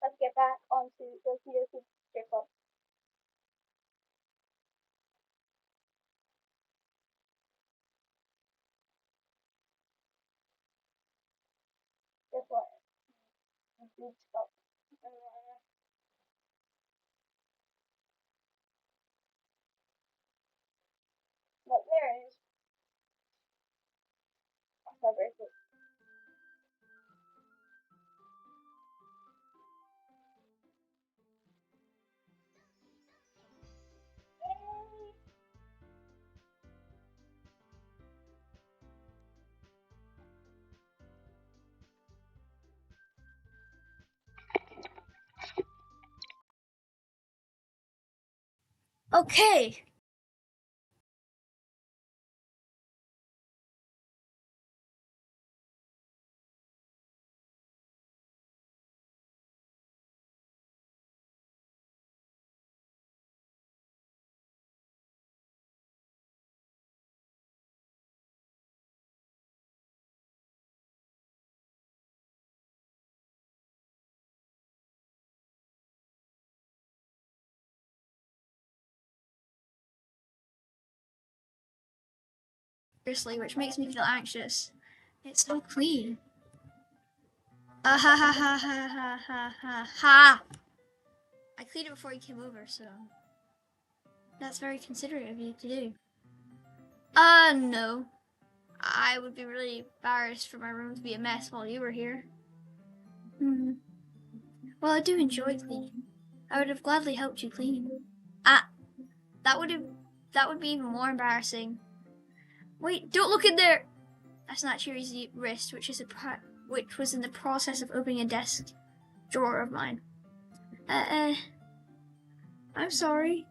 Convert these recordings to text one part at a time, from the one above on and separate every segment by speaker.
Speaker 1: let's get back onto Doki Doki Literature Club. Guess what? Huge stuff. Look, there it is. That's my bracelet.
Speaker 2: Okay. Seriously, which makes me feel anxious. It's so clean. Ha ha ha ha ha ha ha ha. I cleaned it before you came over, so that's very considerate of you to do. No. I would be really embarrassed for my room to be a mess while you were here. Well, I do enjoy cleaning. I would have gladly helped you clean. That would be even more embarrassing. Wait, don't look in there! I snatched your easy wrist, which was in the process of opening a desk drawer of mine. I'm sorry.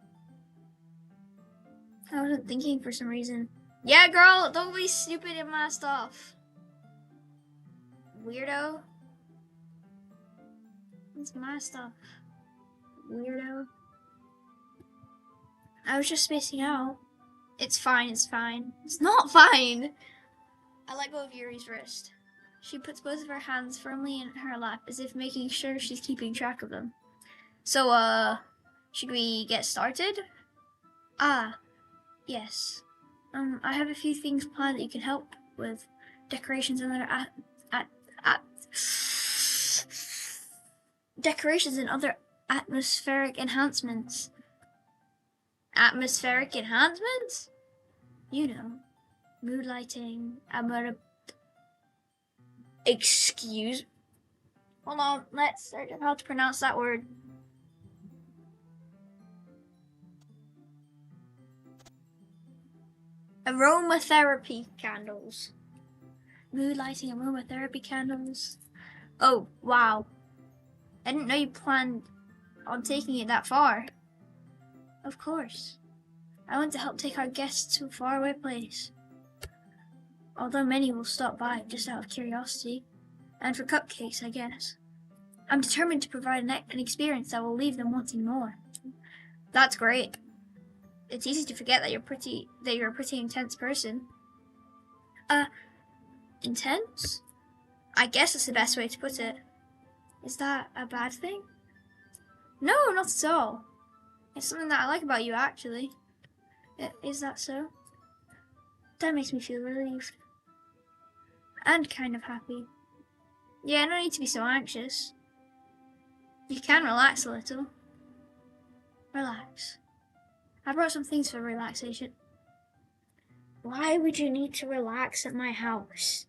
Speaker 2: I wasn't thinking for some reason. Yeah, girl, don't be stupid in my stuff. Weirdo. It's my stuff. Weirdo. I was just spacing out. It's fine, it's fine. It's not fine! I let go of Yuri's wrist. She puts both of her hands firmly in her lap, as if making sure she's keeping track of them. So, should we get started? Yes. I have a few things planned that you can help with. Decorations and other atmospheric enhancements. Atmospheric enhancements? You know, mood lighting, excuse. Hold on, let's search up how to pronounce that word. Aromatherapy candles. Mood lighting aromatherapy candles. Oh, wow. I didn't know you planned on taking it that far. Of course. I want to help take our guests to a faraway place. Although many will stop by just out of curiosity. And for cupcakes, I guess. I'm determined to provide an experience that will leave them wanting more. That's great. It's easy to forget that you're a pretty intense person. Intense? I guess that's the best way to put it. Is that a bad thing? No, not at all. It's something that I like about you, actually. Is that so? That makes me feel relieved. And kind of happy. Yeah, no need to be so anxious. You can relax a little. Relax. I brought some things for relaxation. Why would you need to relax at my house?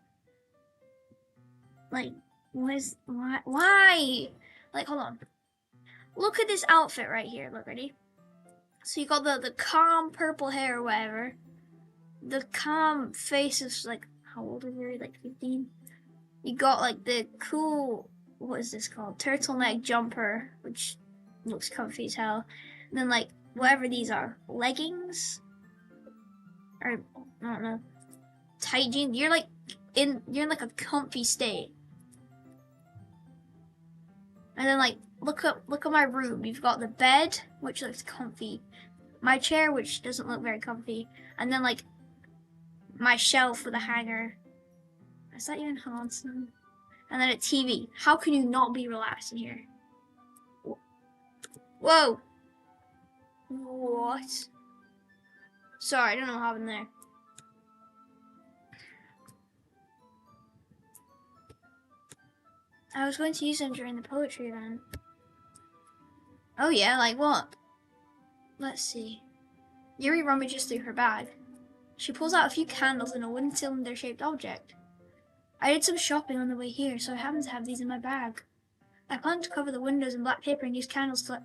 Speaker 2: Like, why? Like, hold on. Look at this outfit right here. Look, ready? So you got the calm purple hair or whatever. The calm face is like, how old are you? Like 15? You got like the cool, what is this called? Turtleneck jumper, which looks comfy as hell. And then like, whatever these are. Leggings? Or, I don't know. Tight jeans. You're in like a comfy state. And then like, look at my room. You've got the bed, which looks comfy. My chair, which doesn't look very comfy. And then like, my shelf with a hanger. Is that even handsome? And then a TV. How can you not be relaxed in here? Whoa. What? Sorry, I don't know what happened there. I was going to use them during the poetry event. Oh yeah, like what? Let's see. Yuri rummages through her bag. She pulls out a few candles and a wooden cylinder-shaped object. I did some shopping on the way here, so I happen to have these in my bag. I plan to cover the windows in black paper and use candles to...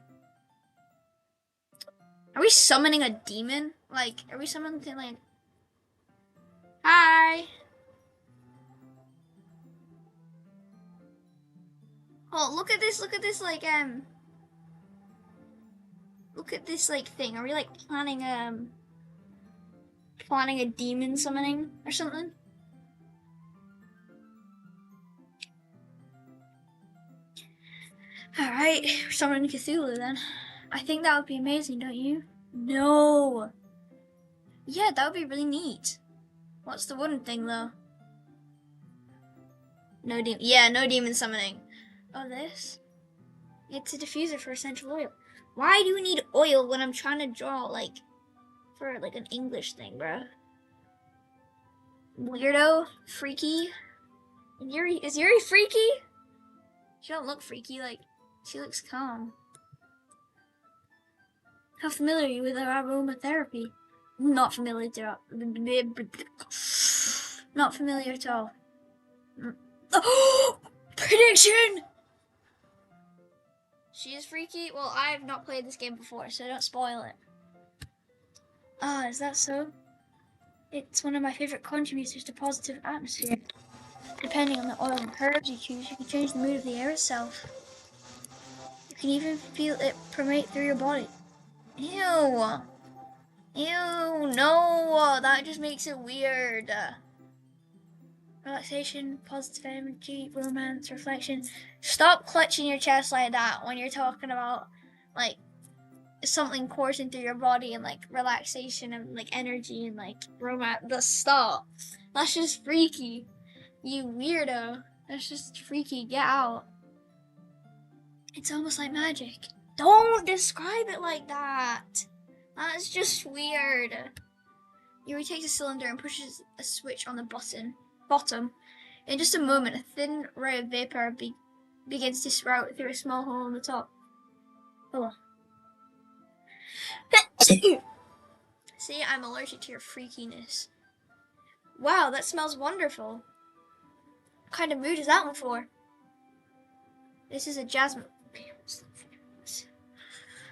Speaker 2: Are we summoning a demon? Like, are we summoning, like... Hi! Oh, look at this, like, look at this, like, thing. Are we, like, planning a demon summoning or something? Alright, we're summoning Cthulhu then. I think that would be amazing, don't you? No! Yeah, that would be really neat. What's the wooden thing, though? No demon. Yeah, no demon summoning. Oh, this? It's a diffuser for essential oil. Why do you need oil when I'm trying to draw, like, for, like, an English thing, bro? Weirdo? Freaky? Is Yuri freaky? She don't look freaky, like, she looks calm. How familiar are you with aromatherapy? Not familiar at all. Not familiar at all. Oh! Prediction! She is freaky? Well, I have not played this game before, so don't spoil it. Ah, is that so? It's one of my favorite contributors to positive atmosphere. Depending on the oil and herbs you choose, you can change the mood of the air itself. You can even feel it permeate through your body. Ew. Ew, no, that just makes it weird. Relaxation, positive energy, romance, reflection. Stop clutching your chest like that when you're talking about, like, something coursing through your body and, like, relaxation and, like, energy and, like, romance. Stop. That's just freaky. You weirdo. That's just freaky. Get out. It's almost like magic. Don't describe it like that. That's just weird. Yuri takes a cylinder and pushes a switch on the bottom. In just a moment, a thin ray of vapor begins to sprout through a small hole on the top. Oh. See, I'm allergic to your freakiness. Wow, that smells wonderful. What kind of mood is that one for? This is a jasmine.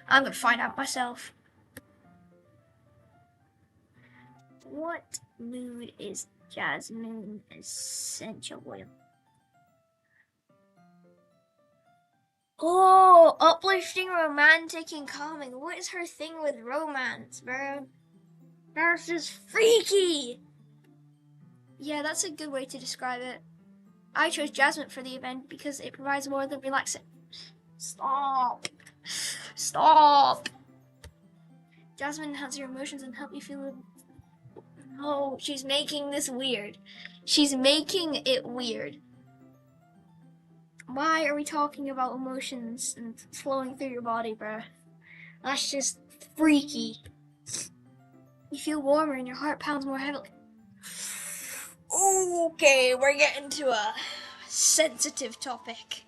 Speaker 2: I'm gonna find out myself. What mood is jasmine essential oil? Oh, uplifting, romantic, and calming. What is her thing with romance, bro? That's just freaky! Yeah, that's a good way to describe it. I chose jasmine for the event because it provides more than relaxing. Stop! Stop! Jasmine enhances your emotions and help you feel... Oh, she's making this weird. She's making it weird. Why are we talking about emotions and flowing through your body, bruh? That's just freaky. You feel warmer and your heart pounds more heavily. Okay, we're getting to a sensitive topic.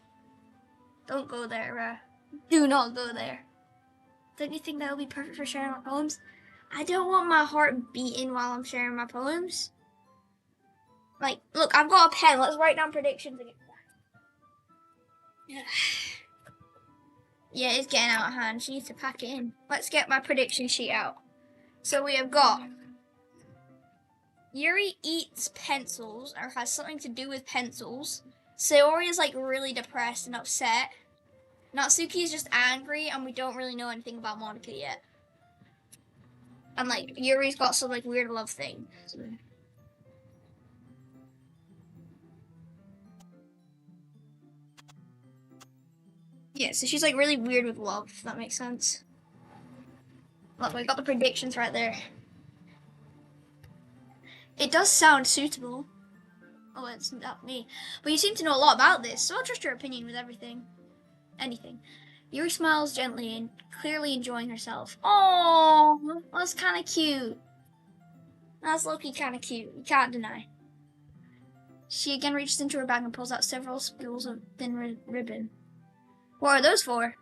Speaker 2: Don't go there, bruh. Do not go there. Don't you think that would be perfect for sharing my poems? I don't want my heart beating while I'm sharing my poems. Like, look, I've got a pen. Let's write down predictions again. Yeah, it's getting out of hand. She needs to pack it in. Let's get my prediction sheet out. So we have got Yuri eats pencils or has something to do with pencils. Sayori is like really depressed and upset. Natsuki is just angry and we don't really know anything about Monica yet. And like Yuri's got some like weird love thing. So. Yeah, so she's like really weird with love, if that makes sense. Look, we got the predictions right there. It does sound suitable. Oh, it's not me. But you seem to know a lot about this, so I'll trust your opinion with everything. Anything. Yuri smiles gently and clearly enjoying herself. Oh, that's kind of cute. That's low-key kind of cute. You can't deny. She again reaches into her bag and pulls out several spools of thin ribbon. What are those for?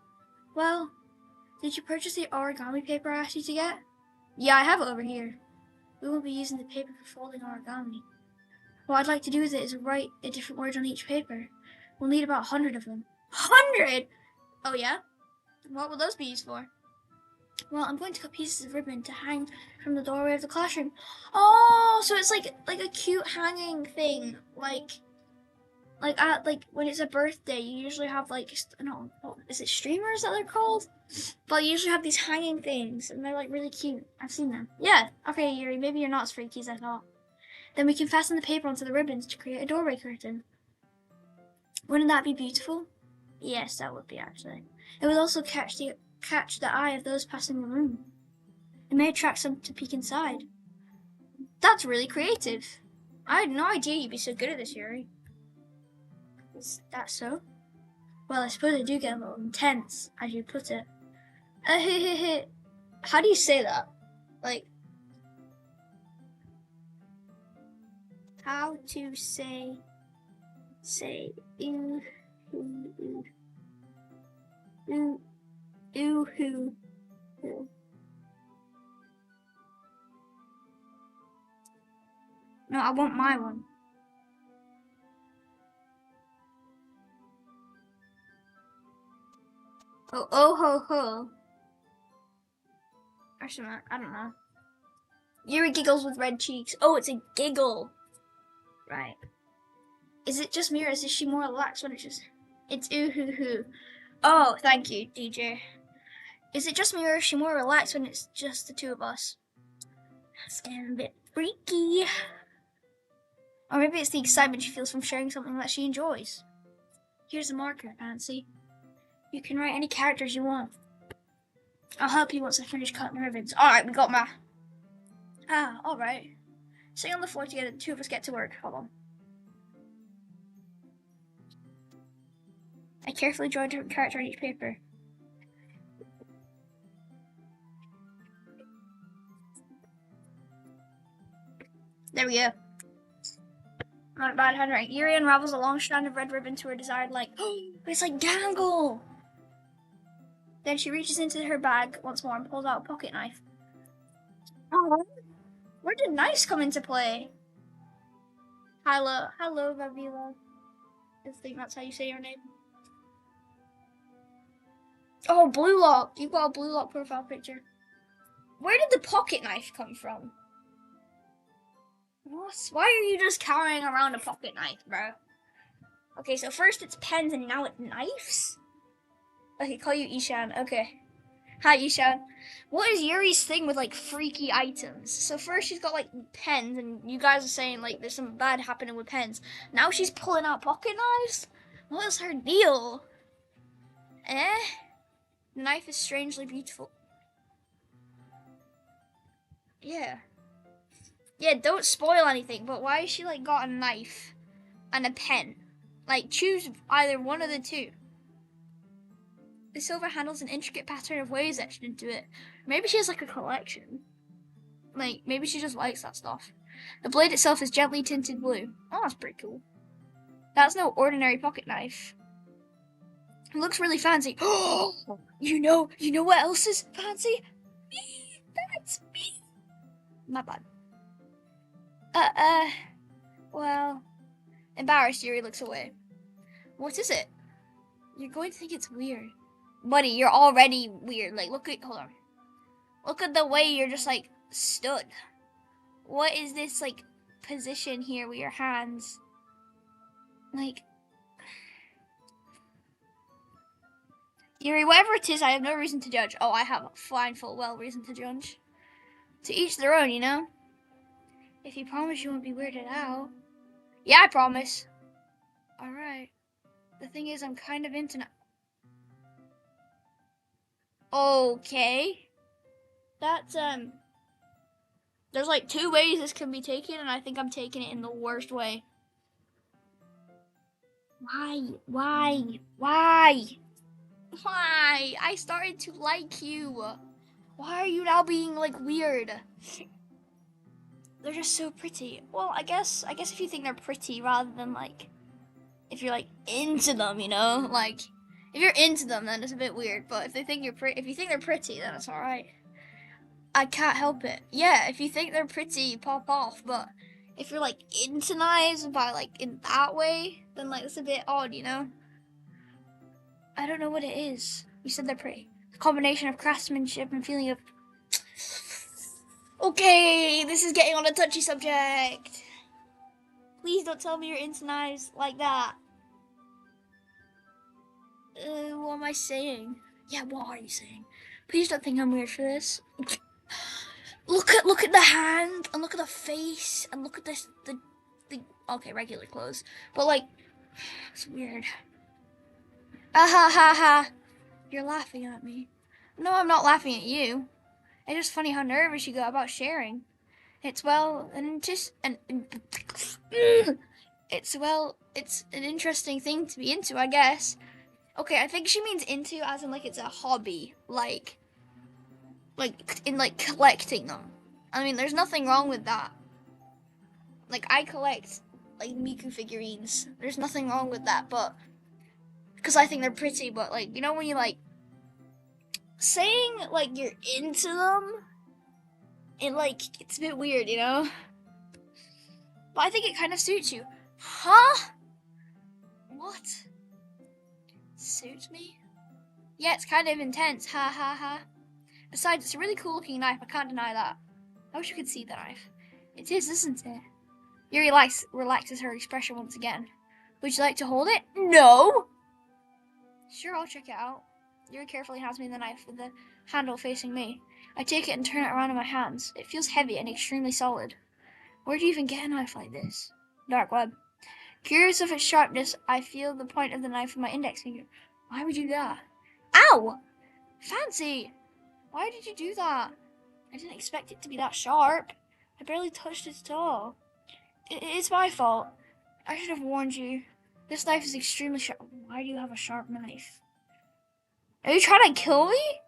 Speaker 2: Well, did you purchase the origami paper I asked you to get? Yeah, I have it over here. We won't be using the paper for folding origami. What I'd like to do with it is write a different word on each paper. We'll need about 100 of them. 100? Oh yeah? What will those be used for? Well, I'm going to cut pieces of ribbon to hang from the doorway of the classroom. Oh, so it's like a cute hanging thing, like when it's a birthday, you usually have like no, is it streamers that they're called? But you usually have these hanging things, and they're like really cute. I've seen them. Yeah. Okay, Yuri, maybe you're not as freaky as I thought. Then we can fasten the paper onto the ribbons to create a doorway curtain. Wouldn't that be beautiful? Yes, that would be actually. It would also catch the eye of those passing the room. It may attract some to peek inside. That's really creative. I had no idea you'd be so good at this, Yuri. Is that so? Well, I suppose I do get a little intense, as you put it. How do you say that? Like, how to say, ooh, ooh, ooh, ooh, ooh, ooh. No, I want my one. Oh, ho, ho. Or something, I don't know. Yuri giggles with red cheeks. Oh, it's a giggle. Right. Is it just me or is she more relaxed when it's just... It's ooh hoo hoo. Oh, thank you, DJ. Is it just me or is she more relaxed when it's just the two of us? That's getting a bit freaky. Or maybe it's the excitement she feels from sharing something that she enjoys. Here's a marker, Fancy. You can write any characters you want. I'll help you once I finish cutting the ribbons. Alright, we got my... Ah, alright. Sitting on the floor together, the two of us get to work. Hold on. I carefully draw a different character on each paper. There we go. Not bad handwriting. Yuri unravels a long strand of red ribbon to her desired length. It's like dangle! Then she reaches into her bag once more and pulls out a pocket knife. Oh, where did knives come into play? Hello, Vavila. I think that's how you say your name. Oh, Blue Lock. You've got a Blue Lock profile picture. Where did the pocket knife come from? What? Why are you just carrying around a pocket knife, bro? Okay, so first it's pens and now it's knives? Okay, call you Ishan. Okay. Hi, Ishan. What is Yuri's thing with like freaky items? So first she's got like pens, and you guys are saying like there's some bad happening with pens. Now she's pulling out pocket knives? What is her deal? Eh? The knife is strangely beautiful. Yeah. Yeah, don't spoil anything, but why has she like got a knife and a pen? Like choose either one of the two. The silver handle's an intricate pattern of waves etched into it. Maybe she has like a collection. Like, maybe she just likes that stuff. The blade itself is gently tinted blue. Oh, that's pretty cool. That's no ordinary pocket knife. It looks really fancy. Oh, you know what else is fancy? Me. That's me. Not bad. Well, embarrassed, Yuri looks away. What is it? You're going to think it's weird. Buddy, you're already weird. Like, hold on. Look at the way you're just like stood. What is this like position here with your hands? Like, Yuri, whatever it is, I have no reason to judge. Oh, I have a fine full well reason to judge. To each their own, you know? If you promise you won't be weirded out. Yeah, I promise. Alright. The thing is, I'm kind of into... Okay. That's, there's like two ways this can be taken, and I think I'm taking it in the worst way. Why? Why? I started to like you. Why are you now being like weird? They're just so pretty. Well, I guess if you think they're pretty rather than like if you're like into them, you know, like if you're into them, then it's a bit weird. But if they think you're if you think they're pretty, then it's all right. I can't help it. Yeah, if you think they're pretty, pop off. But if you're like into knives by like in that way, then like it's a bit odd, you know. I don't know what it is. You said they're pretty. A combination of craftsmanship and feeling of. Okay, this is getting on a touchy subject. Please don't tell me you're into knives like that. What am I saying? Yeah, what are you saying? Please don't think I'm weird for this. Look at the hand and look at the face and look at this the okay, regular clothes. But like it's weird. Ah ha ha ha. You're laughing at me. No, I'm not laughing at you. It's just funny how nervous you got about sharing. It's well and just and it's an interesting thing to be into, I guess. Okay, I think she means into as in like it's a hobby, like in like collecting them. I mean, there's nothing wrong with that. Like I collect like Miku figurines. There's nothing wrong with that, but because I think they're pretty. But like you know when you like saying like you're into them, it's a bit weird, you know. But I think it kind of suits you. Huh? What? Suits me? Yeah, it's kind of intense. Ha ha ha. Besides, it's a really cool looking knife. I can't deny that. I wish you could see the knife. It is, isn't it? Yuri relaxes her expression once again. Would you like to hold it? No! Sure, I'll check it out. Yuri carefully hands me the knife with the handle facing me. I take it and turn it around in my hands. It feels heavy and extremely solid. Where do you even get a knife like this? Dark web. Curious of its sharpness, I feel the point of the knife with my index finger. Why would you do that? Ow! Fancy! Why did you do that? I didn't expect it to be that sharp. I barely touched it at all. It's my fault. I should have warned you. This knife is extremely sharp. Why do you have a sharp knife? Are you trying to kill me?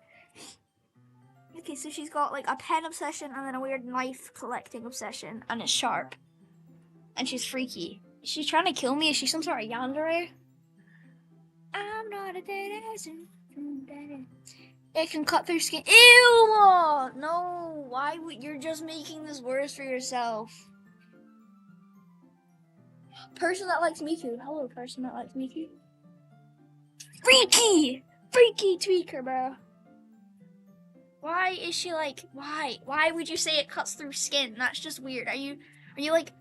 Speaker 2: Okay, so she's got like a pen obsession and then a weird knife collecting obsession, and it's sharp. And she's freaky. Is she trying to kill me? Is she some sort of yandere? I'm not a dead ass. It can cut through skin. Ew! No, why would you're just making this worse for yourself? Person that likes Miku. Hello, person that likes Miku. Freaky! Freaky tweaker, bro. Why is she like, why? Why would you say it cuts through skin? That's just weird. Are you like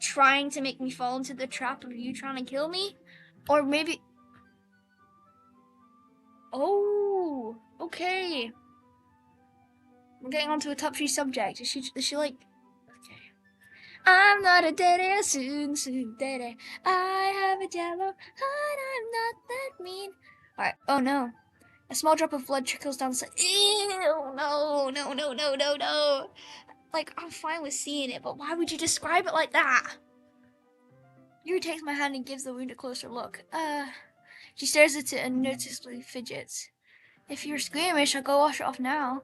Speaker 2: trying to make me fall into the trap of you trying to kill me? Or maybe, oh, okay. We're getting onto a touchy subject. Is she like, okay. I'm not a daddy, su1cide. I have a jello, and I'm not that mean. Alright, oh no. A small drop of blood trickles down the side. Ew, no, no, no, no, no, no. Like, I'm fine with seeing it, but why would you describe it like that? Yuri takes my hand and gives the wound a closer look. She stares at it and noticeably fidgets. If you're squeamish, I'll go wash it off now.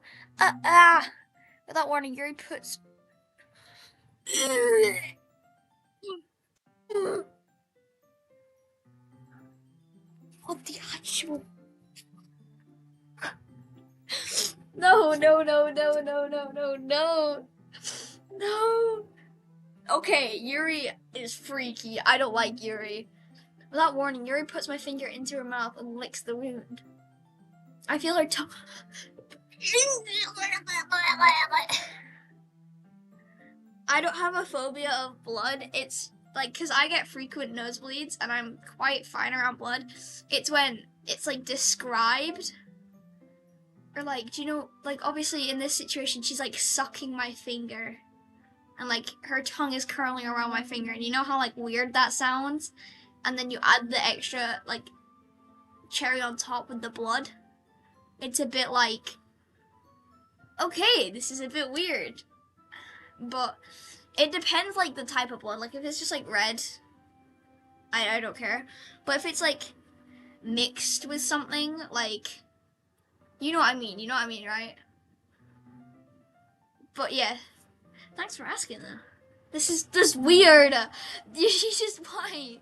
Speaker 2: Without warning, Yuri puts... What the actual... No, no, no, no, no, no, no, no. No. Okay, Yuri is freaky. I don't like Yuri. Without warning, Yuri puts my finger into her mouth and licks the wound. I feel her tongue. I don't have a phobia of blood. It's like, because I get frequent nosebleeds and I'm quite fine around blood. It's when it's like described. Or like, do you know, like obviously in this situation, she's like sucking my finger. And like her tongue is curling around my finger. And you know how like weird that sounds? And then you add the extra like cherry on top with the blood. It's a bit like, okay, this is a bit weird. But it depends like the type of blood. Like if it's just like red, I don't care. But if it's like mixed with something, like, you know what I mean, right? But yeah, thanks for asking though. This is just weird. She's just white.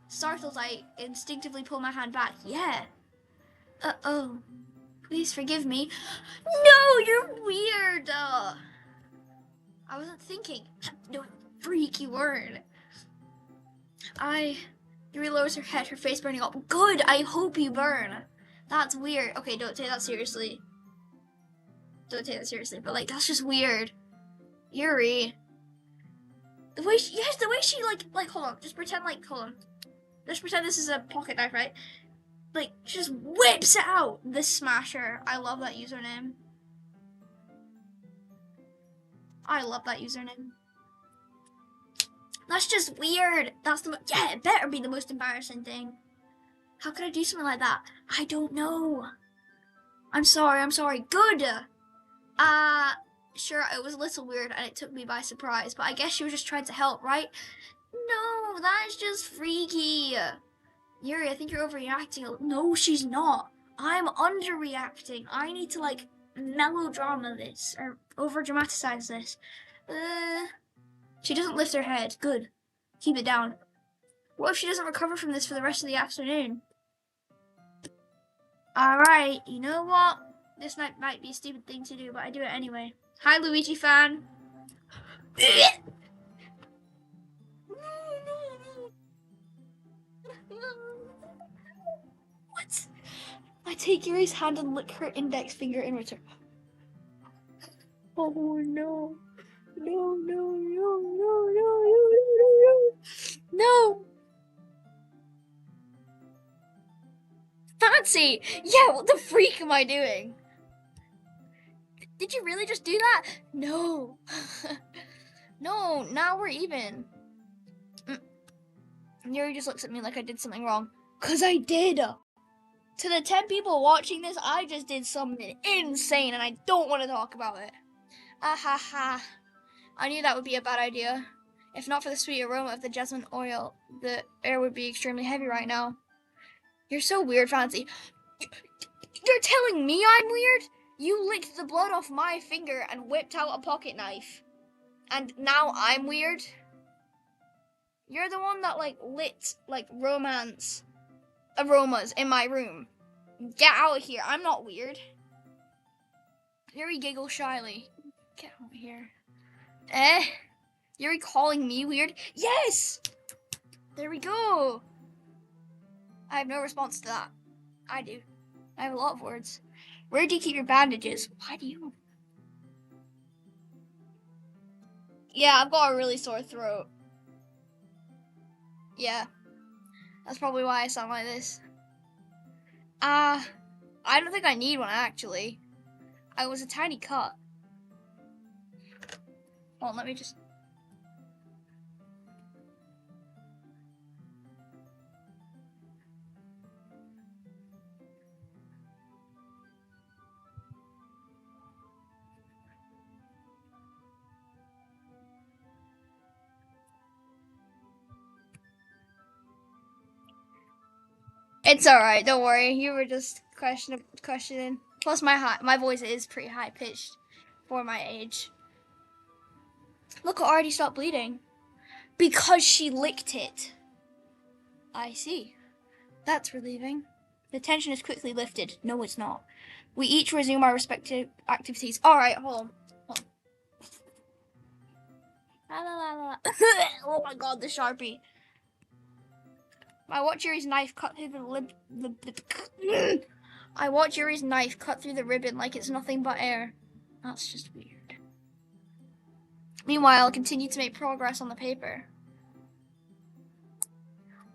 Speaker 2: Startled, I instinctively pull my hand back. Yeah. Oh. Please forgive me. No, you're weird. I wasn't thinking. No, freak, you weren't. Yuri lowers her head, her face burning up. Good, I hope you burn. That's weird. Okay, don't take that seriously. Don't take that seriously, but like, that's just weird. Yuri. The way she hold on, just pretend hold on. Just pretend this is a pocket knife, right? Like, she just whips it out. The Smasher. I love that username. I love that username. That's just weird. Yeah, it better be the most embarrassing thing. How could I do something like that? I don't know. I'm sorry. Good. Sure, it was a little weird and it took me by surprise, but I guess she was just trying to help, right? No, that is just freaky. Yuri, I think you're overreacting. No, she's not. I'm underreacting. I need to, like, melodrama this, or over-dramatize this. She doesn't lift her head. Good. Keep it down. What if she doesn't recover from this for the rest of the afternoon? Alright, you know what? This might be a stupid thing to do, but I do it anyway. Hi, Luigi fan. What? I take Yuri's hand and lick her index finger in return. Oh no. No. Fancy! Yeah, what the freak am I doing? Did you really just do that? No. No, now we're even. Yuri just looks at me like I did something wrong. 'Cause I did. To the 10 people watching this, I just did something insane and I don't want to talk about it. Ah ha ha. I knew that would be a bad idea. If not for the sweet aroma of the jasmine oil, the air would be extremely heavy right now. You're so weird, Fancy. You're telling me I'm weird? You licked the blood off my finger and whipped out a pocket knife. And now I'm weird? You're the one that, like, lit, like, romance aromas in my room. Get out of here. I'm not weird. Yuri giggles shyly. Get out of here. Yuri calling me weird? Yes! There we go. I have no response to that. I do. I have a lot of words. Where do you keep your bandages? Why do you? Yeah, I've got a really sore throat. Yeah. That's probably why I sound like this. I don't think I need one, actually. I was a tiny cut. Hold on, let me just... It's alright, don't worry. You were just questioning. Plus, my voice is pretty high pitched for my age. Look, it already stopped bleeding. Because she licked it. I see. That's relieving. The tension is quickly lifted. No, it's not. We each resume our respective activities. Alright, hold on. Oh my god, the Sharpie. I watch Yuri's knife cut through I watch Yuri's knife cut through the ribbon like it's nothing but air. That's just weird. Meanwhile, I continue to make progress on the paper.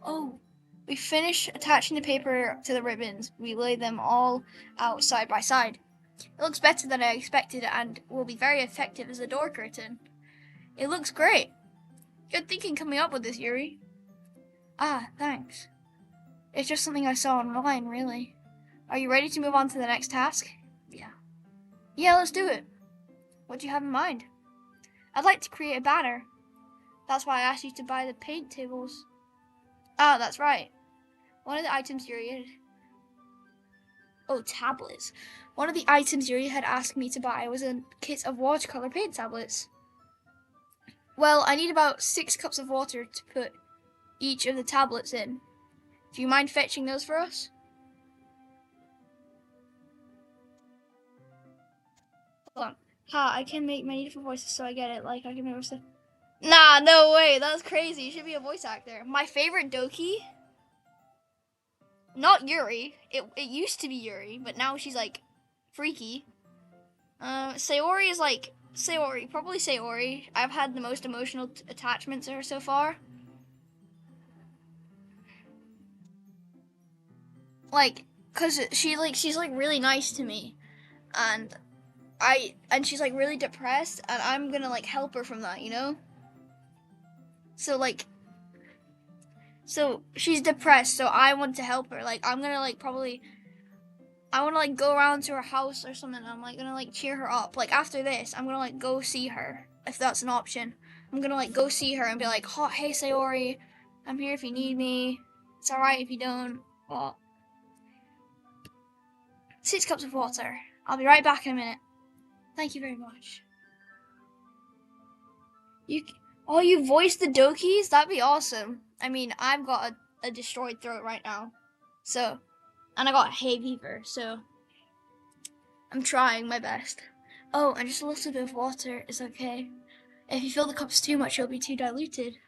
Speaker 2: Oh, we finish attaching the paper to the ribbons. We lay them all out side by side. It looks better than I expected and will be very effective as a door curtain. It looks great. Good thinking coming up with this, Yuri. Ah, thanks. It's just something I saw online, really. Are you ready to move on to the next task? Yeah. Yeah, let's do it. What do you have in mind? I'd like to create a banner. That's why I asked you to buy the paint tables. Ah, that's right. One of the items Yuri tablets. One of the items Yuri had asked me to buy was a kit of watercolor paint tablets. Well, I need about 6 cups of water to put each of the tablets in. Do you mind fetching those for us? Hold on. Ha, I can make many different voices, so I get it. Like, I can make stuff. Nah, no way. That's crazy. You should be a voice actor. My favorite Doki? Not Yuri. It used to be Yuri, but now she's, like, freaky. Sayori is, like, Sayori. Probably Sayori. I've had the most emotional attachment to her so far. Like, cause she's like really nice to me, and she's like really depressed, and I'm gonna like help her from that, you know. So like, so she's depressed, so I want to help her. Like, I'm gonna like probably I want to like go around to her house or something. And I'm like gonna like cheer her up. Like after this, I'm gonna like go see her if that's an option. I'm gonna like go see her and be like, oh, hey Sayori, I'm here if you need me. It's alright if you don't. But 6 cups of water. I'll be right back in a minute. Thank you very much. You voiced the Dokis? That'd be awesome. I mean, I've got a destroyed throat right now. So, and I got hay fever, so I'm trying my best. Oh, and just a little bit of water is okay. If you fill the cups too much, it'll be too diluted.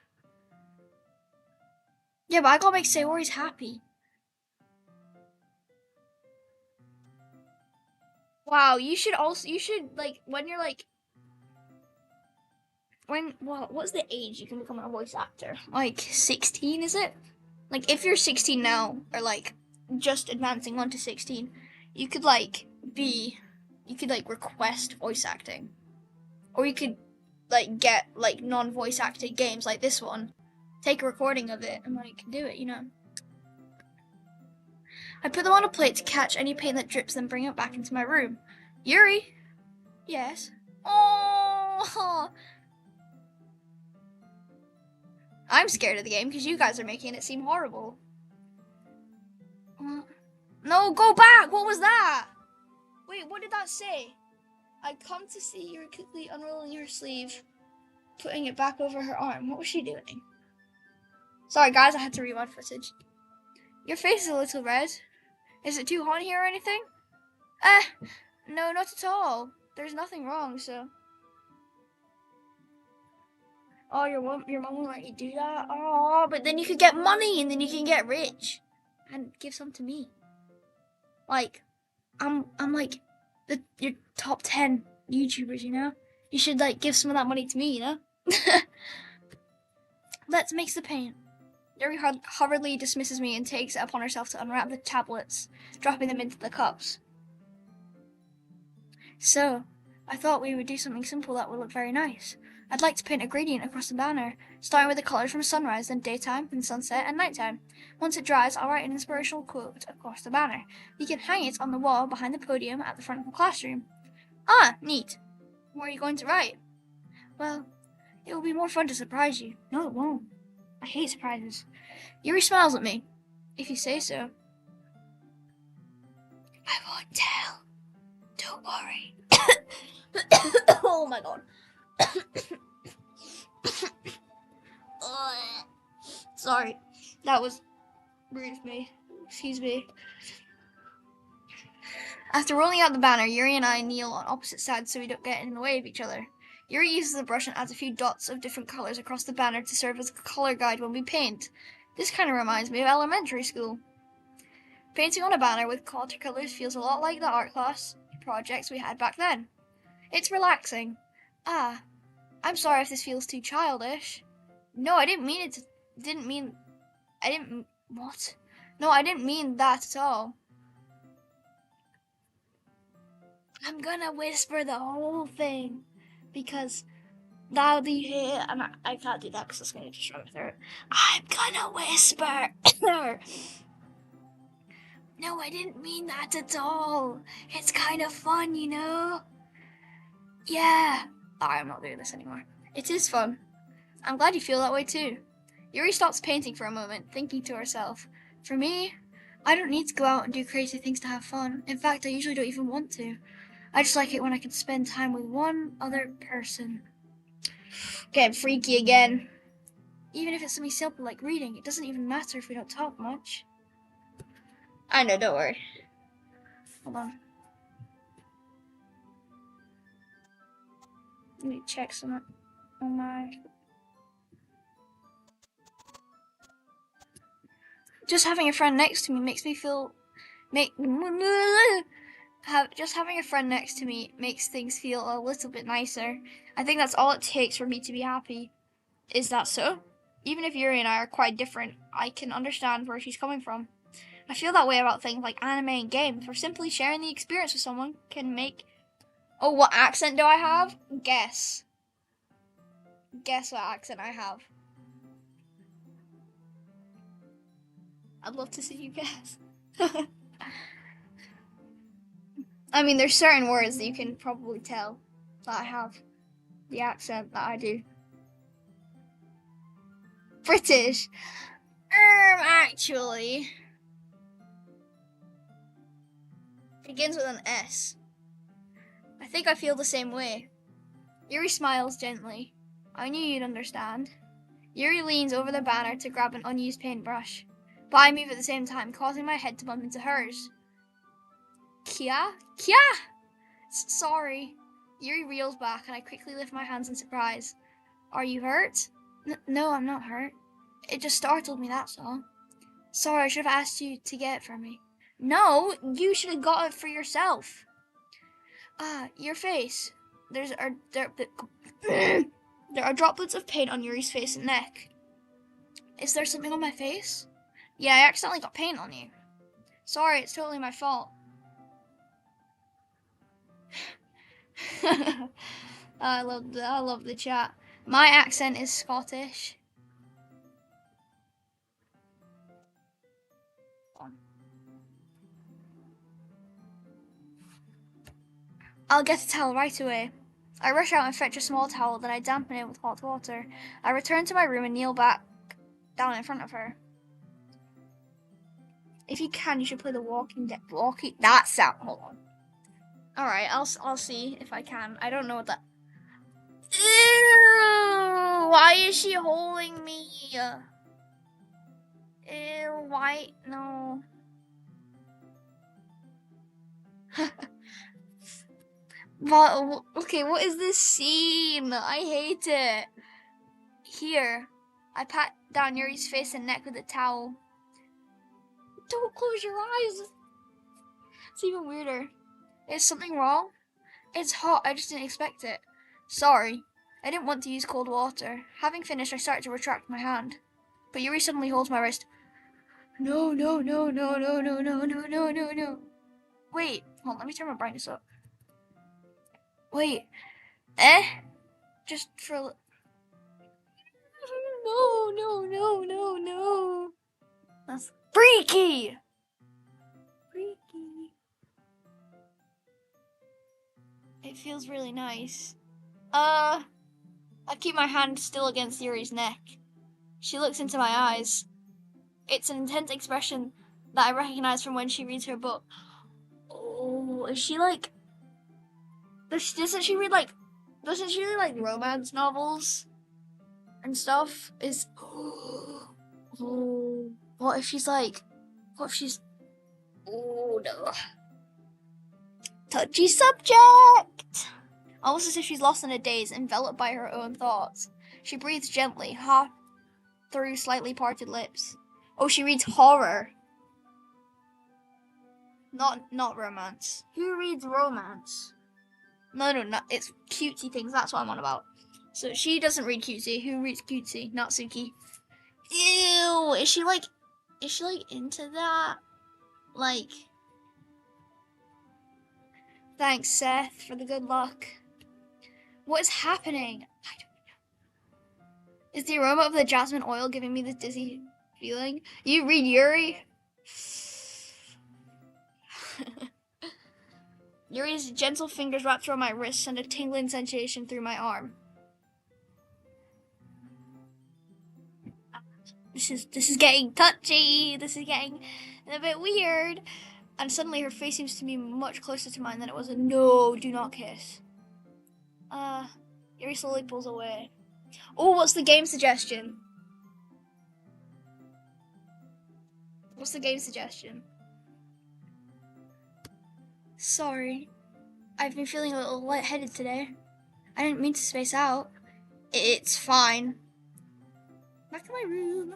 Speaker 2: Yeah, but I gotta make Sayori's happy. Wow, you should like when you're like what's the age you can become a voice actor? Like 16, is it? Like if you're 16 now, or like just advancing on to 16, you could like request voice acting, or you could like get like non-voice acted games like this one, take a recording of it and like do it, you know. I put them on a plate to catch any paint that drips, then bring it back into my room. Yuri? Yes. Oh, I'm scared of the game because you guys are making it seem horrible. No, go back! What was that? Wait, what did that say? I come to see Yuri quickly unrolling her sleeve, putting it back over her arm. What was she doing? Sorry, guys, I had to rewind footage. Your face is a little red. Is it too hot here or anything? No, not at all. There's nothing wrong, so... Oh, your mom won't let you do that? Oh, but then you could get money and then you can get rich. And give some to me. Like, I'm like your top 10 YouTubers, you know? You should like give some of that money to me, you know? Let's mix the paint. Yuri hurriedly dismisses me and takes it upon herself to unwrap the tablets, dropping them into the cups. So, I thought we would do something simple that would look very nice. I'd like to paint a gradient across the banner, starting with the colors from sunrise, then daytime, then sunset, and nighttime. Once it dries, I'll write an inspirational quote across the banner. We can hang it on the wall behind the podium at the front of the classroom. Ah, neat. What are you going to write? Well, it will be more fun to surprise you. No, it won't. I hate surprises. Yuri smiles at me. If you say so. I won't tell. Don't worry. Oh my god. Sorry, that was rude of me. Excuse me. After rolling out the banner, Yuri and I kneel on opposite sides so we don't get in the way of each other. Yuri uses the brush and adds a few dots of different colors across the banner to serve as a color guide when we paint. This kind of reminds me of elementary school. Painting on a banner with watercolors feels a lot like the art class projects we had back then. It's relaxing. Ah, I'm sorry if this feels too childish. No, I didn't mean what? No, I didn't mean that at all. I'm gonna whisper the whole thing because that'll be here, and I can't do that because it's gonna destroy my throat. I'm gonna whisper. No, I didn't mean that at all. It's kind of fun, you know? Yeah. I'm not doing this anymore. It is fun. I'm glad you feel that way too. Yuri stops painting for a moment, thinking to herself. For me, I don't need to go out and do crazy things to have fun. In fact, I usually don't even want to. I just like it when I can spend time with one other person. Getting freaky again. Even if it's something simple like reading, it doesn't even matter if we don't talk much. I know, don't worry. Hold on. Let me check some on my... Just having a friend next to me makes me feel... Just having a friend next to me makes things feel a little bit nicer. I think that's all it takes for me to be happy. Is that so? Even if Yuri and I are quite different, I can understand where she's coming from. I feel that way about things like anime and games, where simply sharing the experience with someone can make... Oh, what accent do I have? Guess. Guess what accent I have. I'd love to see you guess. I mean, there's certain words that you can probably tell that I have the accent that I do. British. Actually, begins with an S. I think I feel the same way. Yuri smiles gently. I knew you'd understand. Yuri leans over the banner to grab an unused paintbrush, but I move at the same time, causing my head to bump into hers. Kia? Kia! Sorry. Yuri reels back, and I quickly lift my hands in surprise. Are you hurt? No, I'm not hurt. It just startled me, that's all. Sorry, I should have asked you to get it for me. No, you should have got it for yourself. Your face. There are droplets of paint on Yuri's face and neck. Is there something on my face? Yeah, I accidentally got paint on you. Sorry, it's totally my fault. I love the chat. My accent is Scottish. I'll get a towel right away. I rush out and fetch a small towel, then I dampen it with hot water. I return to my room and kneel back down in front of her. If you can, you should play the Walking Dead. That sound. Hold on. All right, I'll see if I can. I don't know what that. Ew! Why is she holding me? Ew! Why? No. But okay, what is this scene? I hate it. Here, I pat down Yuri's face and neck with a towel. Don't close your eyes. It's even weirder. Is something wrong? It's hot. I just didn't expect it. Sorry. I didn't want to use cold water. Having finished, I start to retract my hand. But Yuri suddenly holds my wrist. No, no, no, no, no, no, no, no, no, no, no. Wait. Hold on, let me turn my brightness up. Wait. Just for... No, no, no, no, no. That's freaky! Freaky. It feels really nice. I keep my hand still against Yuri's neck. She looks into my eyes. It's an intense expression that I recognize from when she reads her book. Oh, is she like... Doesn't she read like romance novels and stuff? Oh, what if she's... Oh no. Touchy subject! Almost as if she's lost in a daze, enveloped by her own thoughts. She breathes gently, half through slightly parted lips. Oh, she reads horror. Not romance. Who reads romance? No, it's cutesy things, that's what I'm on about. So she doesn't read cutesy. Who reads cutesy? Not Suki. Ew, is she like into that? Like, thanks, Seth, for the good luck. What is happening? I don't know. Is the aroma of the jasmine oil giving me this dizzy feeling? You read Yuri? Yuri's gentle fingers wrapped around my wrist send a tingling sensation through my arm. This is getting touchy. This is getting a bit weird. And suddenly her face seems to be much closer to mine than it was. A no, do not kiss. Yuri slowly pulls away. Oh, what's the game suggestion? What's the game suggestion? Sorry. I've been feeling a little lightheaded today. I didn't mean to space out. It's fine. Back to my room.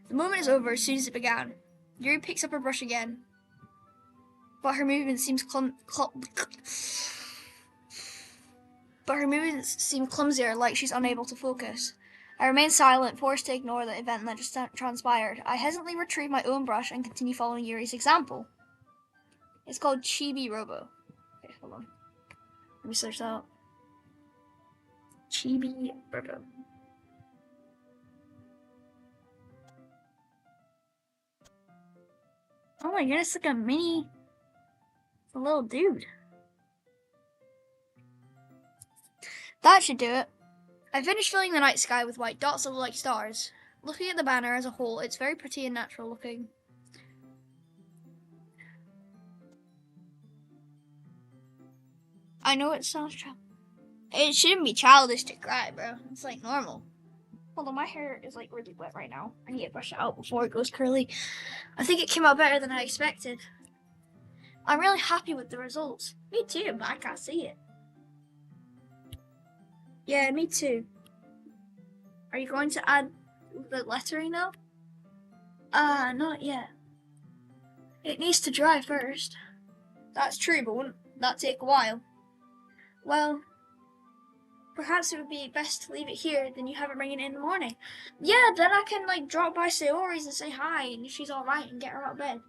Speaker 2: The moment is over as soon as it began. Yuri picks up her brush again. But her movements seem clumsier, like she's unable to focus. I remain silent, forced to ignore the event that just transpired. I hesitantly retrieve my own brush and continue following Yuri's example. It's called Chibi Robo. Okay, hold on. Let me search that out. Chibi Robo. Oh my goodness, like a little dude. That should do it. I finished filling the night sky with white dots that look like stars. Looking at the banner as a whole, it's very pretty and natural looking. I know it sounds it shouldn't be childish to cry, bro. It's like normal. Although my hair is like really wet right now. I need to brush it out before it goes curly. I think it came out better than I expected. I'm really happy with the results. Me too, but I can't see it. Yeah, me too. Are you going to add the lettering now? Not yet. It needs to dry first. That's true, but wouldn't that take a while? Well, perhaps it would be best to leave it here, then you have it bring it in the morning. Yeah, then I can like drop by Sayori's and say hi, and if she's alright, and get her out of bed.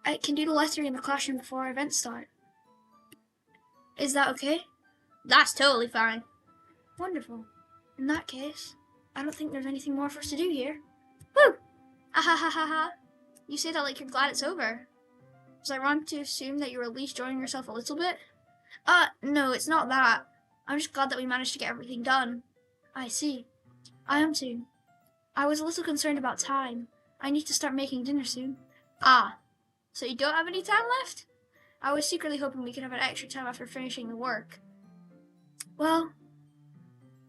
Speaker 2: I can do the lettering in the classroom before our events start. Is that okay? That's totally fine. Wonderful. In that case, I don't think there's anything more for us to do here. Woo! Ha. You say that like you're glad it's over. Was I wrong to assume that you were at least enjoying yourself a little bit? No, it's not that. I'm just glad that we managed to get everything done. I see. I am too. I was a little concerned about time. I need to start making dinner soon. Ah, so you don't have any time left? I was secretly hoping we could have an extra time after finishing the work. Well,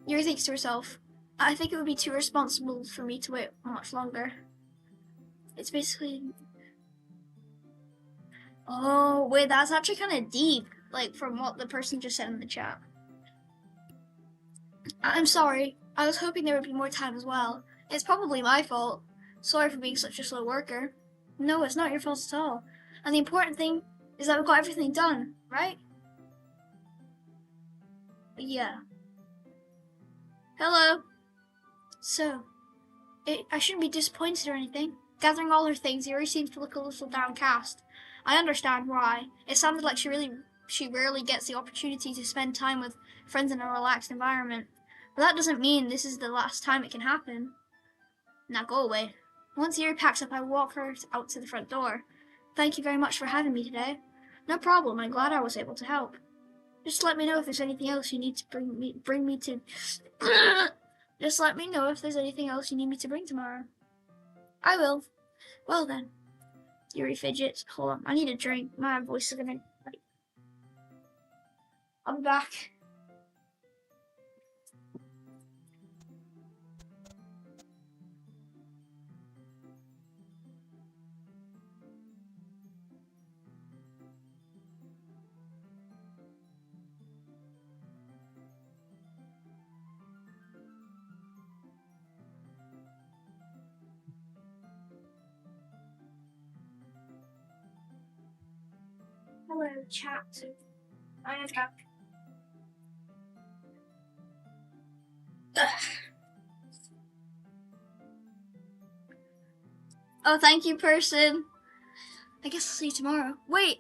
Speaker 2: Yuri thinks to herself, I think it would be too irresponsible for me to wait much longer. It's basically... Oh, wait, that's actually kind of deep, like from what the person just said in the chat. I'm sorry. I was hoping there would be more time as well. It's probably my fault. Sorry for being such a slow worker. No, it's not your fault at all. And the important thing is that we got everything done, right? Yeah. Hello. So, I shouldn't be disappointed or anything. Gathering all her things, Yuri seems to look a little downcast. I understand why. It sounded like she rarely gets the opportunity to spend time with friends in a relaxed environment. But that doesn't mean this is the last time it can happen. Now go away. Once Yuri packs up, I walk her out to the front door. Thank you very much for having me today. No problem. I'm glad I was able to help. Just let me know if there's anything else you need to bring me to. Just let me know if there's anything else you need me to bring tomorrow. I will. Well then. Yuri fidgets. Hold on. I need a drink. My voice is gonna. I'll be back. Hello, chat. I am back. Oh, thank you, person. I guess I'll see you tomorrow. Wait,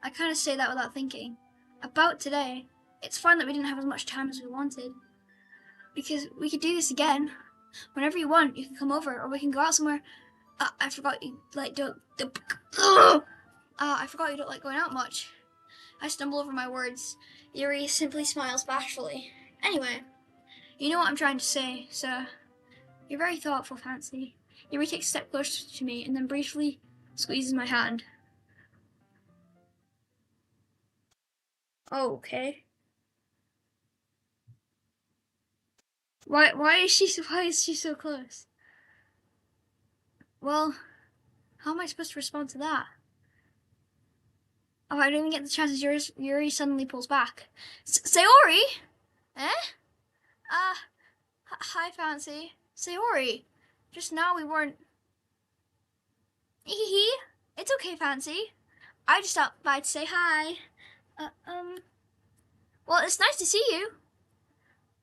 Speaker 2: I kind of say that without thinking. About today, it's fine that we didn't have as much time as we wanted. Because we could do this again. Whenever you want, you can come over, or we can go out somewhere. I forgot you like I forgot you don't like going out much. I stumble over my words. Yuri simply smiles bashfully. Anyway, you know what I'm trying to say, so You're very thoughtful, Fancy. Yuri takes a step closer to me and then briefly squeezes my hand. Oh, okay. Why is she so close? Well, how am I supposed to respond to that? Oh, I don't even get the chances. Yuri suddenly pulls back. Sayori? Eh? Hi, Fancy. Sayori. Just now we weren't. Hee. It's okay, Fancy. I just stopped by to say hi. Uh, um. Well, it's nice to see you.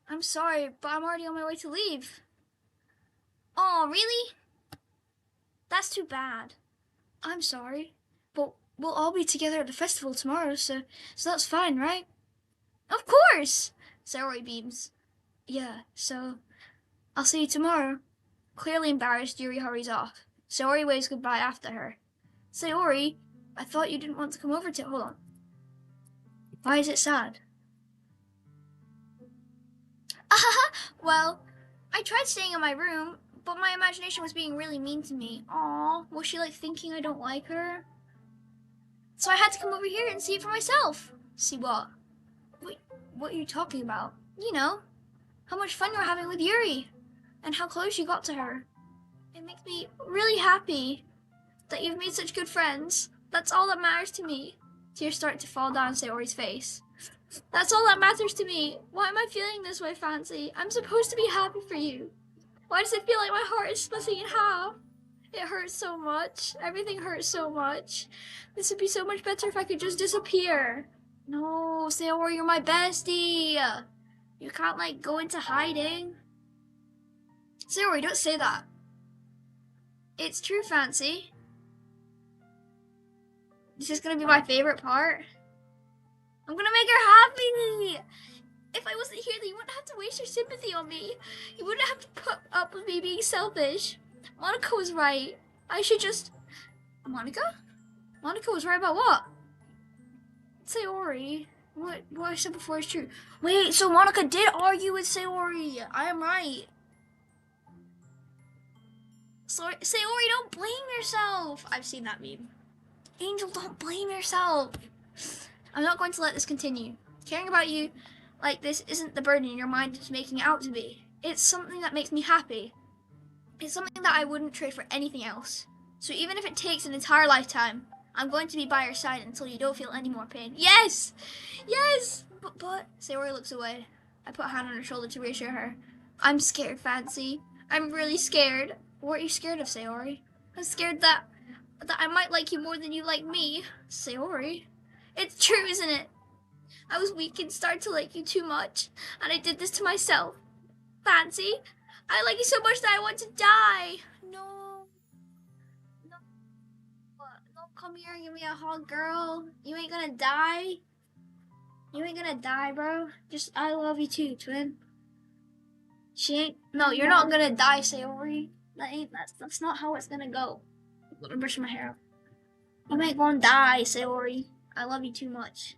Speaker 2: I'm sorry, but I'm already on my way to leave. Oh, really? That's too bad. I'm sorry, but we'll all be together at the festival tomorrow, so that's fine, right? Of course! Sayori beams. Yeah, so I'll see you tomorrow. Clearly embarrassed, Yuri hurries off. Sayori waves goodbye after her. Sayori, I thought you didn't want to come over to. Hold on. Why is it sad? Well, I tried staying in my room, but my imagination was being really mean to me. Aw, was she like thinking I don't like her? So I had to come over here and see it for myself. See what? What are you talking about? You know, how much fun you're having with Yuri, and how close you got to her. It makes me really happy that you've made such good friends. That's all that matters to me. Tears start to fall down Sayori's face. That's all that matters to me. Why am I feeling this way, Fancy? I'm supposed to be happy for you. Why does it feel like my heart is splitting in half? It hurts so much. Everything hurts so much. This would be so much better if I could just disappear. No, Sayori, you're my bestie. You can't, like, go into hiding. Sayori, don't say that. It's true, Fancy. This is gonna be my favorite part. I'm gonna make her happy. If I wasn't here, then you wouldn't have to waste your sympathy on me. You wouldn't have to put up with me being selfish. Monica was right. I should just... Monica? Monica was right about what? Sayori. What I said before is true. Wait, so Monica did argue with Sayori. I am right. Sorry, Sayori, don't blame yourself. I've seen that meme. Angel, don't blame yourself. I'm not going to let this continue. Caring about you like this isn't the burden your mind is making it out to be. It's something that makes me happy. It's something that I wouldn't trade for anything else. So even if it takes an entire lifetime, I'm going to be by your side until you don't feel any more pain. Yes! Yes! But Sayori looks away. I put a hand on her shoulder to reassure her. I'm scared, Fancy. I'm really scared. What are you scared of, Sayori? I'm scared that I might like you more than you like me. Sayori. It's true, isn't it? I was weak and started to like you too much, and I did this to myself. Fancy, I like you so much that I want to die. No, no, no, come here and give me a hug, girl. You ain't gonna die. You ain't gonna die, bro. Just, I love you too, twin. She ain't, no, you're not gonna die, Sayori. That's not how it's gonna go. Let me brush my hair up. You ain't gonna die, Sayori. I love you too much.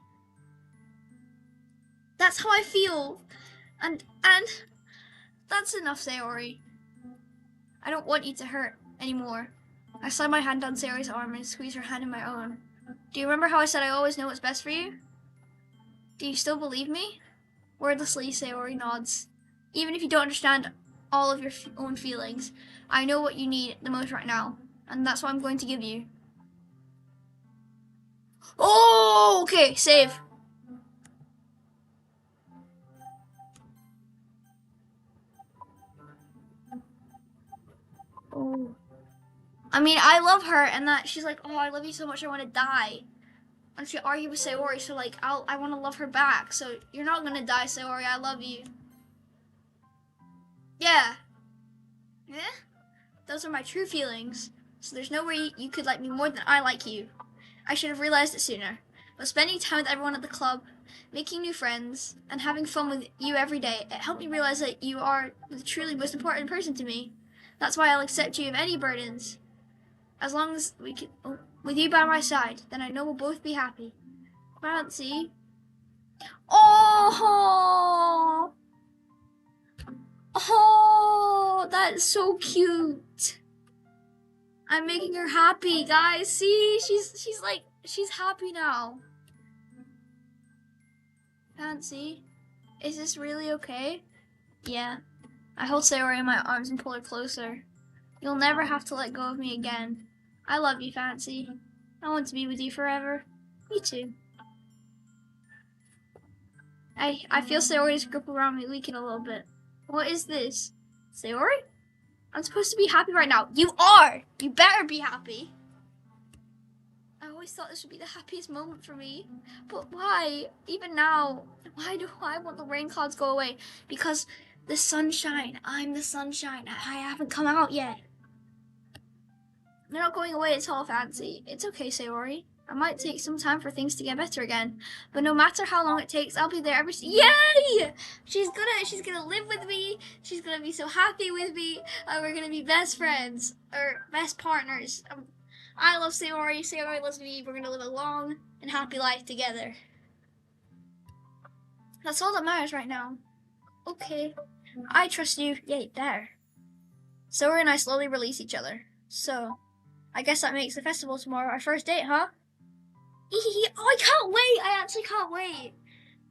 Speaker 2: That's how I feel. And that's enough, Sayori. I don't want you to hurt anymore. I slide my hand down Sayori's arm and squeeze her hand in my own. Do you remember how I said I always know what's best for you? Do you still believe me? Wordlessly, Sayori nods. Even if you don't understand all of your own feelings, I know what you need the most right now, and that's what I'm going to give you. Oh, okay, save. Oh. I mean, I love her, and that she's like, oh, I love you so much, I want to die. And she argued with Sayori, so like, I want to love her back. So you're not gonna die, Sayori. I love you. Yeah. Yeah. Those are my true feelings. So there's no way you could like me more than I like you. I should have realized it sooner. But spending time with everyone at the club, making new friends, and having fun with you every day, it helped me realize that you are the truly most important person to me. That's why I'll accept you of any burdens. As long as we can, with you by my side, then I know we'll both be happy. Fancy. Oh, oh, that's so cute. I'm making her happy, guys. See, she's happy now. Fancy. Is this really okay? Yeah. I hold Sayori in my arms and pull her closer. You'll never have to let go of me again. I love you, Fancy. I want to be with you forever. Me too. I feel Sayori's grip around me weaken a little bit. What is this? Sayori? I'm supposed to be happy right now. You are! You better be happy. I always thought this would be the happiest moment for me. But why? Even now, why do I want the rain clouds go away? Because the sunshine. I'm the sunshine. I haven't come out yet. They're not going away at all, Fancy. It's okay, Sayori. I might take some time for things to get better again, but no matter how long it takes, I'll be there every. Yay! She's gonna live with me. She's gonna be so happy with me. We're gonna be best friends or best partners. I love Sayori. Sayori loves me. We're gonna live a long and happy life together. That's all that matters right now. Okay, I trust you. Yay, there. Sayori and I slowly release each other. So, I guess that makes the festival tomorrow our first date, huh? Oh, I can't wait! I actually can't wait.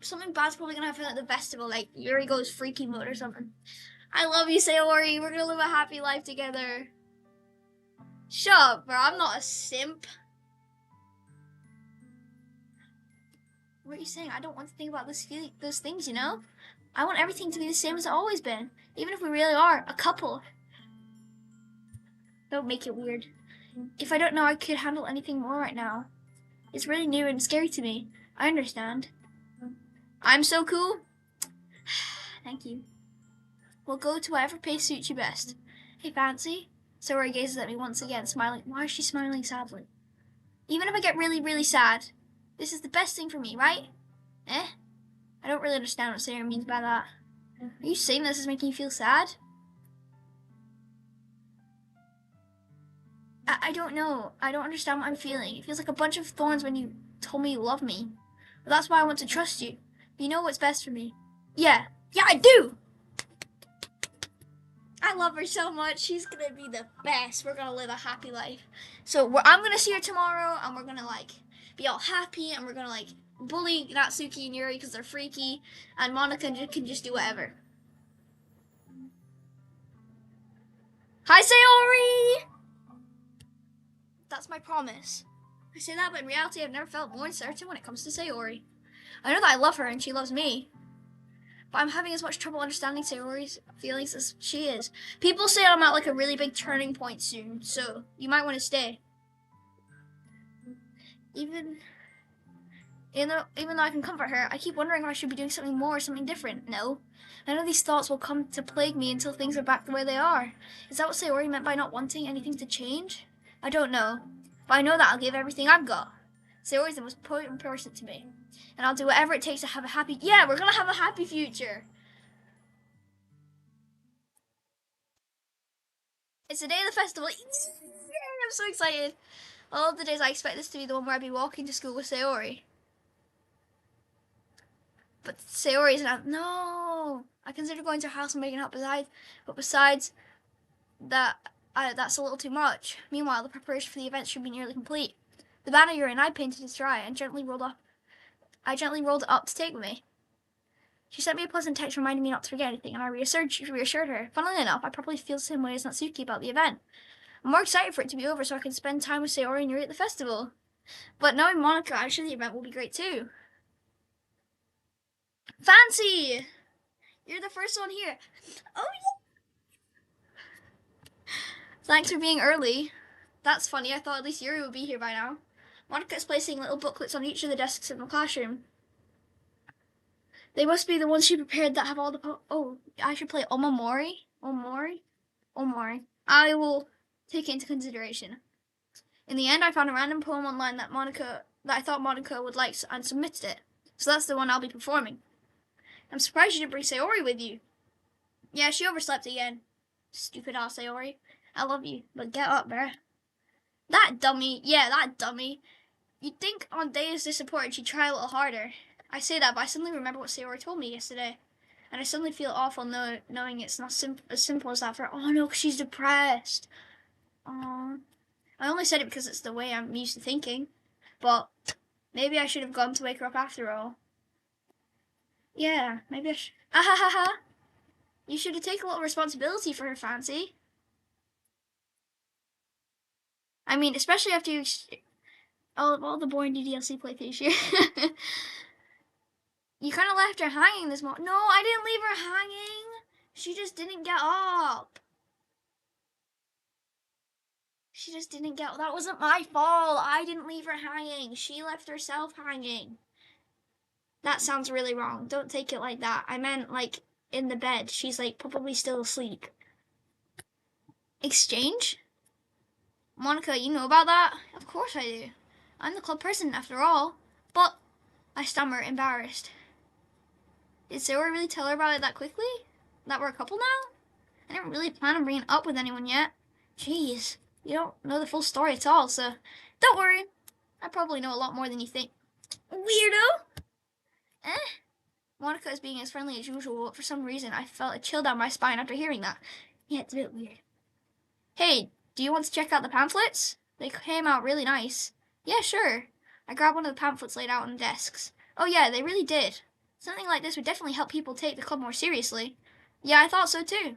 Speaker 2: Something bad's probably gonna happen at the festival, like Yuri goes freaky mode or something. I love you, Sayori. We're gonna live a happy life together. Shut up, bro. I'm not a simp. What are you saying? I don't want to think about those things, you know? I want everything to be the same as it's always been, even if we really are a couple. Don't make it weird. If I don't know I could handle anything more right now. It's really new and scary to me. I understand. I'm so cool. Thank you. We'll go to whatever pace suits you best. Hey, Fancy. Sayori gazes at me once again, smiling. Why is she smiling sadly? Even if I get really, really sad, this is the best thing for me, right? Eh? I don't really understand what Sayori means by that. Are you saying this is making you feel sad? I don't know. I don't understand what I'm feeling. It feels like a bunch of thorns when you told me you love me. But that's why I want to trust you. You know what's best for me. Yeah, I do! I love her so much. She's gonna be the best. We're gonna live a happy life. So I'm gonna see her tomorrow, and we're gonna like be all happy, and we're gonna like bully Natsuki and Yuri because they're freaky, and Monica can just do whatever. Hi, Sayori! That's my promise. I say that, but in reality, I've never felt more certain when it comes to Sayori. I know that I love her and she loves me, but I'm having as much trouble understanding Sayori's feelings as she is. People say I'm at like a really big turning point soon, so you might want to stay. Even though I can comfort her, I keep wondering if I should be doing something more or something different. No. None of these thoughts will come to plague me until things are back the way they are. Is that what Sayori meant by not wanting anything to change? I don't know, but I know that I'll give everything I've got. Sayori's the most important person to me, and I'll do whatever it takes to have a happy. Yeah, we're gonna have a happy future. It's the day of the festival. I'm so excited. All of the days I expect this to be the one where I'd be walking to school with Sayori. But Sayori isn't. No, I consider going to her house and making up besides that, that's a little too much. Meanwhile, the preparation for the event should be nearly complete. The banner Yuri and I painted is dry and gently rolled up. I gently rolled it up to take with me. She sent me a pleasant text reminding me not to forget anything, and I reassured her. Funnily enough, I probably feel the same way as Natsuki about the event. I'm more excited for it to be over so I can spend time with Sayori and Yuri at the festival. But knowing Monica, I'm sure the event will be great too. Fancy! You're the first one here. Oh, yeah! Thanks for being early. That's funny. I thought at least Yuri would be here by now. Monica is placing little booklets on each of the desks in the classroom. They must be the ones she prepared that have all the oh, I should play Omamori. I will take it into consideration. In the end, I found a random poem online that I thought Monica would like and submitted it. So that's the one I'll be performing. I'm surprised you didn't bring Sayori with you. Yeah, she overslept again. Stupid ass Sayori. I love you, but get up, bruh. That dummy. You'd think on days this important she'd try a little harder. I say that, but I suddenly remember what Sayori told me yesterday. And I suddenly feel awful knowing it's not as simple as that for, oh no, she's depressed. Oh, I only said it because it's the way I'm used to thinking. But maybe I should have gone to wake her up after all. Yeah, maybe I should. Ah ha ha ha! You should have taken a little responsibility for her fancy. I mean, especially after you. All the boring DDLC playthroughs here. You kind of left her hanging this morning. No, I didn't leave her hanging. She just didn't get up. She just didn't get up. That wasn't my fault. I didn't leave her hanging. She left herself hanging. That sounds really wrong. Don't take it like that. I meant like in the bed. She's like probably still asleep. Exchange? Monica, you know about that? Of course I do. I'm the club president after all. But I stammer, embarrassed. Did Sarah really tell her about it that quickly? That we're a couple now? I didn't really plan on bringing it up with anyone yet. Jeez, you don't know the full story at all, so don't worry. I probably know a lot more than you think. Weirdo! Eh? Monica is being as friendly as usual, but for some reason I felt a chill down my spine after hearing that. Yeah, it's a bit weird. Hey, do you want to check out the pamphlets? They came out really nice. Yeah, sure. I grabbed one of the pamphlets laid out on the desks. Oh yeah, they really did. Something like this would definitely help people take the club more seriously. Yeah, I thought so too.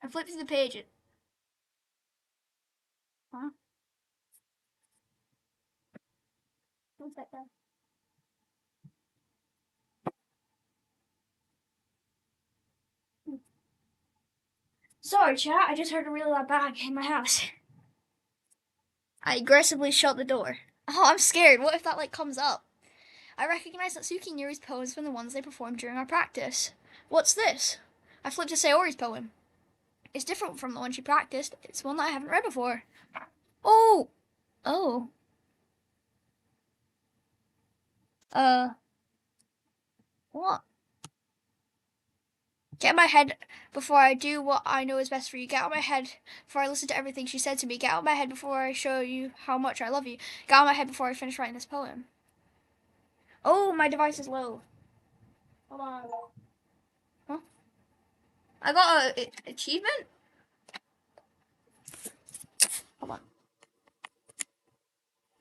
Speaker 2: I flipped through the page. Huh? What's that then? Sorry, chat. I just heard a really loud bang in my house. I aggressively shut the door. Oh, I'm scared. What if that comes up? I recognize Natsuki and Yuri's poems from the ones they performed during our practice. What's this? I flipped to Sayori's poem. It's different from the one she practiced. It's one that I haven't read before. Oh! Oh. What? Get out of my head before I do what I know is best for you. Get out of my head before I listen to everything she said to me. Get out of my head before I show you how much I love you. Get out of my head before I finish writing this poem. Oh, my device is low. Hold on. Huh? I got a achievement? Hold on.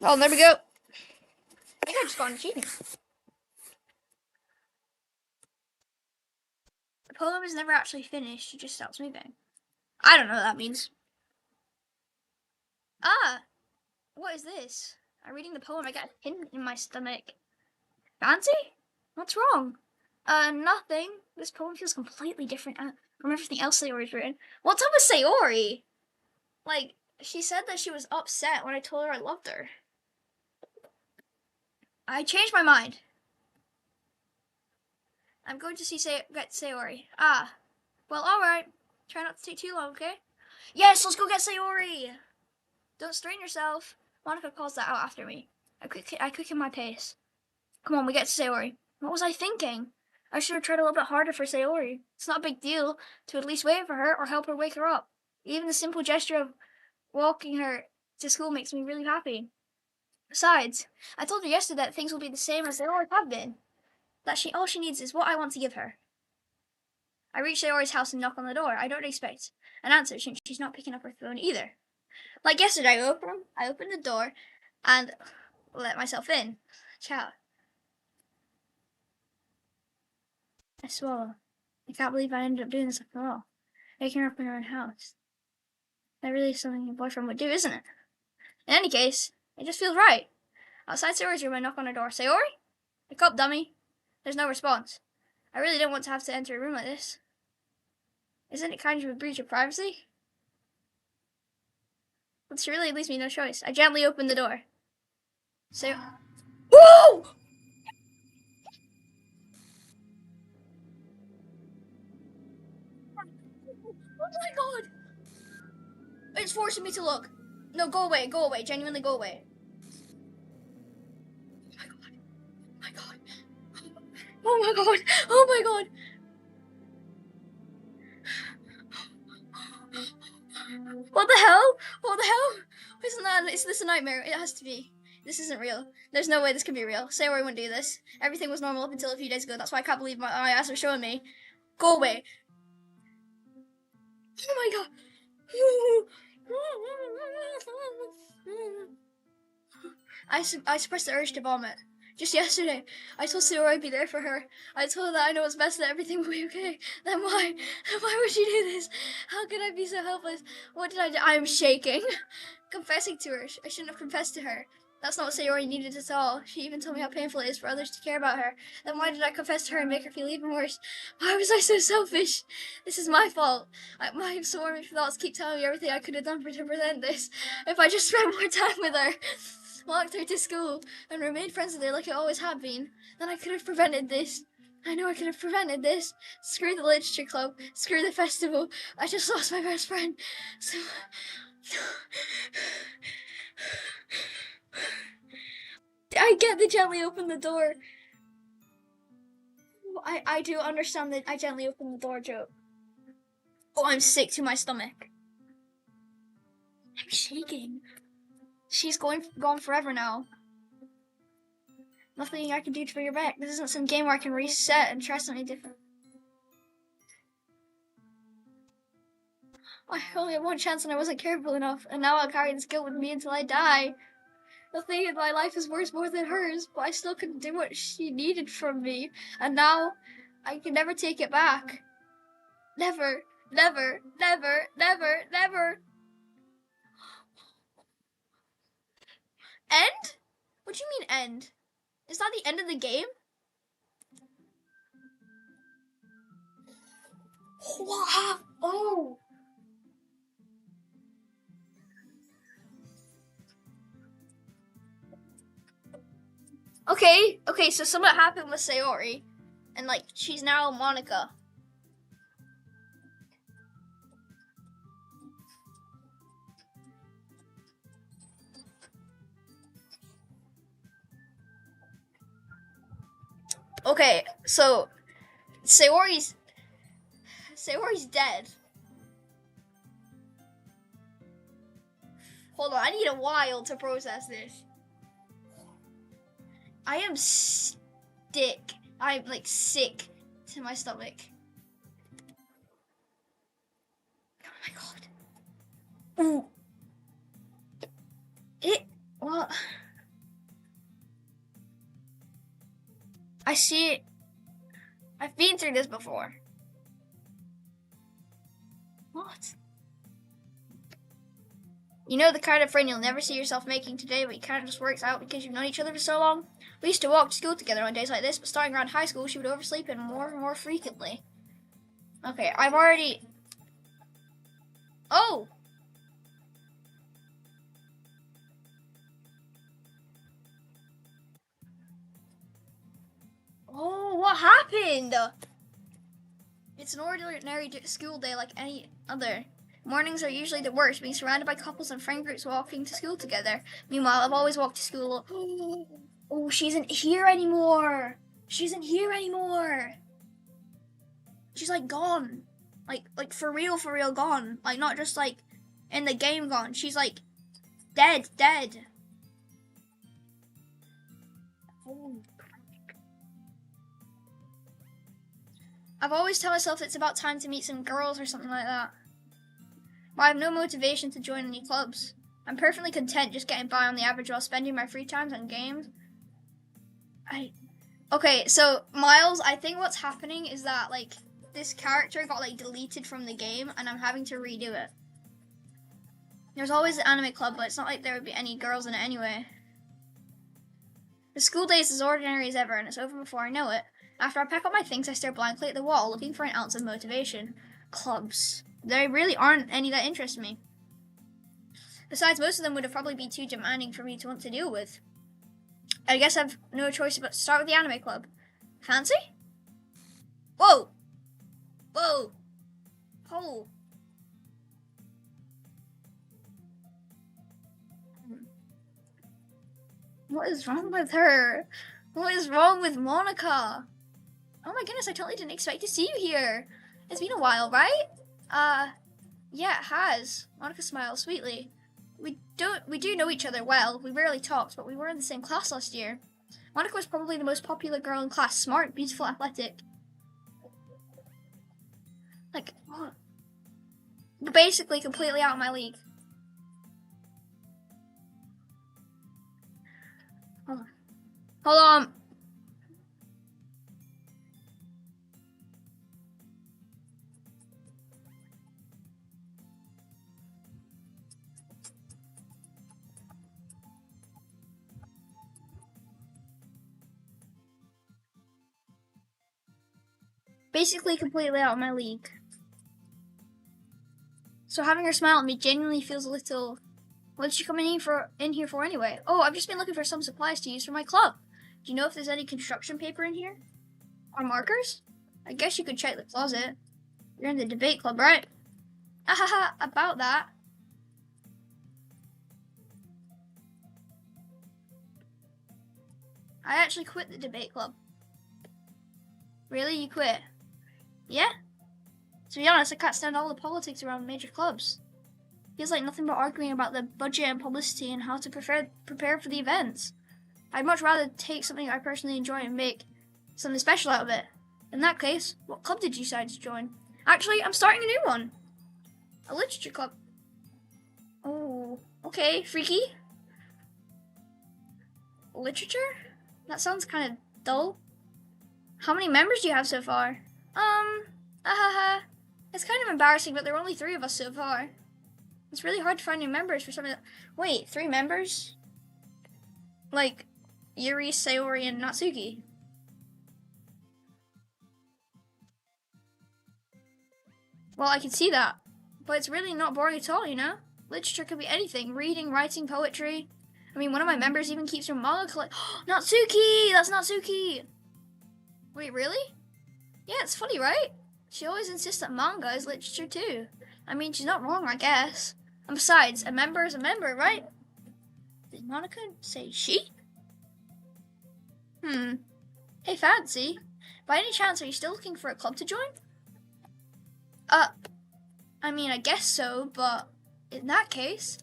Speaker 2: Oh, there we go. I think I just got an achievement. The poem is never actually finished. It just stops moving. I don't know what that means. Ah, what is this? I'm reading the poem. I got a pin in my stomach. Fancy? What's wrong? Nothing. This poem feels completely different from everything else Sayori's written. What's up with Sayori? Like, she said that she was upset when I told her I loved her. I changed my mind. I'm going to get Sayori. Ah. Well, alright. Try not to take too long, okay? Yes, let's go get Sayori! Don't strain yourself. Monica calls that out after me. I quicken my pace. Come on, we get to Sayori. What was I thinking? I should have tried a little bit harder for Sayori. It's not a big deal to at least wait for her or help her wake her up. Even the simple gesture of walking her to school makes me really happy. Besides, I told her yesterday that things will be the same as they always have been. That all she needs is what I want to give her. I reach Sayori's house and knock on the door. I don't expect an answer since she's not picking up her phone either. Like yesterday, I opened the door and let myself in. Ciao. I swallow. I can't believe I ended up doing this after all. Waking her up in her own house. That really is something a boyfriend would do, isn't it? In any case, it just feels right. Outside Sayori's room, I knock on her door. Sayori? Wake up, dummy. There's no response. I really don't want to have to enter a room like this. Isn't it kind of a breach of privacy? But she really leaves me no choice. I gently open the door. Whoa! Oh my god! It's forcing me to look. No, go away, genuinely go away. Oh my god, oh my god, oh my god, oh my god. What the hell? What the hell? Is this a nightmare? It has to be. This isn't real. There's no way this could be real. Sayori wouldn't do this. Everything was normal up until a few days ago. That's why I can't believe my eyes are showing me. Go away. Oh my god. I suppressed the urge to vomit. Just yesterday, I told Sarah I'd be there for her. I told her that I know what's best, that everything will be okay. Then why? Why would she do this? How could I be so helpless? What did I do? I'm shaking. Confessing to her. I shouldn't have confessed to her. That's not what Sayori needed at all. She even told me how painful it is for others to care about her. Then why did I confess to her and make her feel even worse? Why was I so selfish? This is my fault. My swarming thoughts keep telling me everything I could have done to prevent this. If I just spent more time with her, walked her to school, and remained friends with her like I always have been, then I could have prevented this. I know I could have prevented this. Screw the literature club. Screw the festival. I just lost my best friend. So... I get the gently open the door. I do understand that I gently open the door joke. Oh, I'm sick to my stomach. I'm shaking. She's gone forever now. Nothing I can do to bring her back. This isn't some game where I can reset and try something different. I only had one chance and I wasn't careful enough, and now I'll carry this guilt with me until I die. The thing in my life is worth more than hers, but I still couldn't do what she needed from me, and now I can never take it back. Never, never, never, never, never. End? What do you mean end? Is that the end of the game? What? Oh. Okay, so something happened with Sayori, and like, she's now Monica. Okay, so Sayori's dead. Hold on, I need a while to process this. I am sick. I'm like sick to my stomach. Oh my god. Ooh. What? I see it. I've been through this before. What? You know the kind of friend you'll never see yourself making today, but it kind of just works out because you've known each other for so long? We used to walk to school together on days like this, but starting around high school, she would oversleep and more frequently. Okay, I've already... Oh! Oh, what happened? It's an ordinary school day like any other. Mornings are usually the worst, being surrounded by couples and friend groups walking to school together. Meanwhile, I've always walked to school. Oh, she isn't here anymore. She isn't here anymore. She's like gone. Like for real gone. Like not just like in the game gone. She's like dead. Oh. I've always told myself it's about time to meet some girls or something like that. But I have no motivation to join any clubs. I'm perfectly content just getting by on the average while spending my free times on games. Okay, so Miles, I think what's happening is that like this character got like deleted from the game and I'm having to redo it. There's always an anime club, but it's not like there would be any girls in it anyway. The school day is as ordinary as ever and it's over before I know it. After I pack up my things, I stare blankly at the wall, looking for an ounce of motivation. Clubs. There really aren't any that interest me. Besides, most of them would have probably been too demanding for me to want to deal with. I guess I've no choice but to start with the anime club. Fancy? Whoa! Whoa! Oh! What is wrong with her? What is wrong with Monica? Oh my goodness, I totally didn't expect to see you here. It's been a while, right? Yeah, it has. Monica smiles sweetly. We do know each other well. We rarely talked, but we were in the same class last year. Monica was probably the most popular girl in class. Smart, beautiful, athletic. Like, you're basically completely out of my league. Hold on. Hold on. Basically completely out of my league. So having her smile at me genuinely feels a little... What's she coming in here for anyway? Oh, I've just been looking for some supplies to use for my club. Do you know if there's any construction paper in here? Or markers? I guess you could check the closet. You're in the debate club, right? Ahaha, about that. I actually quit the debate club. Really? You quit? Yeah? To be honest, I can't stand all the politics around major clubs. Feels like nothing but arguing about the budget and publicity and how to prepare for the events. I'd much rather take something I personally enjoy and make something special out of it. In that case, what club did you decide to join? Actually, I'm starting a new one. A literature club. Oh, okay, freaky. Literature? That sounds kind of dull. How many members do you have so far? It's kind of embarrassing, but there are only 3 of us so far. It's really hard to find new members for something that... Wait, 3 members? Like, Yuri, Sayori, and Natsuki. Well, I can see that. But it's really not boring at all, you know? Literature could be anything. Reading, writing, poetry. I mean, one of my members even keeps her manga collection. Natsuki! That's Natsuki! Wait, really? Yeah, it's funny, right? She always insists that manga is literature too. I mean, she's not wrong, I guess. And besides, a member is a member, right? Did Monica say she? Hey, Fancy. By any chance, are you still looking for a club to join? I mean, I guess so, but in that case,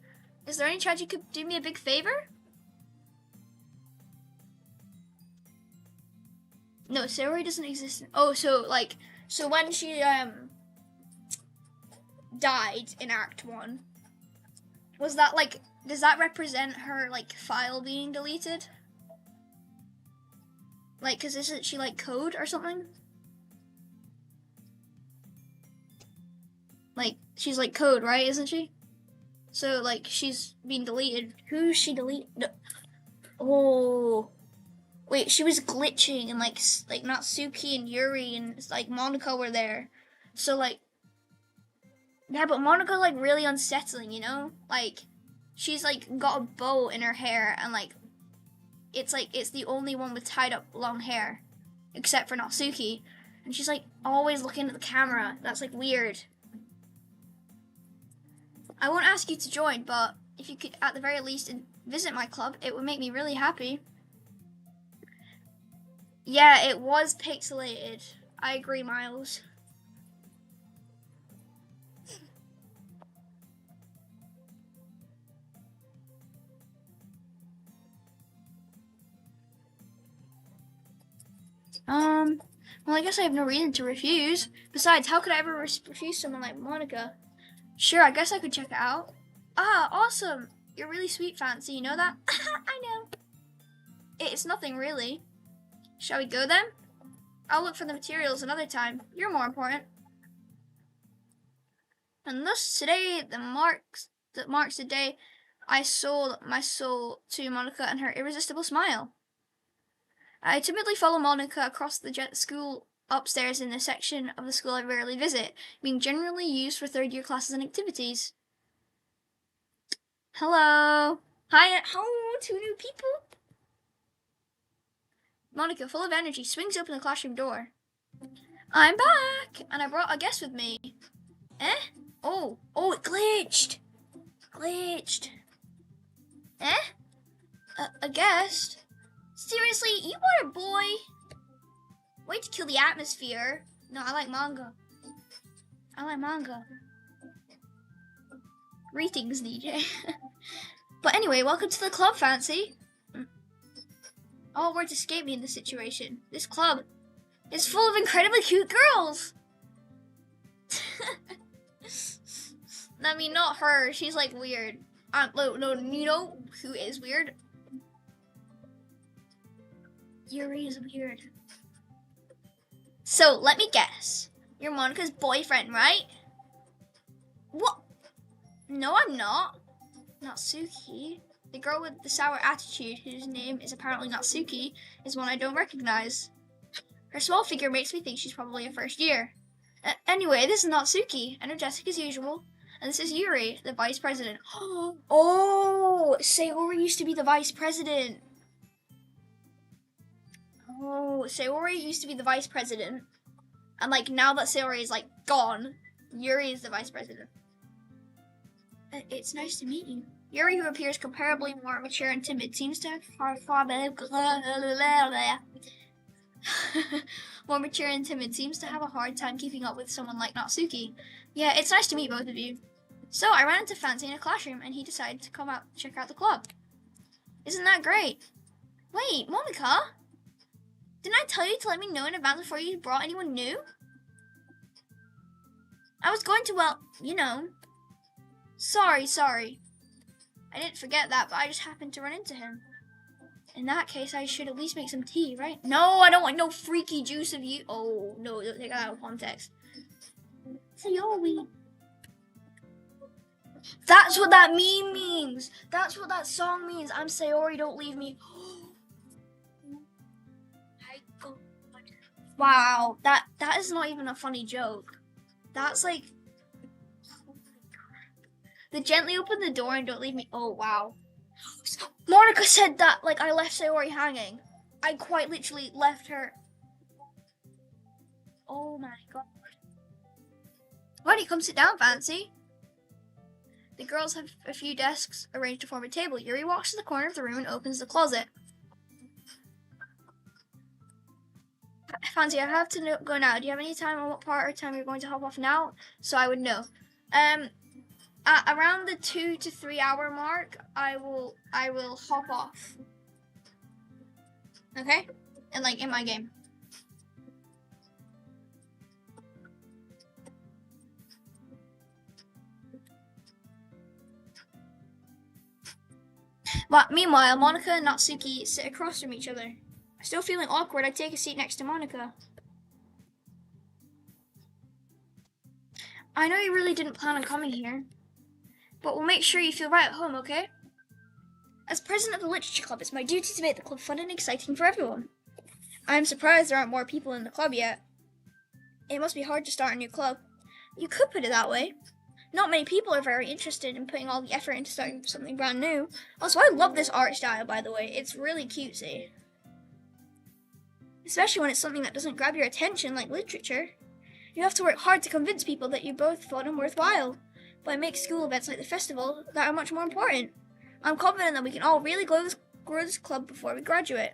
Speaker 2: is there any chance you could do me a big favor? No, Sayori doesn't exist. Oh, so when she died in Act 1, was that like, does that represent her like file being deleted? Like, cause isn't she like code or something? Like, she's like code, right? Isn't she? So like, she's being deleted. Who's she deleted? No. Oh. Wait, she was glitching and like Natsuki and Yuri and like Monica were there. So like, yeah, but Monica like really unsettling, you know? Like, she's like got a bow in her hair and like it's the only one with tied up long hair, except for Natsuki, and she's like always looking at the camera. That's like weird. I won't ask you to join, but if you could at the very least visit my club, it would make me really happy. Yeah, it was pixelated. I agree, Miles. Well, I guess I have no reason to refuse. Besides, how could I ever refuse someone like Monica? Sure, I guess I could check it out. Ah, awesome! You're really sweet, Fancy, you know that? I know. It's nothing, really. Shall we go then? I'll look for the materials another time. You're more important. And thus today that marks the day I sold my soul to Monica and her irresistible smile. I timidly follow Monica across the school upstairs in the section of the school I rarely visit, being generally used for third-year classes and activities. Hello. Hi. Oh, 2 new people. Monica, full of energy, swings open the classroom door. I'm back, and I brought a guest with me. Eh? Oh, it glitched. Glitched. Eh? A guest? Seriously, you want a boy? Way to kill the atmosphere. No, I like manga. Greetings, DJ. But anyway, welcome to the club, Fancy. All words escape me in this situation. This club is full of incredibly cute girls. I mean, not her. She's like weird. No, you know who is weird? Yuri is weird. So, let me guess. You're Monika's boyfriend, right? What? No, I'm not. Natsuki. The girl with the sour attitude, whose name is apparently Natsuki, is one I don't recognize. Her small figure makes me think she's probably a first year. Anyway, this is Natsuki, energetic as usual. And this is Yuri, the vice president. Oh, Sayori used to be the vice president. Oh, Sayori used to be the vice president. And like now that Sayori is like gone, Yuri is the vice president. It's nice to meet you. Yuri, who appears comparably more mature and timid, seems to have a hard time keeping up with someone like Natsuki. Yeah, it's nice to meet both of you. So I ran into Fancy in a classroom, and he decided to come out and check out the club. Isn't that great? Wait, Monika? Didn't I tell you to let me know in advance before you brought anyone new? I was going to, well, you know. Sorry. I didn't forget that, but I just happened to run into him. In that case, I should at least make some tea, right? No, I don't want no freaky juice of you. Oh, no, don't take that out of context. Sayori. That's what that meme means. That's what that song means. I'm Sayori, don't leave me. Wow, that is not even a funny joke. That's like... The gently open the door and don't leave me. Oh, wow. Monika said that, like, I left Sayori hanging. I quite literally left her. Oh my god. Why don't you come sit down, Fancy? The girls have a few desks arranged to form a table. Yuri walks to the corner of the room and opens the closet. Fancy, I have to go now. Do you have any time on what part or time you're going to hop off now? So I would know. Around the 2 to 3 hour mark, I will hop off. Okay? And like in my game. But meanwhile, Monika and Natsuki sit across from each other. Still feeling awkward, I take a seat next to Monika. I know you really didn't plan on coming here, but we'll make sure you feel right at home, okay? As president of the Literature Club, it's my duty to make the club fun and exciting for everyone. I'm surprised there aren't more people in the club yet. It must be hard to start a new club. You could put it that way. Not many people are very interested in putting all the effort into starting something brand new. Also, I love this art style, by the way. It's really cutesy. Especially when it's something that doesn't grab your attention like literature. You have to work hard to convince people that you both thought them worthwhile. But I make school events like the festival that are much more important. I'm confident that we can all really grow this club before we graduate.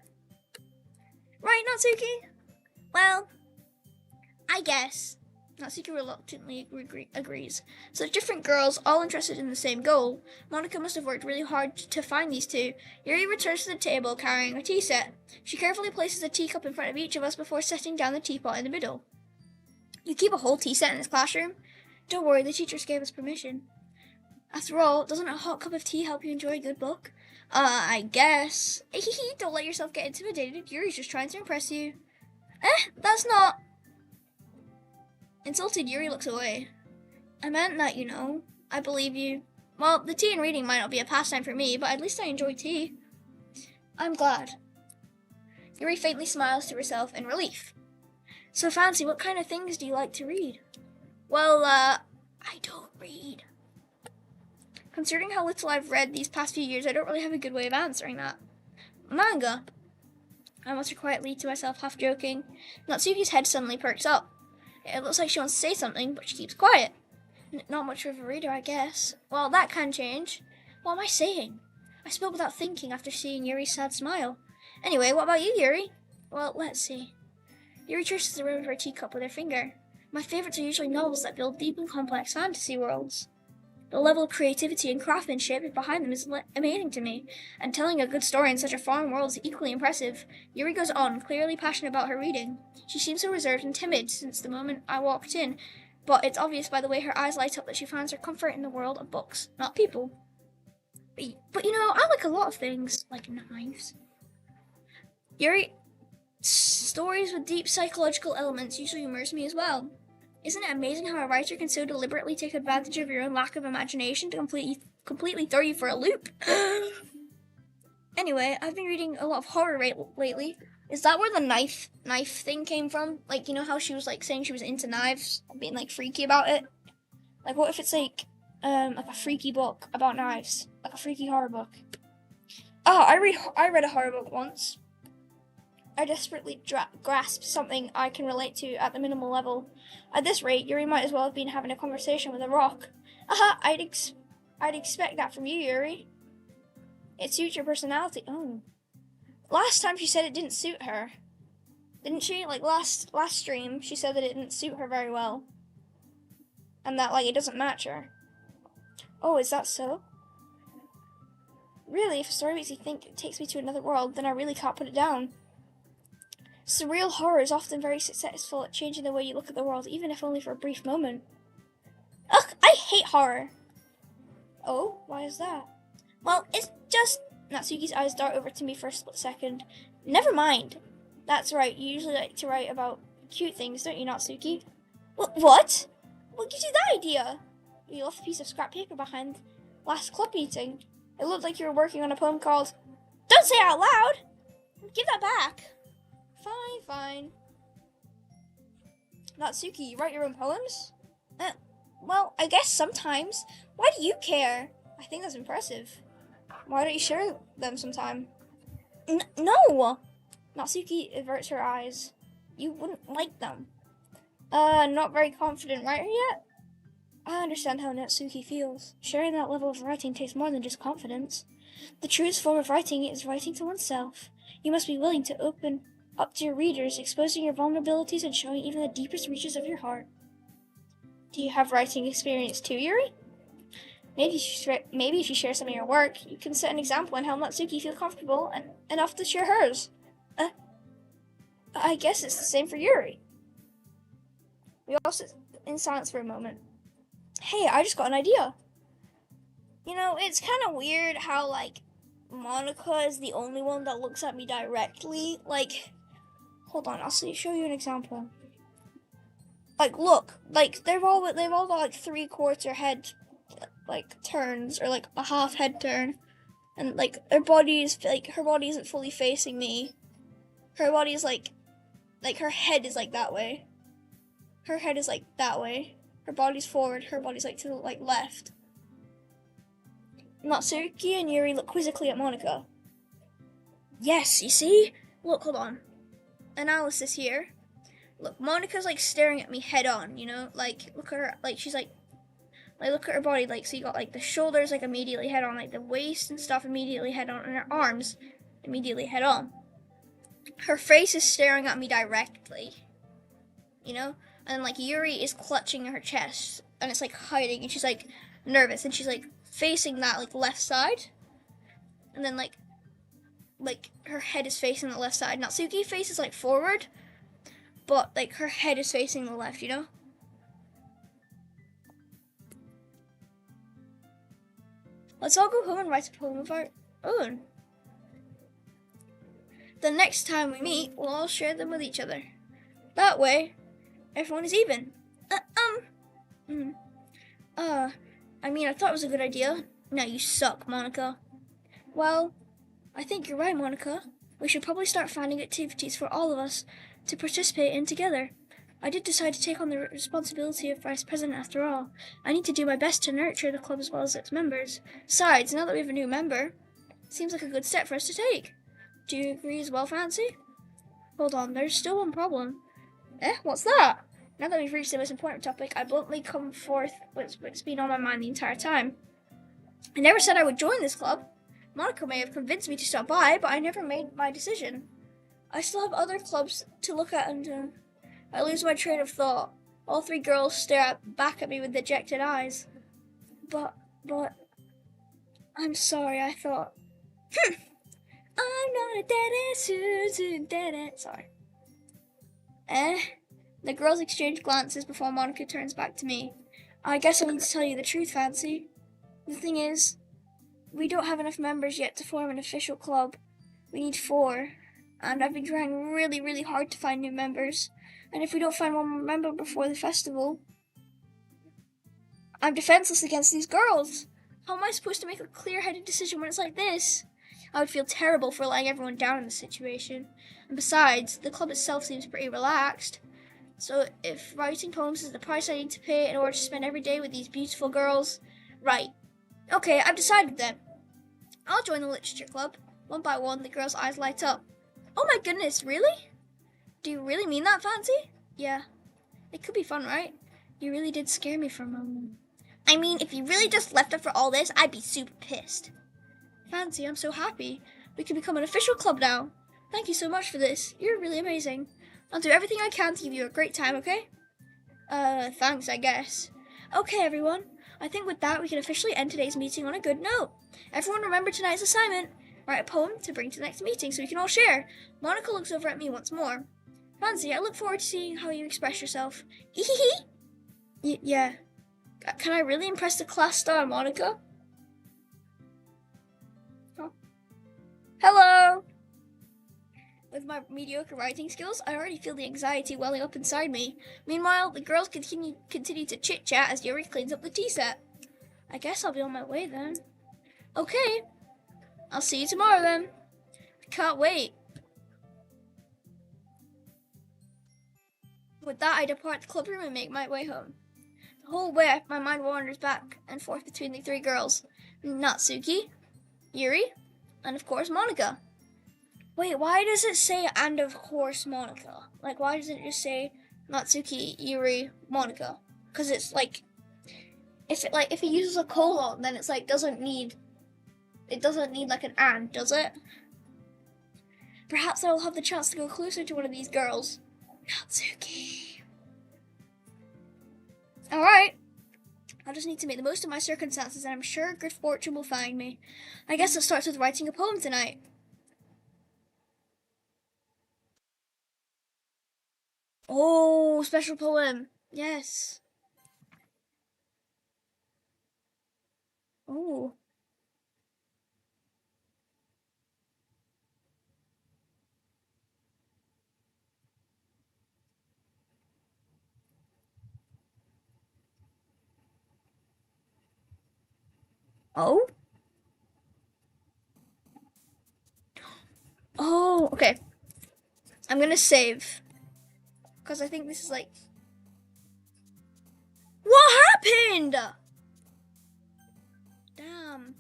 Speaker 2: Right, Natsuki? Well, I guess. Natsuki reluctantly agrees. So different girls, all interested in the same goal. Monika must have worked really hard to find these two. Yuri returns to the table carrying a tea set. She carefully places a teacup in front of each of us before setting down the teapot in the middle. You keep a whole tea set in this classroom? Don't worry, the teachers gave us permission. After all, doesn't a hot cup of tea help you enjoy a good book? I guess. Don't let yourself get intimidated. Yuri's just trying to impress you. That's not... Insulted, Yuri looks away. I meant that, you know. I believe you. Well, the tea and reading might not be a pastime for me, but at least I enjoy tea. I'm glad. Yuri faintly smiles to herself in relief. So, Fancy, what kind of things do you like to read? Well, I don't read. Considering how little I've read these past few years, I don't really have a good way of answering that. Manga? I mutter quietly to myself, half joking. Natsuki's head suddenly perks up. It looks like she wants to say something, but she keeps quiet. Not much of a reader, I guess. Well, that can change. What am I saying? I spoke without thinking after seeing Yuri's sad smile. Anyway, what about you, Yuri? Well, let's see. Yuri traces the rim of her teacup with her finger. My favorites are usually novels that build deep and complex fantasy worlds. The level of creativity and craftsmanship behind them is amazing to me, and telling a good story in such a foreign world is equally impressive. Yuri goes on, clearly passionate about her reading. She seems so reserved and timid since the moment I walked in, but it's obvious by the way her eyes light up that she finds her comfort in the world of books, not people. But you know, I like a lot of things, like knives. Yuri, stories with deep psychological elements usually immerse me as well. Isn't it amazing how a writer can so deliberately take advantage of your own lack of imagination to completely throw you for a loop? Anyway, I've been reading a lot of horror lately. Is that where the knife thing came from? Like, you know how she was like saying she was into knives, being like freaky about it? Like, what if it's like a freaky book about knives, like a freaky horror book? Oh, I read a horror book once. I desperately grasped something I can relate to at the minimal level. At this rate, Yuri might as well have been having a conversation with a rock. Aha! I'd expect that from you, Yuri. It suits your personality. Oh. Last time she said it didn't suit her. Didn't she? Like last stream, she said that it didn't suit her very well. And that like it doesn't match her. Oh, is that so? Really, if a story makes you think it takes me to another world, then I really can't put it down. Surreal horror is often very successful at changing the way you look at the world, even if only for a brief moment. Ugh, I hate horror. Oh, why is that? Well, it's just... Natsuki's eyes dart over to me for a split second. Never mind. That's right, you usually like to write about cute things, don't you, Natsuki? What? What gives you that idea? You left a piece of scrap paper behind last club meeting. It looked like you were working on a poem called... Don't say it out loud! Give that back. Fine. Natsuki, you write your own poems? Well, I guess sometimes. Why do you care? I think that's impressive. Why don't you share them sometime? No! Natsuki averts her eyes. You wouldn't like them. Not very confident writer yet? I understand how Natsuki feels. Sharing that level of writing takes more than just confidence. The truest form of writing is writing to oneself. You must be willing to open up to your readers, exposing your vulnerabilities and showing even the deepest reaches of your heart. Do you have writing experience too, Yuri? Maybe if you share some of your work, you can set an example and help Natsuki feel comfortable and enough to share hers. I guess it's the same for Yuri. We all sit in silence for a moment. Hey, I just got an idea. You know, it's kind of weird how, like, Monica is the only one that looks at me directly. Like, hold on, I'll show you an example. Like, look, like, they've all got, like, 3/4 head, like, turns, or, like, a half head turn. And, like, her body isn't fully facing me. Her body is, like, her head is, like, that way. Her head is, like, that way. Her body's forward, her body's, like, to the, like, left. Natsuki and Yuri look quizzically at Monica. Yes, you see? Look, hold on. Analysis here. Look, Monica's, like, staring at me head on, you know? Like, look at her, like, she's, like, look at her body, like, so you got, like, the shoulders, like, immediately head on, like, the waist and stuff immediately head on, and her arms immediately head on. Her face is staring at me directly, you know? And, like, Yuri is clutching her chest, and it's, like, hiding, and she's, like, nervous, and she's, like, facing that, like, left side. And then, like, her head is facing the left side. Natsuki faces, like, forward, but, like, her head is facing the left, you know? Let's all go home and write a poem of our own. The next time we meet, we'll all share them with each other. That way, everyone is even. I thought it was a good idea. Now you suck, Monica. Well, I think you're right, Monica. We should probably start finding activities for all of us to participate in together. I did decide to take on the responsibility of vice president after all. I need to do my best to nurture the club as well as its members. Besides, now that we have a new member, it seems like a good step for us to take. Do you agree as well, Fancy? Hold on, there's still one problem. What's that? Now that we've reached the most important topic, I bluntly come forth what's been on my mind the entire time. I never said I would join this club. Monica may have convinced me to stop by, but I never made my decision. I still have other clubs to look at, and I lose my train of thought. All three girls stare back at me with dejected eyes. But, I'm sorry, I thought. I'm not a dead-end, su1cide. Sorry. The girls exchange glances before Monica turns back to me. I guess I need to tell you the truth, Fancy. The thing is, we don't have enough members yet to form an official club. We need 4. And I've been trying really, really hard to find new members. And if we don't find one more member before the festival, I'm defenseless against these girls. How am I supposed to make a clear-headed decision when it's like this? I would feel terrible for letting everyone down in this situation. And besides, the club itself seems pretty relaxed. So if writing poems is the price I need to pay in order to spend every day with these beautiful girls, right. Okay, I've decided then. I'll join the literature club. One by one, the girls' eyes light up. Oh my goodness, really? Do you really mean that, Fancy? Yeah. It could be fun, right? You really did scare me for a moment. I mean, if you really just left it for all this, I'd be super pissed. Fancy, I'm so happy. We can become an official club now. Thank you so much for this. You're really amazing. I'll do everything I can to give you a great time, okay? Thanks, I guess. Okay, everyone. I think with that, we can officially end today's meeting on a good note. Everyone remember tonight's assignment. Write a poem to bring to the next meeting so we can all share. Monica looks over at me once more. Fancy, I look forward to seeing how you express yourself. Yeah. Can I really impress the class star, Monica? Oh. Hello! With my mediocre writing skills, I already feel the anxiety welling up inside me. Meanwhile, the girls continue to chit-chat as Yuri cleans up the tea set. I guess I'll be on my way then. Okay. I'll see you tomorrow then. I can't wait. With that, I depart the club room and make my way home. The whole way, my mind wanders back and forth between the 3 girls. Natsuki, Yuri, and of course Monica. Wait, why does it say and of course Monica? Like, why doesn't it just say Natsuki, Yuri, Monica? Because it's like, if it uses a colon, then it's like it doesn't need like an and, does it? Perhaps I will have the chance to go closer to one of these girls. Natsuki. Alright. I just need to make the most of my circumstances and I'm sure good fortune will find me. I guess it starts with writing a poem tonight. Oh, special poem. Yes. Oh. Oh? Oh, okay. I'm gonna save. Because I think this is like... What happened? Damn.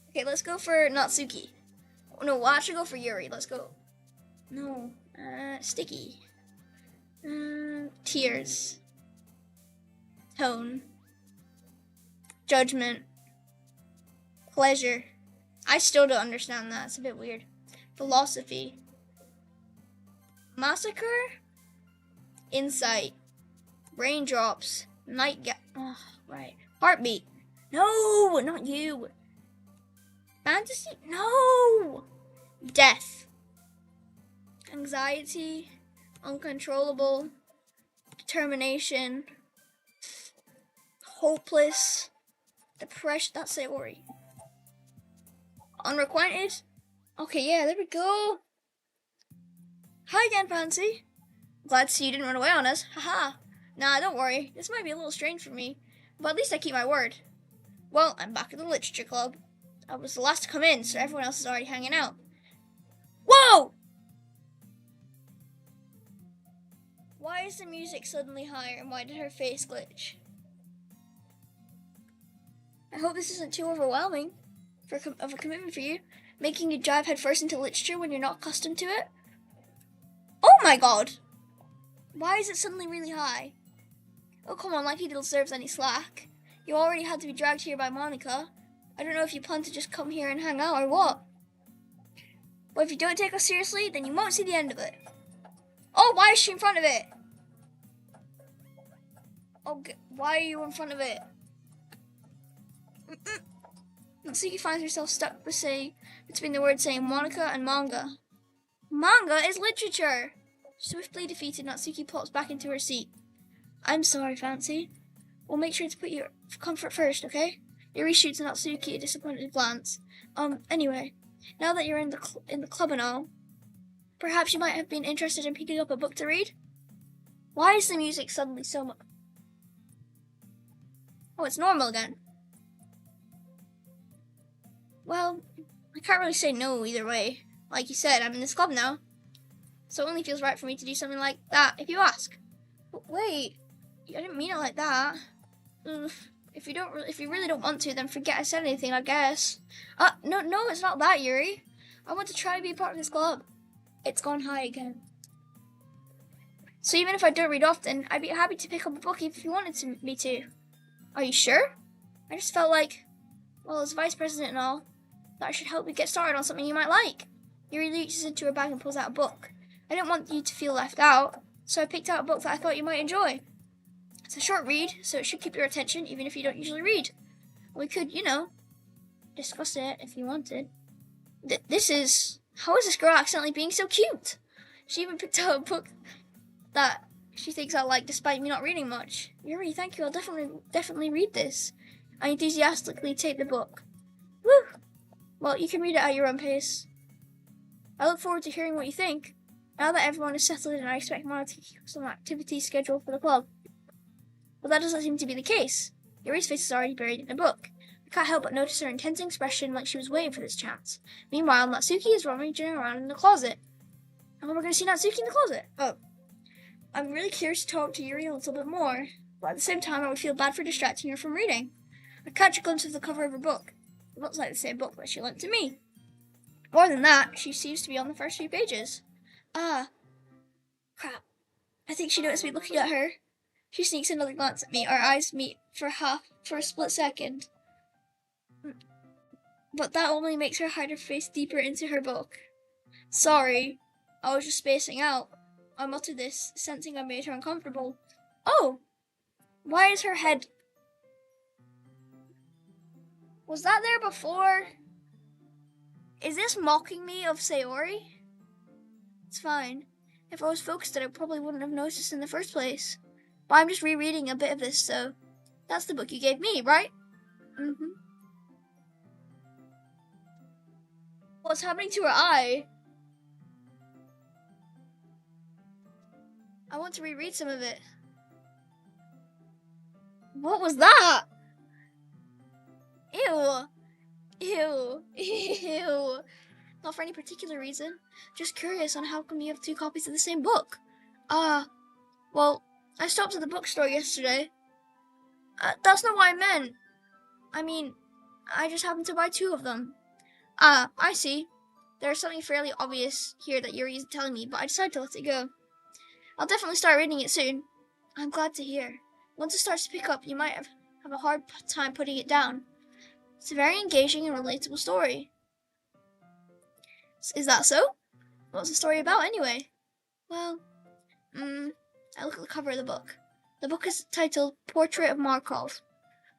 Speaker 2: Okay, let's go for Natsuki. No, we'll actually go for Yuri. Let's go. No. Sticky. Tears. Tone. Judgment. Pleasure. I still don't understand that. It's a bit weird. Philosophy. Massacre. Insight. Raindrops. Nightgap. Oh, right. Heartbeat. No, not you. Fantasy. No. Death. Anxiety. Uncontrollable. Determination. Hopeless. Depression. That's it, worry. Unrequited. Okay, yeah, there we go. Hi again, Fancy. Glad to see you didn't run away on us. Haha. Nah, don't worry. This might be a little strange for me, but at least I keep my word. Well, I'm back at the literature club. I was the last to come in, so everyone else is already hanging out. Whoa! Why is the music suddenly higher, and why did her face glitch? I hope this isn't too overwhelming of a commitment for you, making you dive headfirst into literature when you're not accustomed to it. Oh my god! Why is it suddenly really high? Oh come on, like he deserves any slack. You already had to be dragged here by Monica. I don't know if you plan to just come here and hang out or what. But if you don't take us seriously, then you won't see the end of it. Oh, why is she in front of it? Oh, why are you in front of it? Natsuki finds herself stuck between the words saying Monica and manga. Manga is literature! Swiftly defeated, Natsuki plops back into her seat. I'm sorry, Fancy. We'll make sure to put your comfort first, okay? Yuri shoots Natsuki a disappointed glance. Anyway, now that you're in the club and all, perhaps you might have been interested in picking up a book to read? Why is the music suddenly so much? Oh, it's normal again. Well, I can't really say no either way. Like you said, I'm in this club now. So it only feels right for me to do something like that if you ask. But wait, I didn't mean it like that. If you really don't want to, then forget I said anything, I guess. No, it's not that, Yuri. I want to try to be a part of this club. It's gone high again. So even if I don't read often, I'd be happy to pick up a book if you wanted me to. Are you sure? I just felt like, well, as vice president and all, that I should help you get started on something you might like. Yuri reaches into her bag and pulls out a book. I didn't want you to feel left out, so I picked out a book that I thought you might enjoy. It's a short read, so it should keep your attention even if you don't usually read. We could, discuss it if you wanted. How is this girl accidentally being so cute? She even picked out a book that she thinks I like despite me not reading much. Yuri, thank you, I'll definitely read this. I enthusiastically take the book. Woo! Well, you can read it at your own pace. I look forward to hearing what you think. Now that everyone is settled in, I expect Mara to keep some activities scheduled for the club. But that doesn't seem to be the case. Yuri's face is already buried in the book. I can't help but notice her intense expression like she was waiting for this chance. Meanwhile, Natsuki is rummaging around in the closet. And we're going to see Natsuki in the closet. Oh. I'm really curious to talk to Yuri a little bit more, but at the same time I would feel bad for distracting her from reading. I catch a glimpse of the cover of her book. It looks like the same book that she lent to me. More than that, she seems to be on the first few pages. Ah. Crap. I think she noticed me looking at her. She sneaks another glance at me. Our eyes meet for a split second. But that only makes her hide her face deeper into her book. Sorry, I was just spacing out. I muttered this, sensing I made her uncomfortable. Oh! Why is her head... Was that there before? Is this mocking me of Sayori? It's fine. If I was focused on it, I probably wouldn't have noticed in the first place. But I'm just rereading a bit of this, so... That's the book you gave me, right? Mm-hmm. What's happening to her eye? I want to reread some of it. What was that? Ew. Ew. Ew. Not for any particular reason. Just curious on how come you have 2 copies of the same book. Well, I stopped at the bookstore yesterday. That's not what I meant. I mean, I just happened to buy 2 of them. I see. There's something fairly obvious here that Yuri isn't telling me, but I decided to let it go. I'll definitely start reading it soon. I'm glad to hear. Once it starts to pick up, you might have a hard time putting it down. It's a very engaging and relatable story. Is that so? What's the story about, anyway? Well, I look at the cover of the book. The book is titled Portrait of Markov.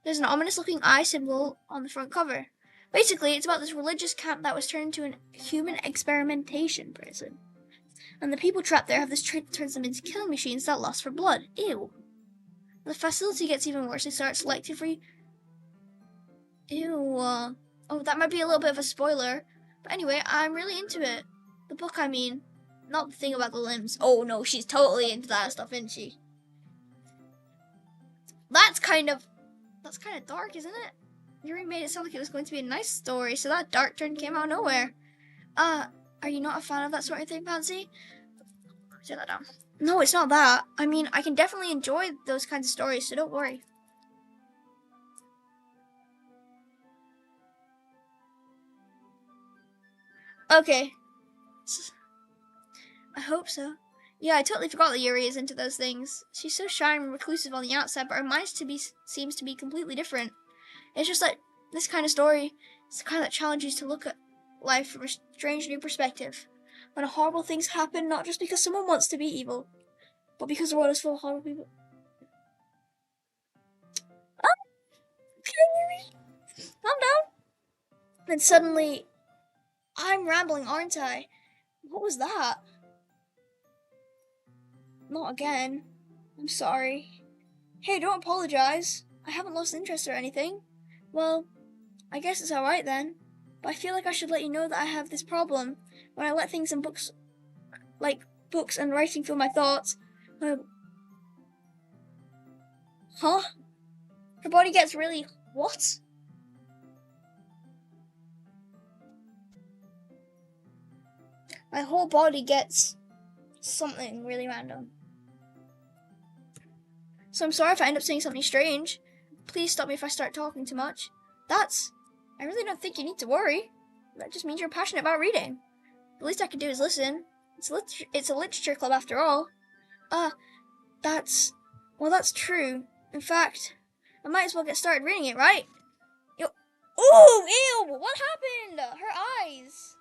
Speaker 2: There's an ominous-looking eye symbol on the front cover. Basically, it's about this religious camp that was turned into a human experimentation prison. And the people trapped there have this trait that turns them into killing machines that lust for blood. Ew. The facility gets even worse. They start selectively... Ew. Oh, that might be a little bit of a spoiler. But anyway, I'm really into it. The book, I mean. Not the thing about the limbs. Oh no, she's totally into that stuff, isn't she? That's kind of dark, isn't it? Yuri made it sound like it was going to be a nice story, so that dark turn came out of nowhere. Are you not a fan of that sort of thing, Pansy? Set that down. No, it's not that. I mean, I can definitely enjoy those kinds of stories, so don't worry. Okay. I hope so. Yeah, I totally forgot that Yuri is into those things. She's so shy and reclusive on the outside, but her mind seems to be completely different. It's just like this kind of story. It's the kind that challenges you to look at life from a strange new perspective. When horrible things happen, not just because someone wants to be evil, but because the world is full of horrible people. Okay, Yuri. Calm down. Then suddenly, I'm rambling, aren't I? What was that? not again. I'm sorry. Hey, don't apologize. I haven't lost interest or anything. Well, I guess it's alright then. But I feel like I should let you know that I have this problem. When I let things in books, like books and writing fill my thoughts, huh? Her body gets really, what? My whole body gets something really random. So I'm sorry if I end up saying something strange. Please stop me if I start talking too much. I really don't think you need to worry. That just means you're passionate about reading. The least I can do is listen. It's a literature club after all. That's true. In fact, I might as well get started reading it, right? Yo, ooh, ew, what happened? Her eyes.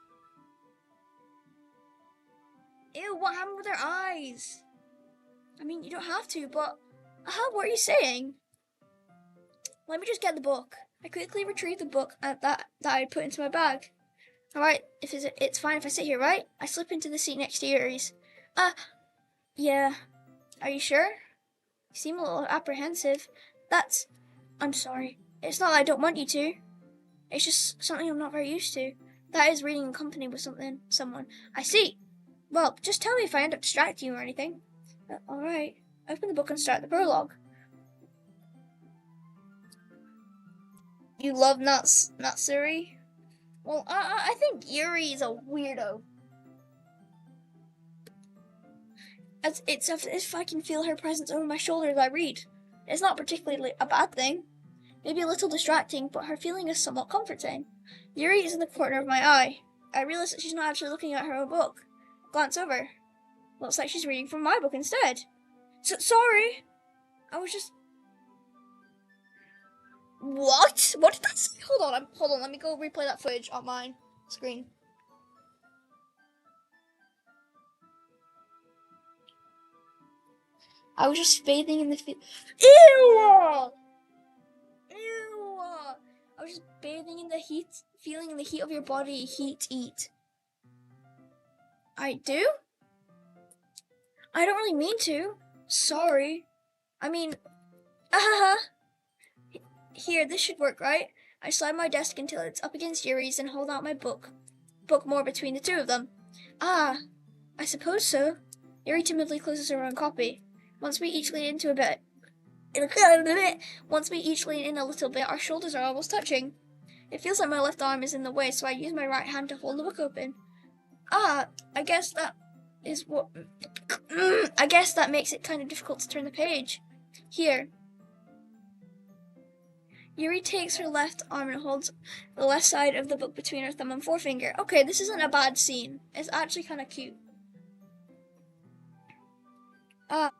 Speaker 2: Ew, what happened with her eyes? I mean, you don't have to, but, what are you saying? Let me just get the book. I quickly retrieved the book that I put into my bag. Alright, it's fine if I sit here, right? I slip into the seat next to Yuri's. Yeah. Are you sure? You seem a little apprehensive. I'm sorry. It's not that I don't want you to. It's just something I'm not very used to. That is reading in company with someone. I see. Well, just tell me if I end up distracting you or anything. Alright. Open the book and start the prologue. You love Natsuri? Well, I think Yuri is a weirdo. It's as if I can feel her presence over my shoulder as I read. It's not particularly a bad thing. Maybe a little distracting, but her feeling is somewhat comforting. Yuri is in the corner of my eye. I realize that she's not actually looking at her own book. Glance over. Looks like she's reading from my book instead. Sorry. I was just... What? What did that say? Hold on. Let me go replay that footage on my screen. I was just bathing in the Ew! Ew! I was just bathing in the heat, feeling the heat of your body. Eat. I do? I don't really mean to. Sorry. I mean, Here, this should work, right? I slide my desk until it's up against Yuri's and hold out my book more between the two of them. I suppose so. Yuri timidly closes her own copy. Once we each lean in a little bit, our shoulders are almost touching. It feels like my left arm is in the way, so I use my right hand to hold the book open. I guess that is what... I guess that makes it kind of difficult to turn the page. Here. Yuri takes her left arm and holds the left side of the book between her thumb and forefinger. Okay, this isn't a bad scene. It's actually kind of cute. I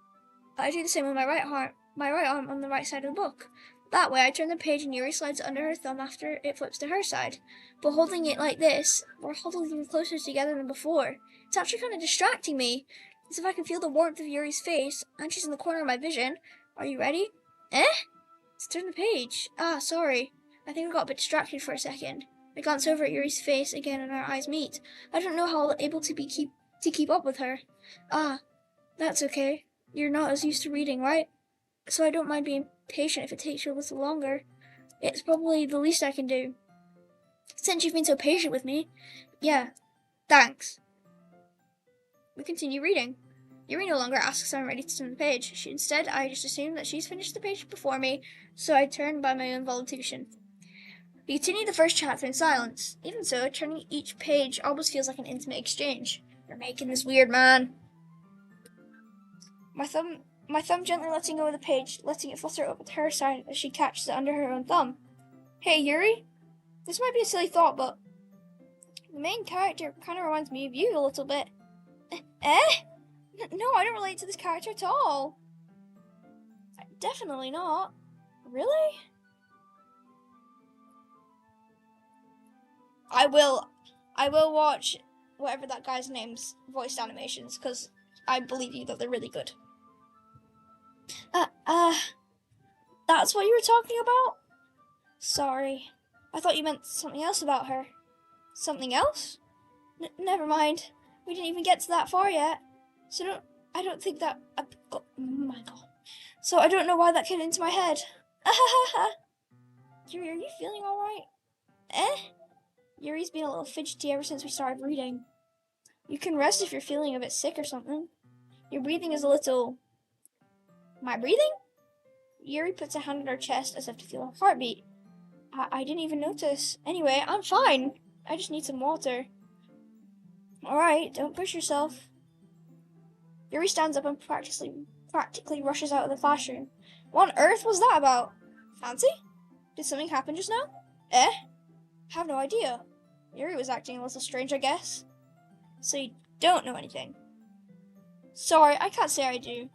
Speaker 2: do the same with my right arm on the right side of the book. That way, I turn the page and Yuri slides it under her thumb after it flips to her side. But holding it like this, we're huddled even closer together than before. It's actually kind of distracting me. As if I can feel the warmth of Yuri's face, and she's in the corner of my vision. Are you ready? Let's turn the page. Sorry. I think I got a bit distracted for a second. I glance over at Yuri's face again and our eyes meet. I don't know how I'll be able to keep up with her. That's okay. You're not as used to reading, right? So I don't mind being patient if it takes you a little longer. It's probably the least I can do. Since you've been so patient with me. Yeah, thanks. We continue reading. Yuri no longer asks if I'm ready to turn the page. Instead, I just assume that she's finished the page before me, so I turn by my own volition. We continue the first chapter in silence. Even so, turning each page almost feels like an intimate exchange. You're making this weird, man. My thumb gently letting go of the page, letting it flutter over to her side as she catches it under her own thumb. Hey, Yuri? This might be a silly thought, but the main character kind of reminds me of you a little bit. No, I don't relate to this character at all. Definitely not. Really? I will watch whatever that guy's name's voiced animations, because I believe you that they're really good. That's what you were talking about? Sorry. I thought you meant something else about her. Something else? Never mind. We didn't even get to that far yet. So I don't think that. Oh my god. So I don't know why that came into my head. Yuri, are you feeling alright? Eh? Yuri's been a little fidgety ever since we started reading. You can rest if you're feeling a bit sick or something. Your breathing is a little. My breathing? Yuri puts a hand on her chest as if to feel her heartbeat. I didn't even notice. Anyway, I'm fine. I just need some water. Alright, don't push yourself. Yuri stands up and practically rushes out of the classroom. What on earth was that about? Fancy? Did something happen just now? Eh? Have no idea. Yuri was acting a little strange, I guess. So you don't know anything? Sorry, I can't say I do.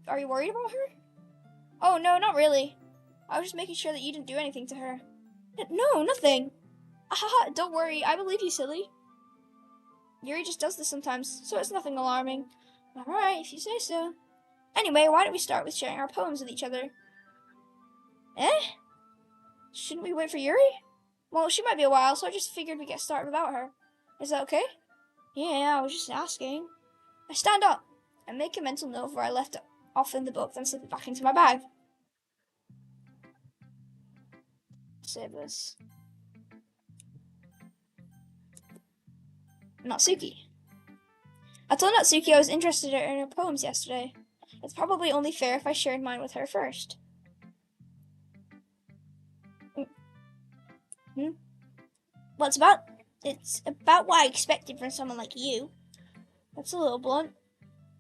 Speaker 2: Are you worried about her? Oh, no, not really. I was just making sure that you didn't do anything to her. No, nothing. Haha, don't worry, I believe you, silly. Yuri just does this sometimes, so it's nothing alarming. Alright, if you say so. Anyway, why don't we start with sharing our poems with each other? Eh? Shouldn't we wait for Yuri? Well, she might be a while, so I just figured we'd get started without her. Is that okay? Yeah, I was just asking. I stand up and make a mental note of where I left it off in the book, then slip it back into my bag. Save this. Natsuki. I told Natsuki I was interested in her poems yesterday. It's probably only fair if I shared mine with her first. Well, it's about what I expected from someone like you. That's a little blunt.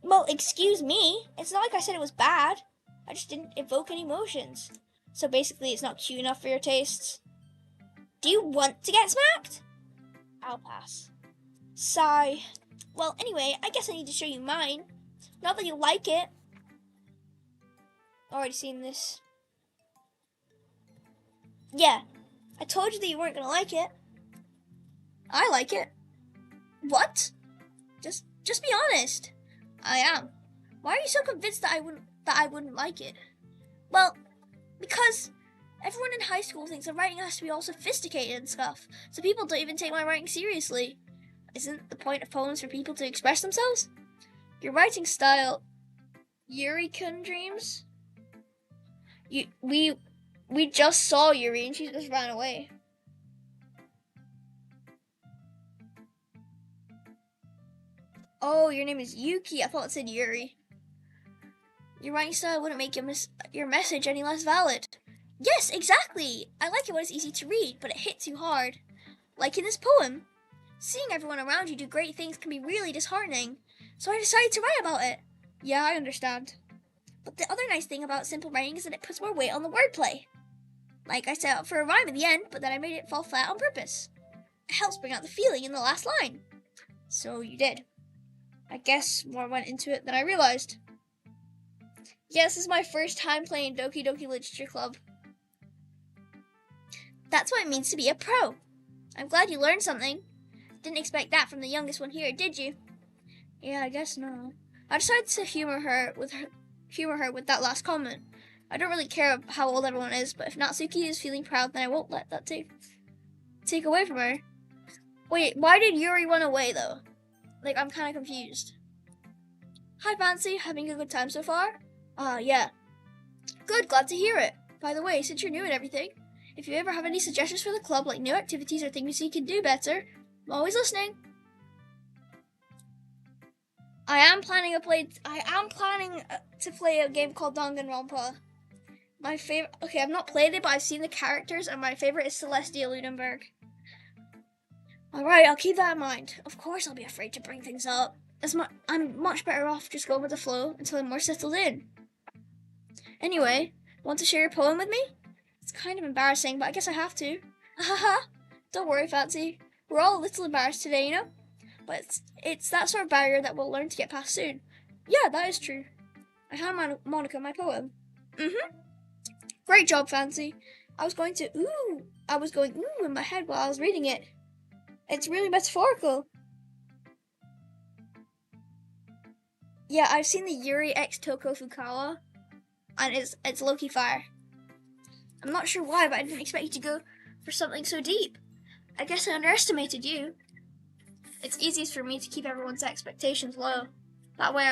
Speaker 2: Well, excuse me. It's not like I said it was bad. I just didn't evoke any emotions. So basically, it's not cute enough for your tastes. Do you want to get smacked? I'll pass. Sigh. Well, anyway, I guess I need to show you mine. Not that you like it. Already seen this. Yeah, I told you that you weren't gonna like it. I like it. What? Just be honest. I am. Why are you so convinced that I wouldn't like it? Well, because everyone in high school thinks that writing has to be all sophisticated and stuff, so people don't even take my writing seriously. Isn't the point of poems for people to express themselves? Your writing style, Yuri-kun dreams? We just saw Yuri and she just ran away. Oh, your name is Yuki. I thought it said Yuri. Your writing style wouldn't make your message any less valid. Yes, exactly. I like it when it's easy to read, but it hit too hard. Like in this poem. Seeing everyone around you do great things can be really disheartening, so I decided to write about it. Yeah, I understand. But the other nice thing about simple writing is that it puts more weight on the wordplay. Like I set out for a rhyme at the end, but then I made it fall flat on purpose. It helps bring out the feeling in the last line. So you did. I guess more went into it than I realized. Yes, this is my first time playing Doki Doki Literature Club. That's what it means to be a pro. I'm glad you learned something. Didn't expect that from the youngest one here, did you? Yeah, I guess not. I decided to humor her with that last comment. I don't really care how old everyone is, but if Natsuki is feeling proud, then I won't let that take away from her. Wait, why did Yuri run away though? Like, I'm kind of confused. Hi, Fancy. Having a good time so far? Yeah. Good, glad to hear it. By the way, since you're new and everything, if you ever have any suggestions for the club, like new activities or things you can do better, I'm always listening. I am planning to play a game called Danganronpa. My favorite. Okay, I've not played it, but I've seen the characters, and my favorite is Celestia Ludenberg. Alright, I'll keep that in mind. Of course I'll be afraid to bring things up. I'm much better off just going with the flow until I'm more settled in. Anyway, want to share your poem with me? It's kind of embarrassing, but I guess I have to. Haha, don't worry, Fancy. We're all a little embarrassed today, you know? But it's that sort of barrier that we'll learn to get past soon. Yeah, that is true. I hand Monica my poem. Great job, Fancy. I was going ooh in my head while I was reading it. It's really metaphorical. Yeah, I've seen the Yuri X Toko Fukawa, and it's low-key fire. I'm not sure why, but I didn't expect you to go for something so deep. I guess I underestimated you. It's easiest for me to keep everyone's expectations low. That way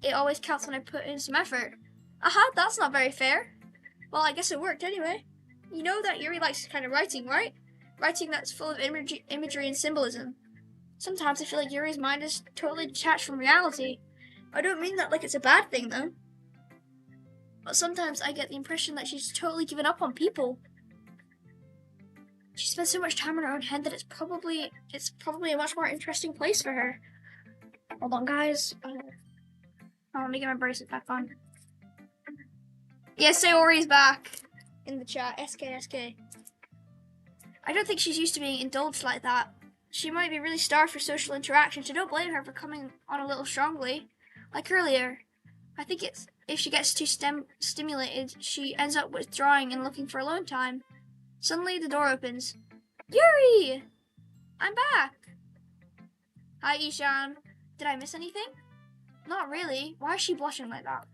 Speaker 2: it always counts when I put in some effort. Aha, that's not very fair. Well, I guess it worked anyway. You know that Yuri likes kind of writing, right? Writing that's full of imagery and symbolism. Sometimes I feel like Yuri's mind is totally detached from reality. I don't mean that like it's a bad thing, though. But sometimes I get the impression that she's totally given up on people. She spends so much time in her own head that it's probably a much more interesting place for her. Hold on, guys. Let me get my bracelet back on. Yes, Sayori's back in the chat. SK. I don't think she's used to being indulged like that. She might be really starved for social interaction, so don't blame her for coming on a little strongly. Like earlier, I think it's if she gets too stimulated, she ends up withdrawing and looking for alone time. Suddenly, the door opens. Yuri! I'm back! Hi, Ishan. Did I miss anything? Not really. Why is she blushing like that?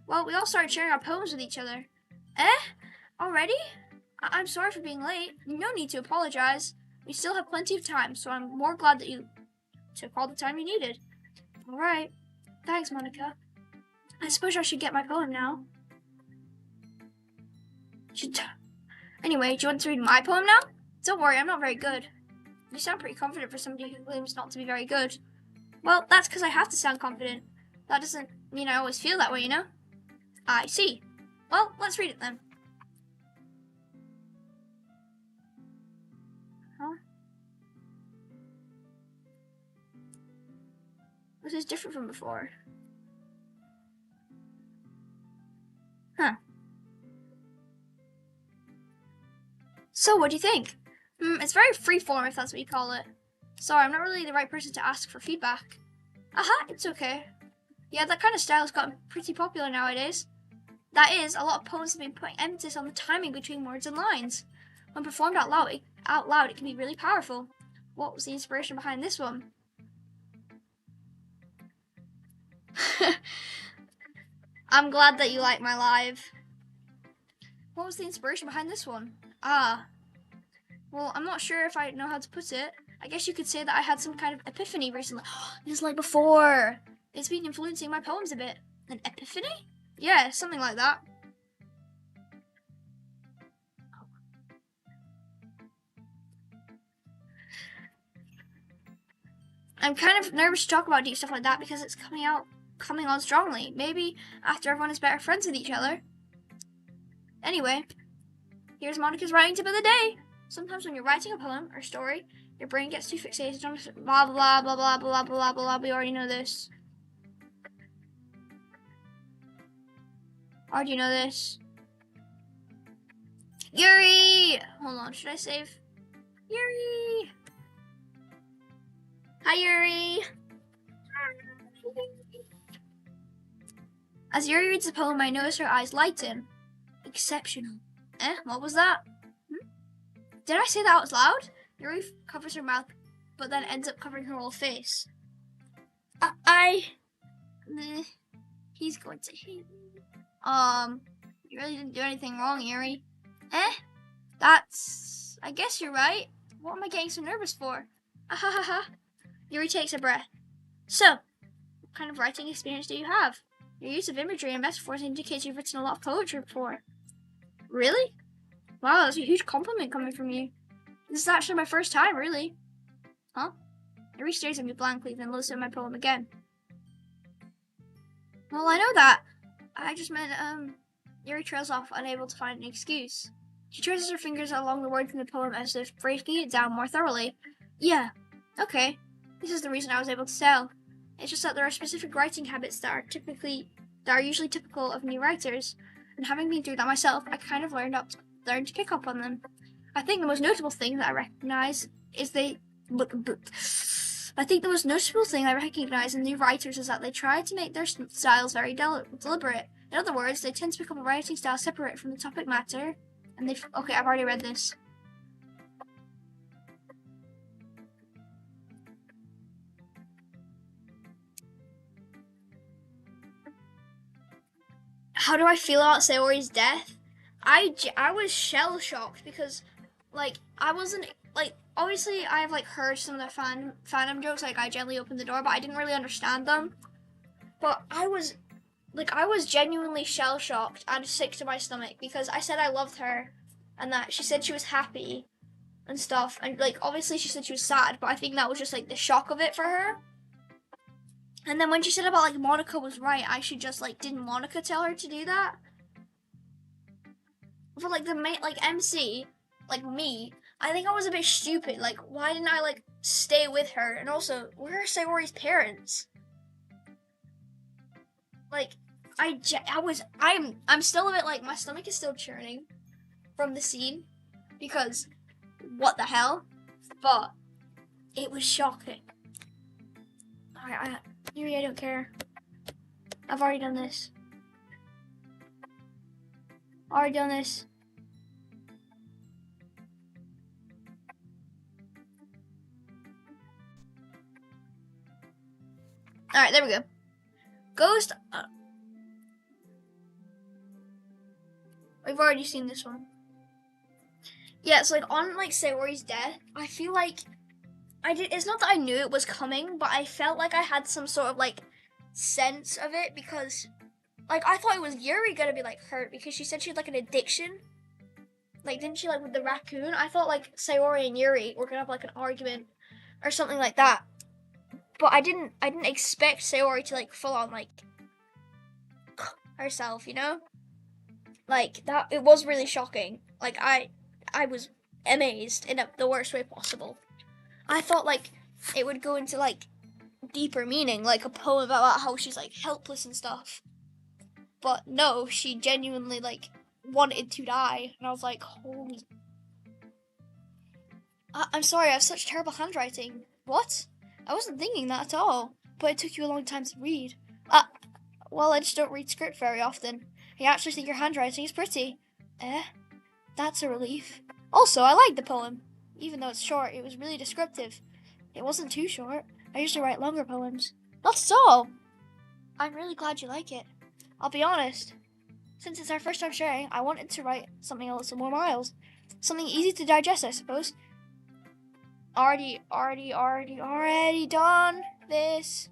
Speaker 2: Well, we all started sharing our poems with each other. Eh? Already? I'm sorry for being late. No need to apologize. We still have plenty of time, so I'm more glad that you took all the time you needed. Alright. Thanks, Monica. I suppose I should get my poem now. Anyway, do you want to read my poem now? Don't worry, I'm not very good. You sound pretty confident for somebody who claims not to be very good. Well, that's because I have to sound confident. That doesn't mean I always feel that way, you know? I see. Well, let's read it then. Huh? This is different from before. Huh. So, what do you think? It's very freeform, if that's what you call it. Sorry, I'm not really the right person to ask for feedback. Aha, it's okay. Yeah, that kind of style has gotten pretty popular nowadays. That is, a lot of poems have been putting emphasis on the timing between words and lines. When performed out loud, it can be really powerful. What was the inspiration behind this one? I'm glad that you like my live. What was the inspiration behind this one? Well, I'm not sure if I know how to put it. I guess you could say that I had some kind of epiphany recently. It's like before. It's been influencing my poems a bit. An epiphany? Yeah, something like that. I'm kind of nervous to talk about deep stuff like that because it's coming on strongly. Maybe after everyone is better friends with each other. Anyway, here's Monica's writing tip of the day. Sometimes when you're writing a poem or story, your brain gets too fixated on blah blah blah blah blah blah blah blah. We already know this. Already know this. Yuri! Hold on, should I save? Yuri! Hi, Yuri! As Yuri reads the poem, I notice her eyes lighten. Exceptional. What was that? Did I say that out loud? Yuri covers her mouth, but then ends up covering her whole face. He's going to hate me. You really didn't do anything wrong, Yuri. I guess you're right. What am I getting so nervous for? Yuri takes a breath. So, what kind of writing experience do you have? Your use of imagery and metaphors indicates you've written a lot of poetry before. Really? Wow, that's a huge compliment coming from you. This is actually my first time, really. Huh? Yuri stares at me blankly, then looks at my poem again. Well, I know that. I just meant, Yuri trails off, unable to find an excuse. She traces her fingers along the words in the poem as if breaking it down more thoroughly. Yeah, okay. This is the reason I was able to tell. It's just that there are specific writing habits that are usually typical of new writers, and having been through that myself, I kind of learned to pick up on them. I think the most notable thing that I recognize in new writers is that they try to make their styles very deliberate. In other words, they tend to pick up a writing style separate from the topic matter, and okay, I've already read this. How do I feel about Sayori's death? I was shell shocked because, like, I wasn't like obviously I have like heard some of the fandom jokes, like I gently opened the door, but I didn't really understand them. But I was genuinely shell-shocked and sick to my stomach because I said I loved her and that she said she was happy and stuff. And like, obviously she said she was sad, but I think that was just like the shock of it for her. And then when she said about like Monica was right, I should just like, didn't Monica tell her to do that? For like the MC, like me, I think I was a bit stupid. Like, why didn't I like stay with her? And also, where are Sayori's parents? Like, I'm still a bit like, my stomach is still churning from the scene because what the hell? But it was shocking. Yuri, I don't care. I've already done this. Already done this. Alright, there we go. Ghost. We've already seen this one. Yeah, it's like on like Sayori's death, I feel like it's not that I knew it was coming, but I felt like I had some sort of like sense of it because like I thought it was Yuri gonna be like hurt because she said she had like an addiction. Like, didn't she, like with the raccoon? I thought like Sayori and Yuri were gonna have like an argument or something like that. But I didn't expect Sayori to like full on like herself, you know? Like that, it was really shocking. Like I was amazed in the worst way possible. I thought like it would go into like deeper meaning, like a poem about how she's like helpless and stuff. But no, she genuinely like wanted to die, and I was like, holy. I'm sorry, I have such terrible handwriting. What? I wasn't thinking that at all, but it took you a long time to read. Well, I just don't read script very often. I actually think your handwriting is pretty. That's a relief. Also, I like the poem. Even though it's short, it was really descriptive. It wasn't too short. I usually write longer poems. Not at all. I'm really glad you like it. I'll be honest. Since it's our first time sharing, I wanted to write something a little more mild. Something easy to digest, I suppose. Already done this.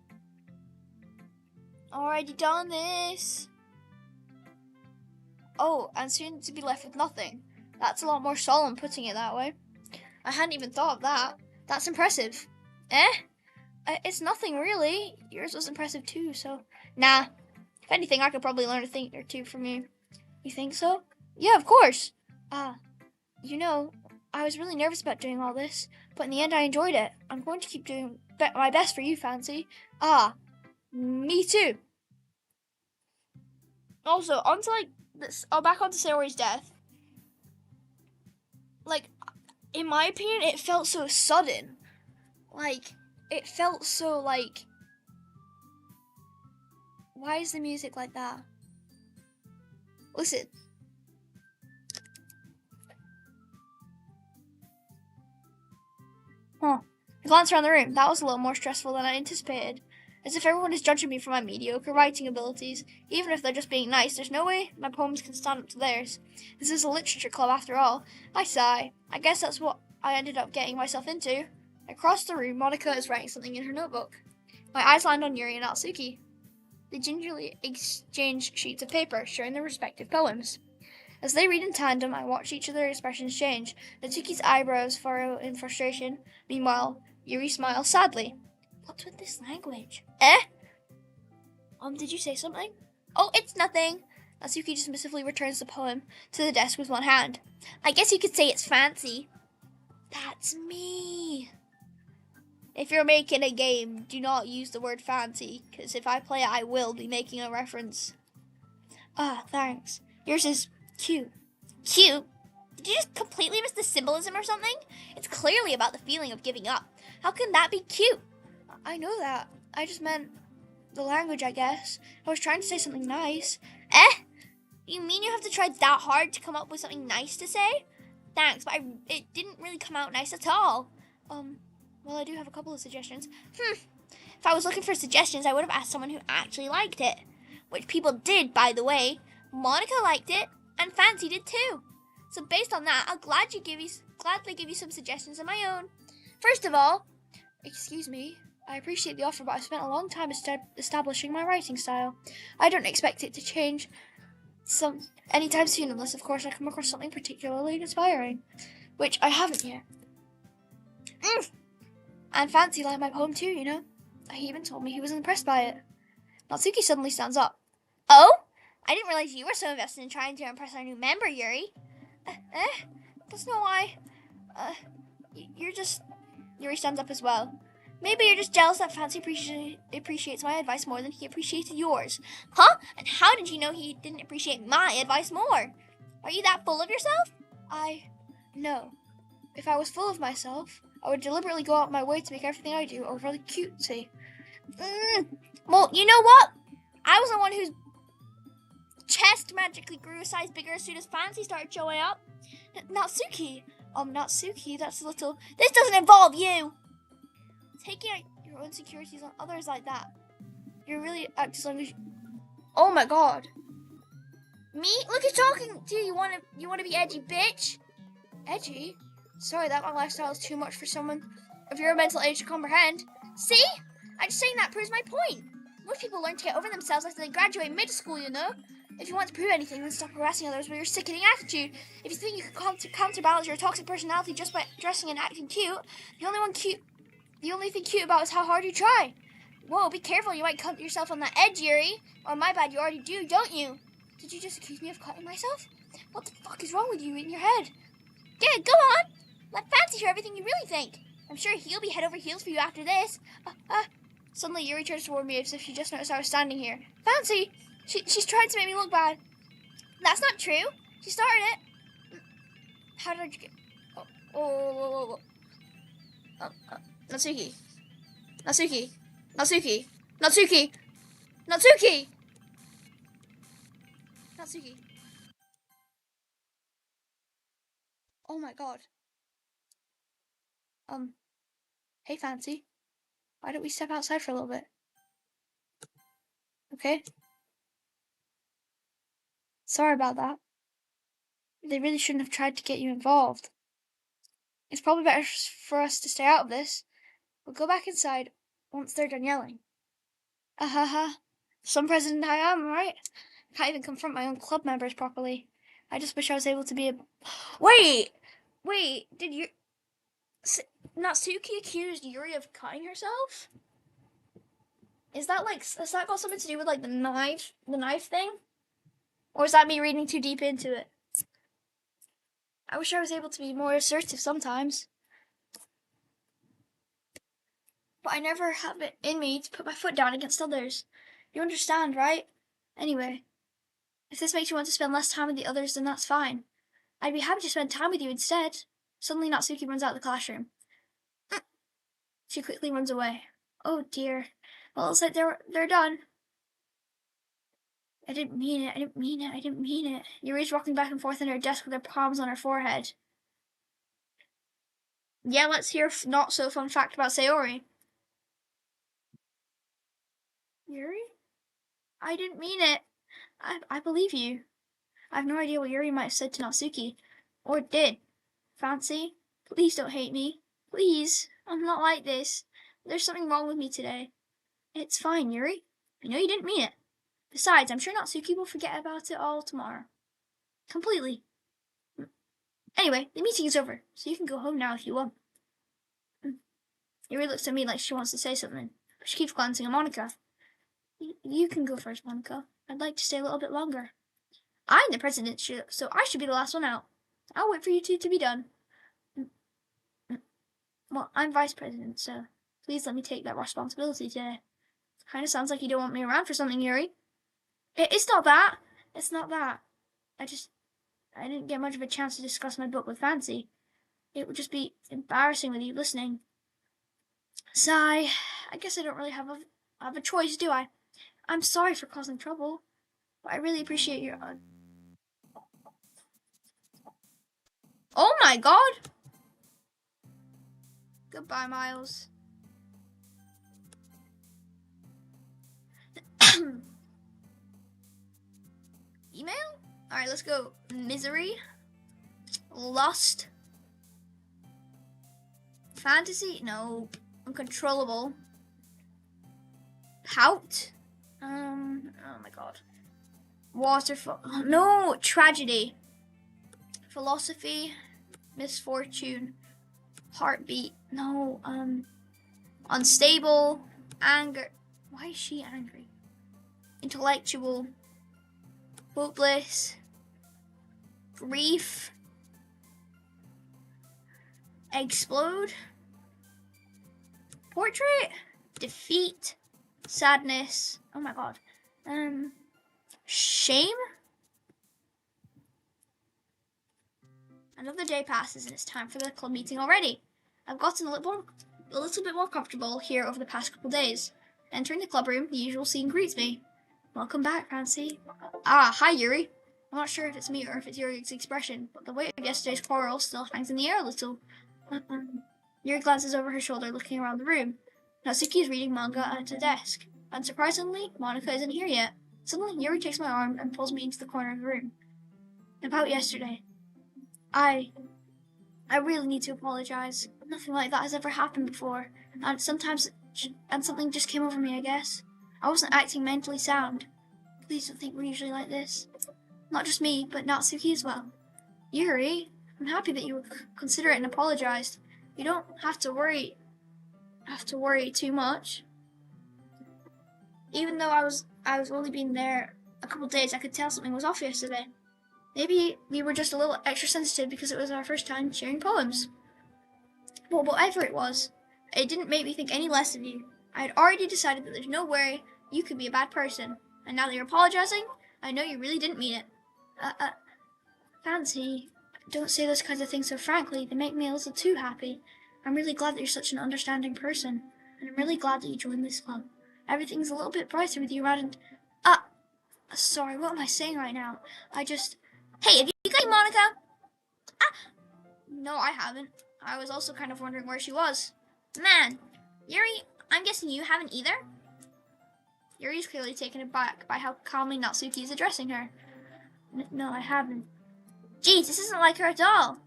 Speaker 2: Already done this. Oh, and soon to be left with nothing. That's a lot more solemn putting it that way. I hadn't even thought of that. That's impressive. It's nothing really. Yours was impressive too, so. Nah. If anything, I could probably learn a thing or two from you. You think so? Yeah, of course. You know, I was really nervous about doing all this, but in the end I enjoyed it. I'm going to keep doing my best for you, Fancy. Me too. Also, onto like this, back onto Sayori's death. Like, in my opinion, it felt so sudden. Like, it felt so like. Why is the music like that? Listen. Huh. I glanced around the room. That was a little more stressful than I anticipated. As if everyone is judging me for my mediocre writing abilities. Even if they're just being nice, there's no way my poems can stand up to theirs. This is a literature club after all. I sigh. I guess that's what I ended up getting myself into. Across the room, Monica is writing something in her notebook. My eyes land on Yuri and Atsuki. They gingerly exchange sheets of paper, sharing their respective poems. As they read in tandem, I watch each of their expressions change. Natsuki's eyebrows furrow in frustration. Meanwhile, Yuri smiles sadly. What's with this language? Did you say something? Oh, it's nothing. Natsuki dismissively returns the poem to the desk with one hand. I guess you could say it's fancy. That's me. If you're making a game, do not use the word fancy, because if I play it, I will be making a reference. Thanks. Yours is cute. Cute? Did you just completely miss the symbolism or something? It's clearly about the feeling of giving up. How can that be cute? I know that. I just meant the language, I guess. I was trying to say something nice. You mean you have to try that hard to come up with something nice to say? Thanks, but it didn't really come out nice at all. Well, I do have a couple of suggestions. If I was looking for suggestions, I would have asked someone who actually liked it. Which people did, by the way. Monica liked it, and Fancy did too. So based on that, I'll gladly give you some suggestions of my own. First of all, excuse me, I appreciate the offer, but I've spent a long time establishing my writing style. I don't expect it to change anytime soon, unless, of course, I come across something particularly inspiring, which I haven't yet. And Fancy liked my poem too, you know. He even told me he was impressed by it. Natsuki suddenly stands up. Oh? I didn't realize you were so invested in trying to impress our new member, Yuri. That's not why. You're just... Yuri stands up as well. Maybe you're just jealous that Fancy appreciates my advice more than he appreciated yours. Huh? And how did you know he didn't appreciate my advice more? Are you that full of yourself? No. If I was full of myself, I would deliberately go out my way to make everything I do overly cutesy. Well, you know what? I was the one whose chest magically grew a size bigger as soon as Fancy started showing up. Natsuki. Natsuki, that's a little... This doesn't involve you! Taking out your insecurities on others like that. You're really acting... Oh my god. Me? Look who's talking to you. You wanna be edgy, bitch? Edgy? Sorry, that lifestyle is too much for someone of your mental age to comprehend. See? I'm just saying that proves my point. Most people learn to get over themselves after they graduate middle school, you know? If you want to prove anything, then stop harassing others with your sickening attitude. If you think you can counterbalance your toxic personality just by dressing and acting cute, the only thing cute about is how hard you try. Whoa, be careful, you might cut yourself on the edge, Yuri. Or my bad, you already do, don't you? Did you just accuse me of cutting myself? What the fuck is wrong with you in your head? Yeah, go on. Let Fancy hear everything you really think. I'm sure he'll be head over heels for you after this. Suddenly, Yuri turns toward me as if she just noticed I was standing here. Fancy! She's tried to make me look bad. That's not true. She started it. How did I get... Oh. Natsuki. Natsuki. Natsuki. Natsuki. Natsuki. Natsuki. Oh my god. Hey Fancy. Why don't we step outside for a little bit? Okay? Sorry about that. They really shouldn't have tried to get you involved. It's probably better for us to stay out of this. We'll go back inside once they're done yelling. Some president I am, right? Can't even confront my own club members properly. I just wish I was able to be a... Wait, did you... Natsuki accused Yuri of cutting herself? Has that got something to do with, like, the knife thing? Or is that me reading too deep into it? I wish I was able to be more assertive sometimes. But I never have it in me to put my foot down against others. You understand, right? Anyway, if this makes you want to spend less time with the others, then that's fine. I'd be happy to spend time with you instead. Suddenly Natsuki runs out of the classroom. She quickly runs away. Oh dear. Well, it's like they're done. I didn't mean it. Yuri's rocking back and forth on her desk with her palms on her forehead. Yeah, let's hear a not so fun fact about Sayori. Yuri? I didn't mean it. I believe you. I have no idea what Yuri might have said to Natsuki. Or did. Fancy? Please don't hate me. Please. I'm not like this. There's something wrong with me today. It's fine, Yuri. I know you didn't mean it. Besides, I'm sure Natsuki will forget about it all tomorrow. Completely. Anyway, the meeting is over, so you can go home now if you want. Yuri looks at me like she wants to say something, but she keeps glancing at Monica. You can go first, Monica. I'd like to stay a little bit longer. I'm the president, so I should be the last one out. I'll wait for you two to be done. Well, I'm vice president, so please let me take that responsibility today. Kinda sounds like you don't want me around for something, Yuri. It's not that. It's not that. I didn't get much of a chance to discuss my book with Fancy. It would just be embarrassing with you listening. Sigh. I guess I don't really have a choice, do I? I'm sorry for causing trouble, but I really appreciate your... Oh my god! Goodbye, Miles. Email? Alright, let's go. Misery. Lust. Fantasy? No. Uncontrollable. Pout. Oh my god. Waterfall. Oh, no, tragedy. Philosophy, misfortune, heartbeat. No, unstable, anger. Why is she angry? Intellectual, hopeless, grief, explode, portrait, defeat, sadness. Oh my god. Shame. Another day passes and it's time for the club meeting already. I've gotten a little bit more comfortable here over the past couple days. Entering the club room, the usual scene greets me. Welcome back, Fancy. Ah, hi, Yuri. I'm not sure if it's me or if it's Yuri's expression, but the weight of yesterday's quarrel still hangs in the air a little. Yuri glances over her shoulder, looking around the room. Natsuki is reading manga at a desk. Unsurprisingly, Monica isn't here yet. Suddenly, Yuri takes my arm and pulls me into the corner of the room. About yesterday. I really need to apologize. Nothing like that has ever happened before, and something just came over me, I guess. I wasn't acting mentally sound. Please don't think we're usually like this. Not just me, but Natsuki as well. Yuri, I'm happy that you were considerate and apologized. You don't have to worry too much. Even though I was only been there a couple days, I could tell something was off yesterday. Maybe we were just a little extra sensitive because it was our first time sharing poems. But whatever it was, it didn't make me think any less of you. I had already decided that there's no way you could be a bad person. And now that you're apologizing, I know you really didn't mean it. Fancy, don't say those kinds of things so frankly. They make me a little too happy. I'm really glad that you're such an understanding person. And I'm really glad that you joined this club. Everything's a little bit brighter with you around and... sorry, what am I saying right now? Hey, have you got Monica? No, I haven't. I was also kind of wondering where she was. Man, Yuri, I'm guessing you haven't either? Yuri's clearly taken aback by how calmly Natsuki is addressing her. No, I haven't. Geez, this isn't like her at all.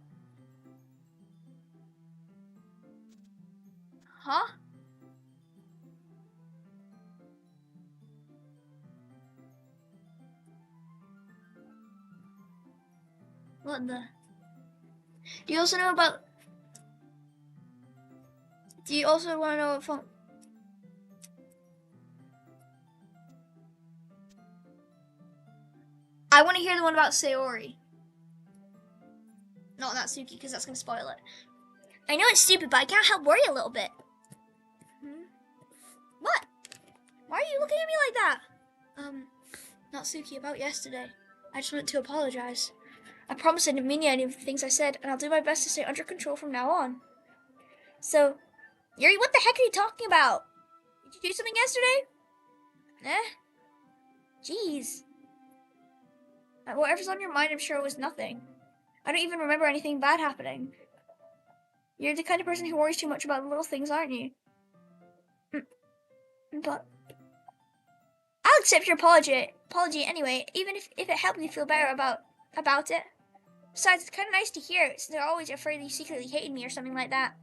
Speaker 2: Huh? What the... Do you also want to know what phone... I want to hear the one about Sayori. Not Natsuki, because that's going to spoil it. I know it's stupid, but I can't help worry a little bit. What? Why are you looking at me like that? Natsuki, about yesterday. I just wanted to apologize. I promise I didn't mean any of the things I said, and I'll do my best to stay under control from now on. So, Yuri, what the heck are you talking about? Did you do something yesterday? Jeez. Whatever's on your mind, I'm sure it was nothing. I don't even remember anything bad happening. You're the kind of person who worries too much about little things, aren't you? But I'll accept your apology anyway, even if it helped me feel better about it. Besides, it's kind of nice to hear, since they're always afraid you secretly hated me or something like that.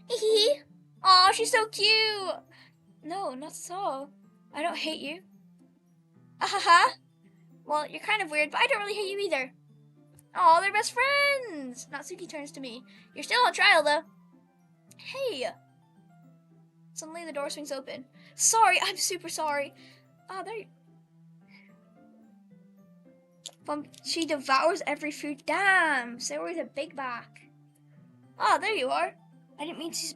Speaker 2: Hee. Aw, she's so cute. No, not at all. I don't hate you. Ahaha. Well, you're kind of weird, but I don't really hate you either. Aw, they're best friends. Natsuki turns to me. You're still on trial, though. Hey. Suddenly, the door swings open. Sorry, I'm super sorry. There you... She devours every food. Damn, Sayori's a big back. There you are. I didn't mean to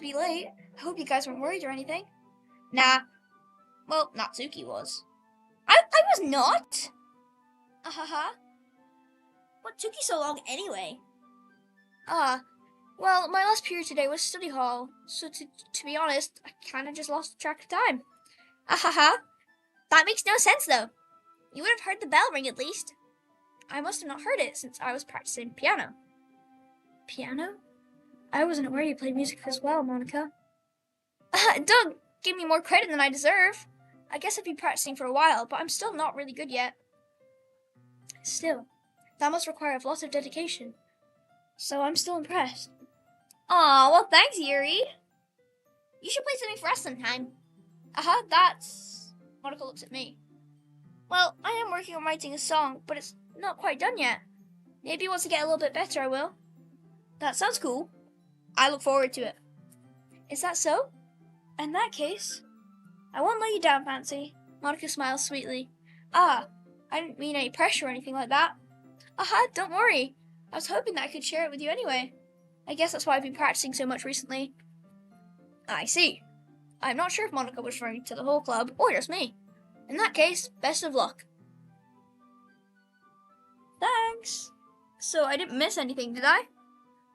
Speaker 2: be late. I hope you guys weren't worried or anything. Nah. Well, Natsuki was. I was not. What took you so long anyway? Well, my last period today was study hall, so to be honest, I kind of just lost track of time. That makes no sense, though. You would have heard the bell ring, at least. I must have not heard it, since I was practicing piano. Piano? I wasn't aware you played music as well, Monica. Don't give me more credit than I deserve. I guess I've been practicing for a while, but I'm still not really good yet. Still, that must require a lot of dedication. So I'm still impressed. Aw, well thanks, Yuri. You should play something for us sometime. Aha, that's... Monica looks at me. Well, I am working on writing a song, but it's not quite done yet. Maybe once I get a little bit better, I will. That sounds cool. I look forward to it. Is that so? In that case, I won't let you down, Fancy. Monica smiles sweetly. Ah, I didn't mean any pressure or anything like that. Aha, don't worry. I was hoping that I could share it with you anyway. I guess that's why I've been practicing so much recently. I see. I'm not sure if Monica was referring to the whole club or just me. In that case, best of luck. Thanks. So I didn't miss anything, did I?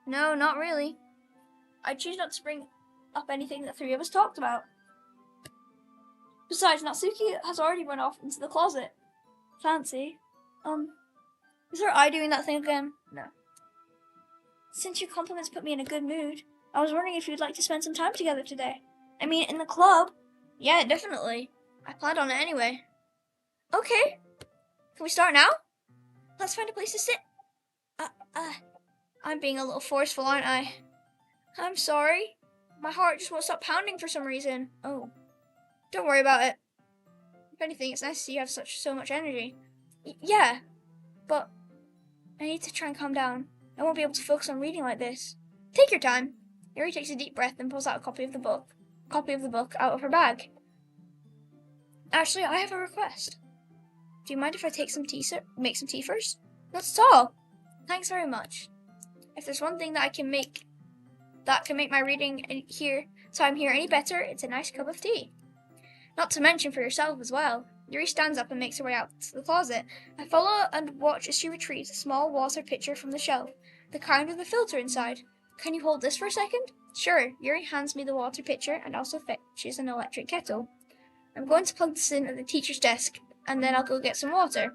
Speaker 2: No, not really. I choose not to bring up anything that three of us talked about. Besides, Natsuki has already run off into the closet. Fancy. Is her eye doing that thing again? No. Since your compliments put me in a good mood, I was wondering if you'd like to spend some time together today. I mean, in the club? Yeah, definitely. I planned on it anyway. Okay. Can we start now? Let's find a place to sit. I'm being a little forceful, aren't I? I'm sorry. My heart just won't stop pounding for some reason. Oh. Don't worry about it. If anything, it's nice to see you have so much energy. Yeah, but I need to try and calm down. I won't be able to focus on reading like this. Take your time. Yuri takes a deep breath and pulls out a copy of the book out of her bag. Actually, I have a request. Do you mind if I make some tea first? Not at all. Thanks very much. If there's one thing that can make my reading time here any better, it's a nice cup of tea. Not to mention for yourself as well. Yuri stands up and makes her way out to the closet. I follow and watch as she retrieves a small water pitcher from the shelf, the kind with a filter inside. Can you hold this for a second? Sure. Yuri hands me the water pitcher and also fetches an electric kettle. I'm going to plug this in at the teacher's desk, and then I'll go get some water.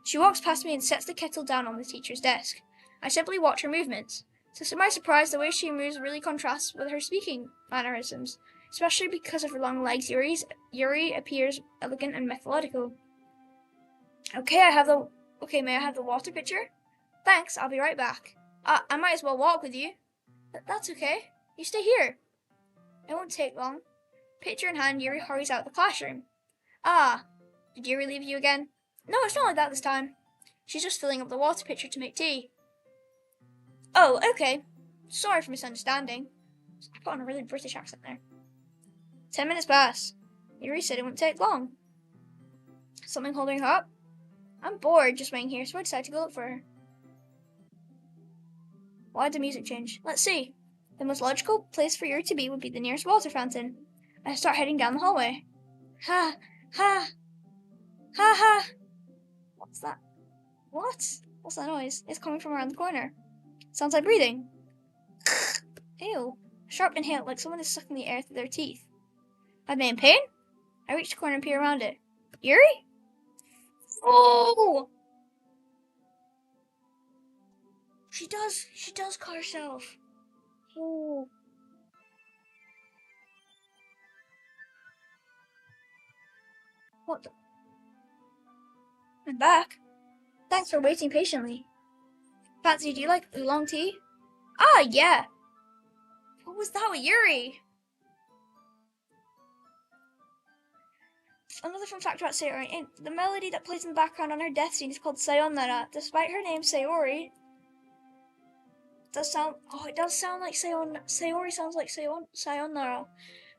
Speaker 2: She walks past me and sets the kettle down on the teacher's desk. I simply watch her movements. To my surprise, the way she moves really contrasts with her speaking mannerisms. Especially because of her long legs, Yuri appears elegant and methodical. Okay, may I have the water pitcher? Thanks, I'll be right back. I might as well walk with you. That's okay. You stay here. It won't take long. Pitcher in hand, Yuri hurries out the classroom. Ah, did Yuri leave you again? No, it's not like that this time. She's just filling up the water pitcher to make tea. Oh, okay. Sorry for misunderstanding. I put on a really British accent there. 10 minutes pass. Yuri said it wouldn't take long. Something holding her up? I'm bored just waiting here, so I decided to go look for her. Why did the music change? Let's see. The most logical place for Yuri to be would be the nearest water fountain. I start heading down the hallway. Ha! Ha! Ha ha! What's that? What? What's that noise? It's coming from around the corner. Sounds like breathing. Ew. A sharp inhale, like someone is sucking the air through their teeth. Am I in pain? I reach the corner and peer around it. Yuri? Oh! She does cut herself. Oh. What the? I'm back. Thanks for waiting patiently. Fancy, do you like oolong tea? Ah, yeah. What was that with Yuri? Another fun fact about Sayori, the melody that plays in the background on her death scene is called Sayonara. Despite her name Sayori, it does sound like Sayori sounds like Sayonara.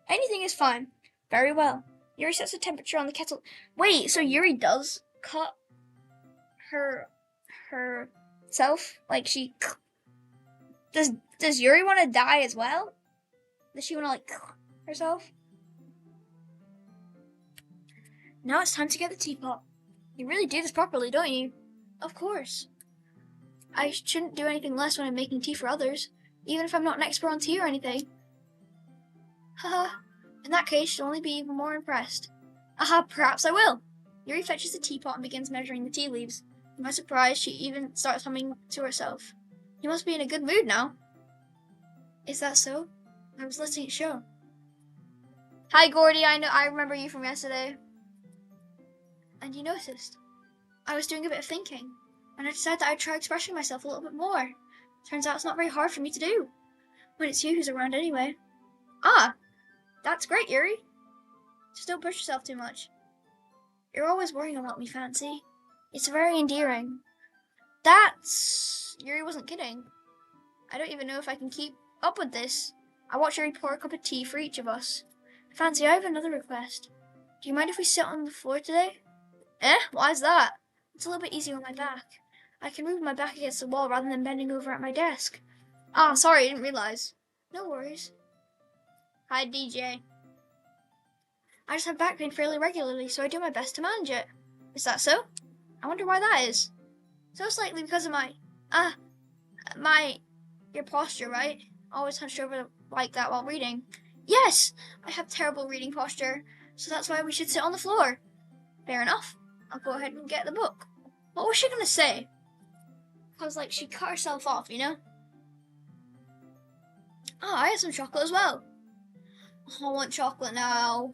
Speaker 2: Anything is fine. Very well. Yuri sets the temperature on the kettle. Wait, so Yuri does cut herself? Like she does Yuri want to die as well? Does she want to like herself? Now it's time to get the teapot. You really do this properly, don't you? Of course. I shouldn't do anything less when I'm making tea for others, even if I'm not an expert on tea or anything. Haha. In that case, you'll only be even more impressed. Aha, perhaps I will. Yuri fetches the teapot and begins measuring the tea leaves. To my surprise, she even starts humming to herself. You must be in a good mood now. Is that so? I was letting it show. Hi, Gordy. I remember you from yesterday. And you noticed. I was doing a bit of thinking, and I decided that I'd try expressing myself a little bit more. Turns out it's not very hard for me to do, when it's you who's around anyway. Ah, that's great, Yuri. Just don't push yourself too much. You're always worrying about me, Fancy. It's very endearing. Yuri wasn't kidding. I don't even know if I can keep up with this. I watch Yuri pour a cup of tea for each of us. Fancy, I have another request. Do you mind if we sit on the floor today? Why's that? It's a little bit easier on my back. I can move my back against the wall rather than bending over at my desk. Ah, sorry, I didn't realize. No worries. Hi, DJ. I just have back pain fairly regularly, so I do my best to manage it. Is that so? I wonder why that is. So slightly because of your posture, right? Always hunched over like that while reading. Yes! I have terrible reading posture, so that's why we should sit on the floor. Fair enough. I'll go ahead and get the book. What was she gonna say? Because, she cut herself off, you know? Oh, I have some chocolate as well. I want chocolate now.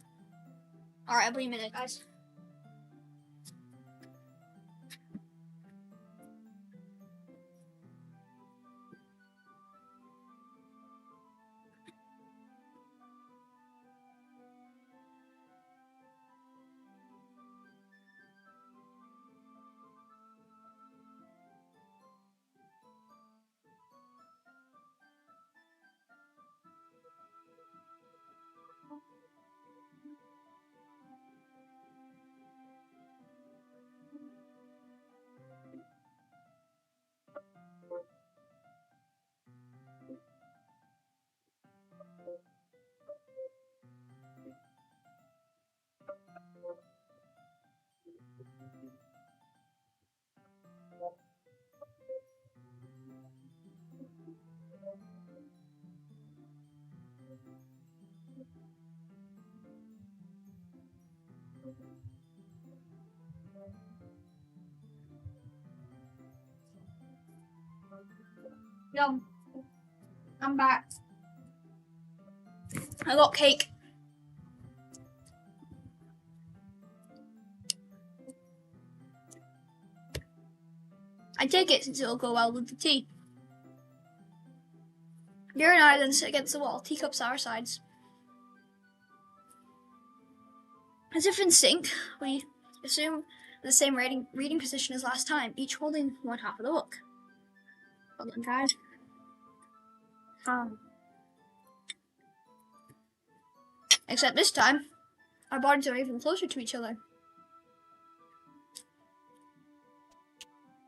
Speaker 2: Alright, I'll be a minute, guys. Yo, I'm back. I got cake. I take it since it'll go well with the tea. Yuri and I then sit against the wall, teacups at our sides. As if in sync, we assume the same reading position as last time, each holding one half of the book. Hold on, guys. Except this time, our bodies are even closer to each other.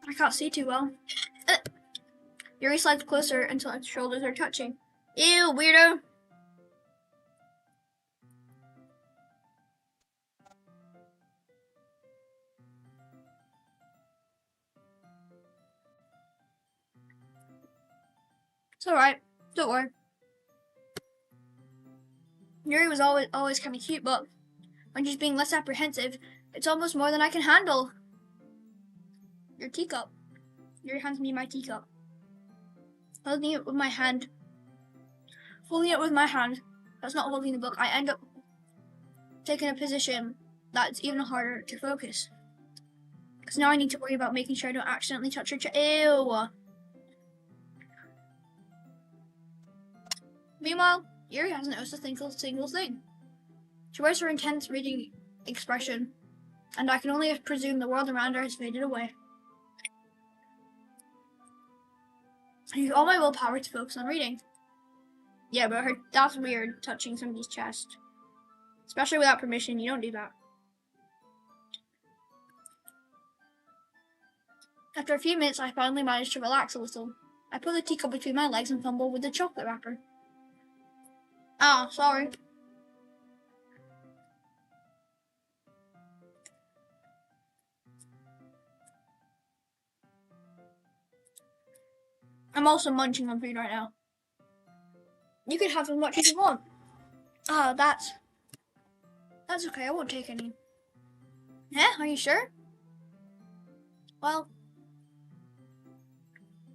Speaker 2: I can't see too well. Yuri slides closer until its shoulders are touching. Ew, weirdo! It's alright. Don't worry. Yuri was always kind of cute, but when she's being less apprehensive, it's almost more than I can handle. Your teacup. Yuri hands me my teacup. Holding it with my hand. That's not holding the book. I end up taking a position that's even harder to focus. Because now I need to worry about making sure I don't accidentally touch her Ew! Meanwhile, Yuri hasn't noticed a single thing. She wears her intense reading expression, and I can only presume the world around her has faded away. I use all my willpower to focus on reading. Yeah, but that's weird, touching somebody's chest. Especially without permission, you don't do that. After a few minutes, I finally managed to relax a little. I put the teacup between my legs and fumbled with the chocolate wrapper. Ah, sorry. I'm also munching on food right now. You can have as much as you want. Ah, that's okay, I won't take any. Yeah, are you sure? Well,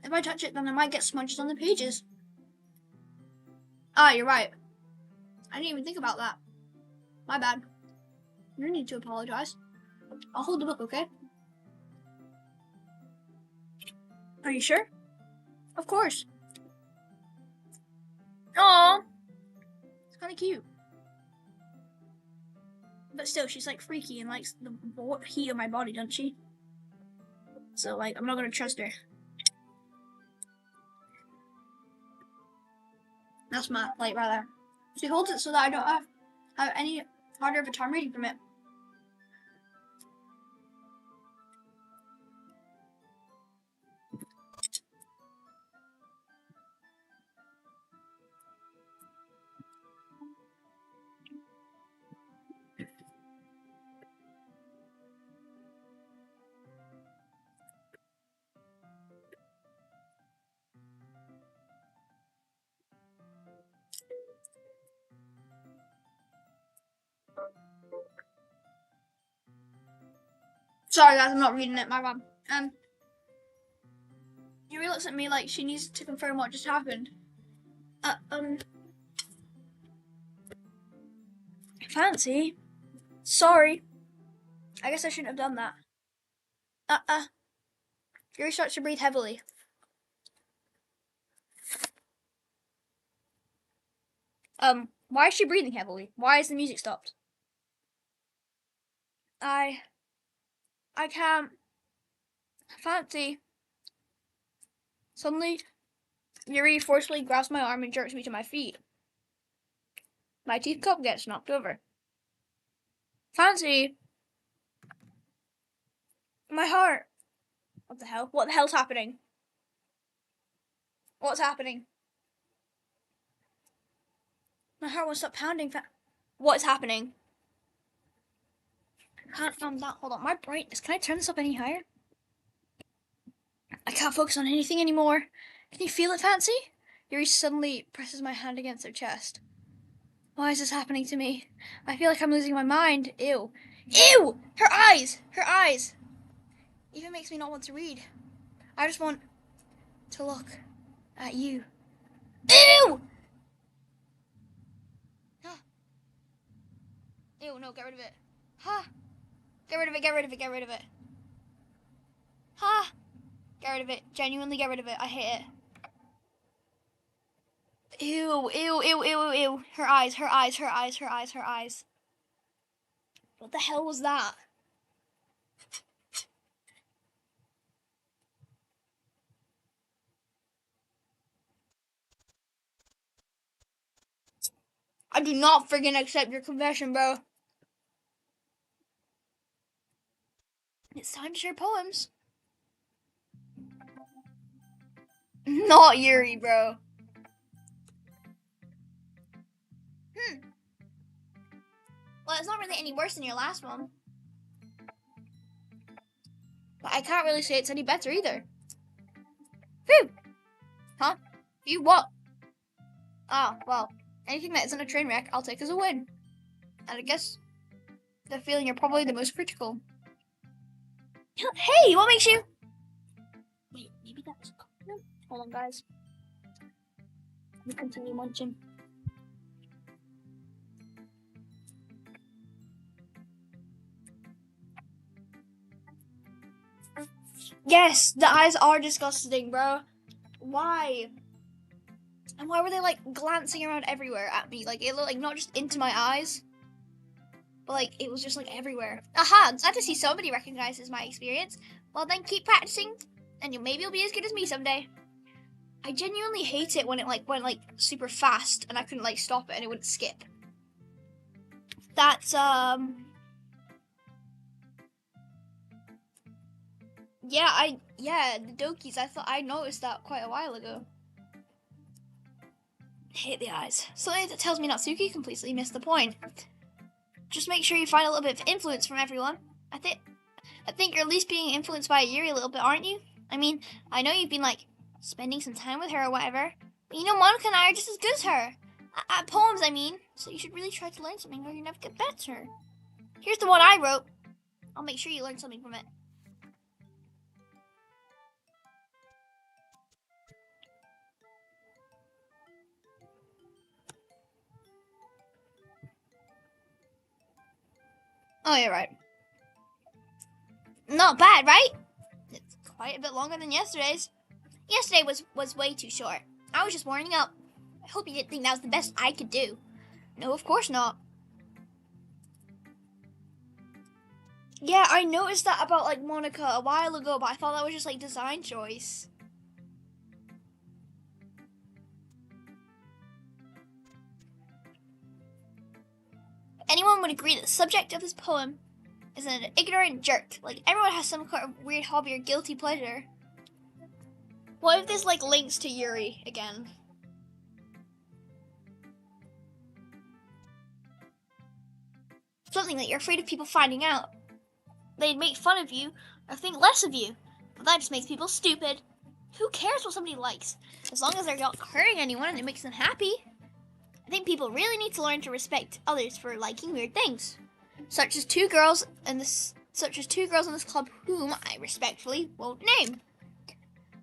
Speaker 2: if I touch it, then I might get smudged on the pages. Ah, you're right. I didn't even think about that. My bad. You need to apologize. I'll hold the book, okay? Are you sure? Of course. Aww. It's kind of cute. But still, she's like freaky and likes the heat of my body, doesn't she? So like, I'm not gonna trust her. That's my light right there. She holds it so that I don't have any harder of a time reading from it. Sorry guys, I'm not reading it, my bad. Yuri looks at me like she needs to confirm what just happened. Fancy? Sorry. I guess I shouldn't have done that. Yuri starts to breathe heavily. Why is she breathing heavily? Why is the music stopped? I can't. Fancy. Suddenly, Yuri forcefully grabs my arm and jerks me to my feet. My teacup gets knocked over. Fancy! My heart! What the hell? What the hell's happening? What's happening? My heart won't stop pounding. What's happening? I can't calm down. Hold on, my brightness. Can I turn this up any higher? I can't focus on anything anymore. Can you feel it, Fancy? Yuri suddenly presses my hand against her chest. Why is this happening to me? I feel like I'm losing my mind. Ew. Ew! Her eyes! Her eyes! Even makes me not want to read. I just want to look at you. Ew! Ah. Ew, no, get rid of it. Ha! Get rid of it, get rid of it, get rid of it. Ha! Get rid of it. Genuinely get rid of it. I hate it. Ew, ew, ew, ew, ew. Her eyes, her eyes, her eyes, her eyes, her eyes. What the hell was that? I do not friggin' accept your confession, bro. It's time to share poems. Not Yuri, bro. Well, it's not really any worse than your last one. But I can't really say it's any better either. Phew! Huh? You what? Ah, well, anything that isn't a train wreck, I'll take as a win. And I guess the feeling you're probably the most critical. Hey, what makes you... Wait, maybe that's... No. Hold on, guys. Let me continue munching. Yes, the eyes are disgusting, bro. Why? And why were they like glancing around everywhere at me? Like it looked like not just into my eyes, but like it was just like everywhere. Aha! Glad to see somebody recognizes my experience. Well then, keep practicing, and maybe you'll be as good as me someday. I genuinely hate it when it like went like super fast and I couldn't like stop it and it wouldn't skip. That's yeah, the Dokis. I noticed that quite a while ago. Hate the eyes. Something that tells me Natsuki completely missed the point. Just make sure you find a little bit of influence from everyone. I think you're at least being influenced by Yuri a little bit, aren't you? I mean, I know you've been like spending some time with her or whatever, but you know Monica and I are just as good as her. At poems, I mean. So you should really try to learn something or you never get better. Here's the one I wrote. I'll make sure you learn something from it. Oh, yeah, right. Not bad, right? It's quite a bit longer than yesterday's. Yesterday was way too short. I was just warming up. I hope you didn't think that was the best I could do. No, of course not. Yeah, I noticed that about like Monica a while ago, but I thought that was just like design choice. Anyone would agree that the subject of this poem is an ignorant jerk. Like, everyone has some kind of weird hobby or guilty pleasure. What if this like links to Yuri again? Something that you're afraid of people finding out. They'd make fun of you or think less of you. But that just makes people stupid. Who cares what somebody likes? As long as they're not hurting anyone and it makes them happy. I think people really need to learn to respect others for liking weird things. Such as two girls in this club whom I respectfully won't name.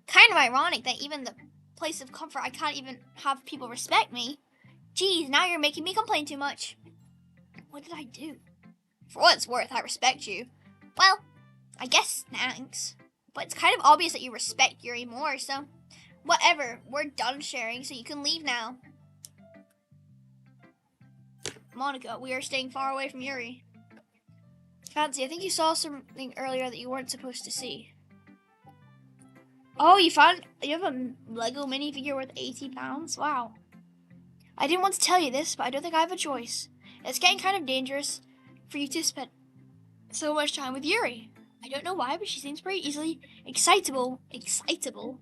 Speaker 2: Kind of ironic that even the place of comfort I can't even have people respect me. Geez, now you're making me complain too much. What did I do? For what it's worth, I respect you. Well, I guess thanks. But it's kind of obvious that you respect Yuri more, so whatever, we're done sharing, so you can leave now. Monica, we are staying far away from Yuri. Fancy, I think you saw something earlier that you weren't supposed to see. Oh, you have a Lego minifigure worth £80? Wow. I didn't want to tell you this, but I don't think I have a choice. It's getting kind of dangerous for you to spend so much time with Yuri. I don't know why, but she seems pretty easily excitable,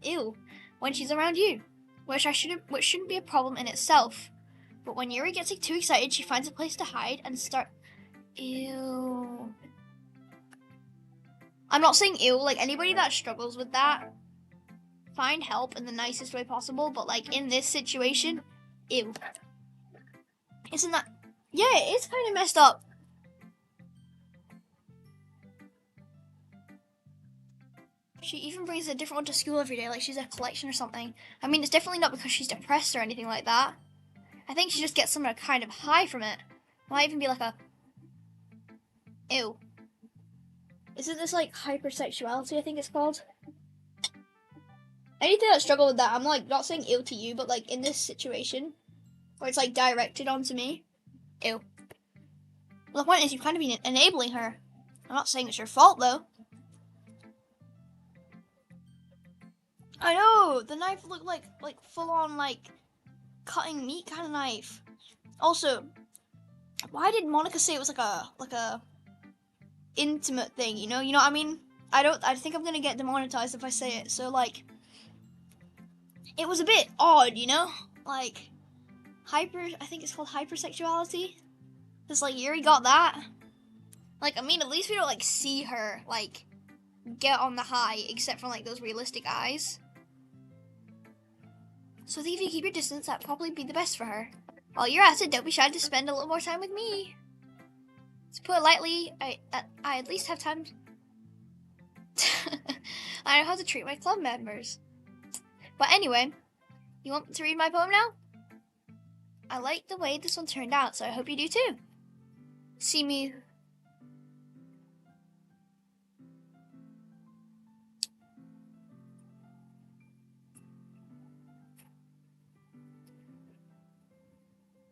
Speaker 2: ew, when she's around you. Which shouldn't be a problem in itself. But when Yuri gets like, too excited, she finds a place to hide and start. Ew. I'm not saying ew, like anybody that struggles with that, find help in the nicest way possible, but like in this situation, ew. Isn't that? Yeah, it's kind of messed up. She even brings a different one to school every day, like she's a collection or something. I mean, it's definitely not because she's depressed or anything like that. I think she just gets some kind of high from it. Might even be like a ew. Isn't this like hypersexuality, I think it's called? Anything that struggle with that, I'm like not saying ew to you, but like in this situation where it's like directed onto me, ew. Well, the point is you've kind of been enabling her. I'm not saying it's your fault though. I know, the knife looked like full on like cutting meat kind of knife. Also, why did Monica say it was like a intimate thing, you know what I mean? I think I'm gonna get demonetized if I say it, so like it was a bit odd, you know? Like I think it's called hypersexuality. Cause like Yuri got that. Like, I mean, at least we don't like see her like get on the high, except for like those realistic eyes. So I think if you keep your distance, that'd probably be the best for her. While you're at it, don't be shy to spend a little more time with me. To put it lightly, I at least have time. I know how to treat my club members. But anyway, you want to read my poem now? I like the way this one turned out, so I hope you do too. See me.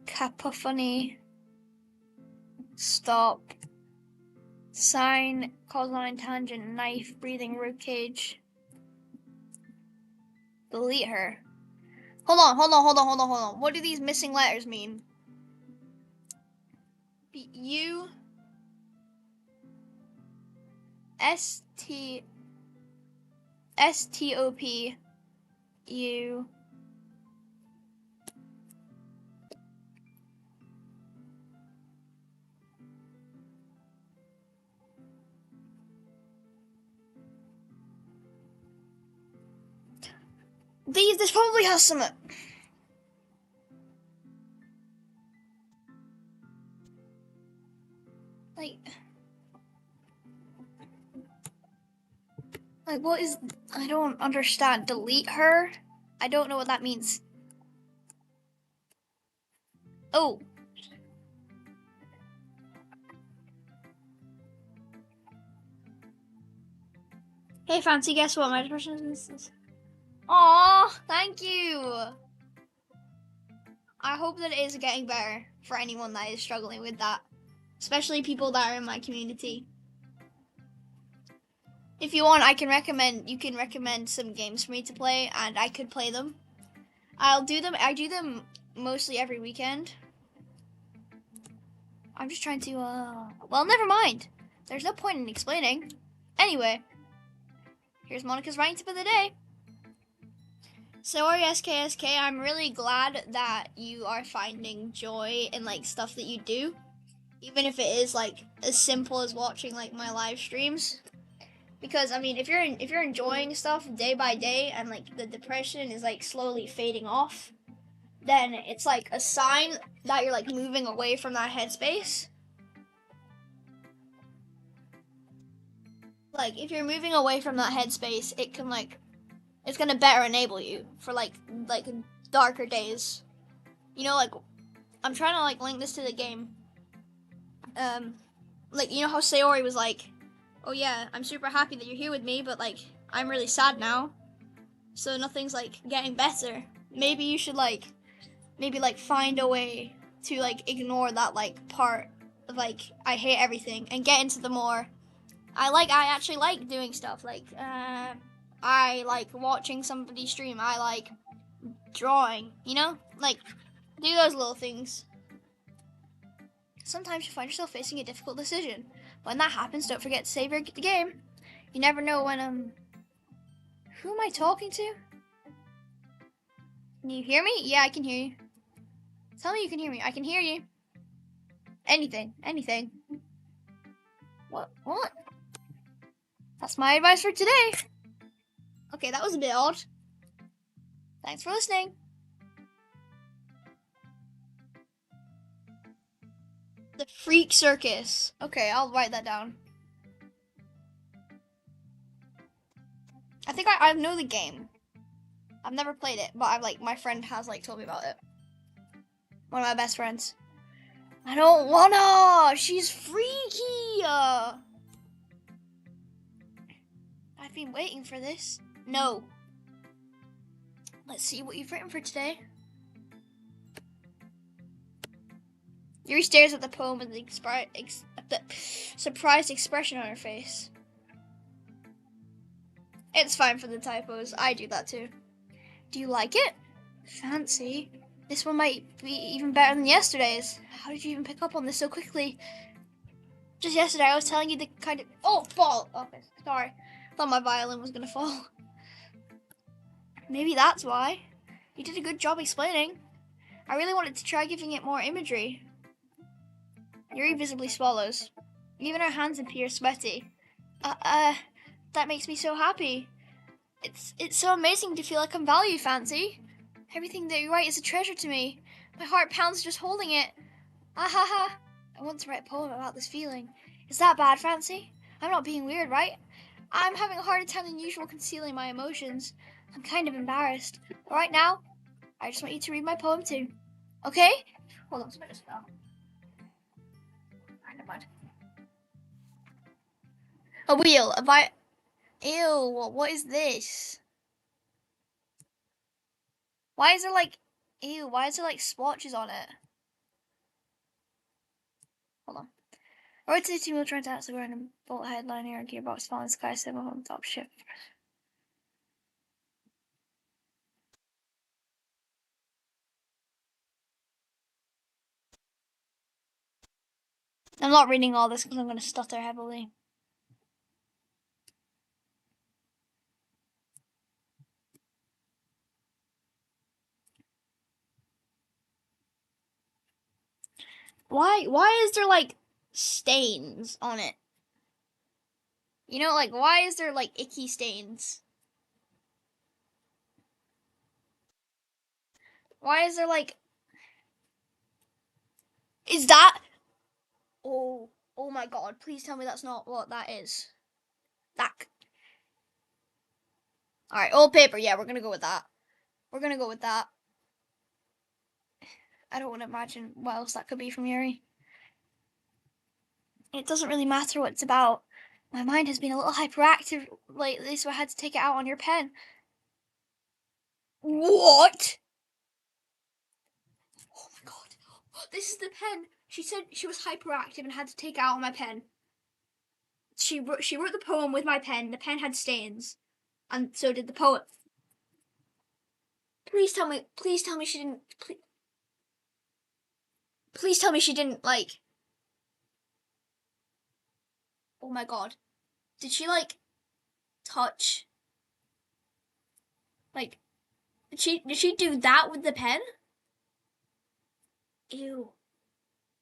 Speaker 2: Cacophony. Stop. Sign, cause line, tangent, knife, breathing, ribcage. Delete her. Hold on. What do these missing letters mean? U S T O P U. This probably has some. Like what is? I don't understand. Delete her? I don't know what that means. Oh. Hey, Fancy, guess what? My depression is. Aw, thank you. I hope that it is getting better for anyone that is struggling with that, especially people that are in my community. If you want, you can recommend some games for me to play, and I could play them. I do them mostly every weekend. I'm just trying to, well, never mind. There's no point in explaining. Anyway, here's Monica's writing tip of the day. So RSKSK, I'm really glad that you are finding joy in like stuff that you do, even if it is like as simple as watching like my live streams. Because I mean, if you're enjoying stuff day by day and like the depression is like slowly fading off, then it's like a sign that you're like moving away from that headspace. Like if you're moving away from that headspace, it can like it's gonna better enable you for like darker days. You know, like I'm trying to like link this to the game. Like you know how Sayori was like, "Oh yeah, I'm super happy that you're here with me, but like I'm really sad now, so nothing's like getting better." Maybe you should like maybe like find a way to like ignore that like part of like I hate everything and get into the more I actually like doing stuff like I like watching somebody stream. I like drawing, you know? Like do those little things. Sometimes you find yourself facing a difficult decision. When that happens, don't forget to save the game. You never know when who am I talking to? Can you hear me? Yeah, I can hear you. Tell me you can hear me. I can hear you. Anything. What? That's my advice for today. Okay, that was a bit odd. Thanks for listening. The Freak Circus. Okay, I'll write that down. I think I know the game. I've never played it, but I've like my friend has like told me about it. One of my best friends. I don't wanna. She's freaky. I've been waiting for this. No. Let's see what you've written for today. Yuri stares at the poem with the surprised expression on her face. It's fine for the typos. I do that too. Do you like it? Fancy. This one might be even better than yesterday's. How did you even pick up on this so quickly? Just yesterday I was telling you the kind of... Oh, ball! Okay, sorry. I thought my violin was gonna fall. Maybe that's why. You did a good job explaining. I really wanted to try giving it more imagery. Yuri visibly swallows. Even her hands appear sweaty. That makes me so happy. It's so amazing to feel like I'm valued, Fancy. Everything that you write is a treasure to me. My heart pounds just holding it. Ah ha ha. I want to write a poem about this feeling. Is that bad, Fancy? I'm not being weird, right? I'm having a harder time than usual concealing my emotions. I'm kind of embarrassed. But right now, I just want you to read my poem too. Okay? Hold on, somebody just fell. Never mind. A wheel. Ew, what is this? Why is there like... Ew, why is there like splotches on it? Hold on. A rotating wheel trying to outside around a bolt headline here, a gearbox falling sky, 7 on top shift. I'm not reading all this because I'm going to stutter heavily. Why is there like stains on it? You know, like why is there like icky stains? Why is there like is that oh my god, please tell me that's not what that is. That Alright, old paper, yeah, we're gonna go with that. We're gonna go with that. I don't want to imagine what else that could be from Yuri. It doesn't really matter what it's about. My mind has been a little hyperactive lately, so I had to take it out on your pen. What? Oh my god. This is the pen. She said she was hyperactive and had to take it out on my pen. she wrote the poem with my pen. The pen had stains, and so did the poem. Please tell me she didn't. Please tell me she didn't like. Oh my god, did she like touch? Like, did she do that with the pen? Ew.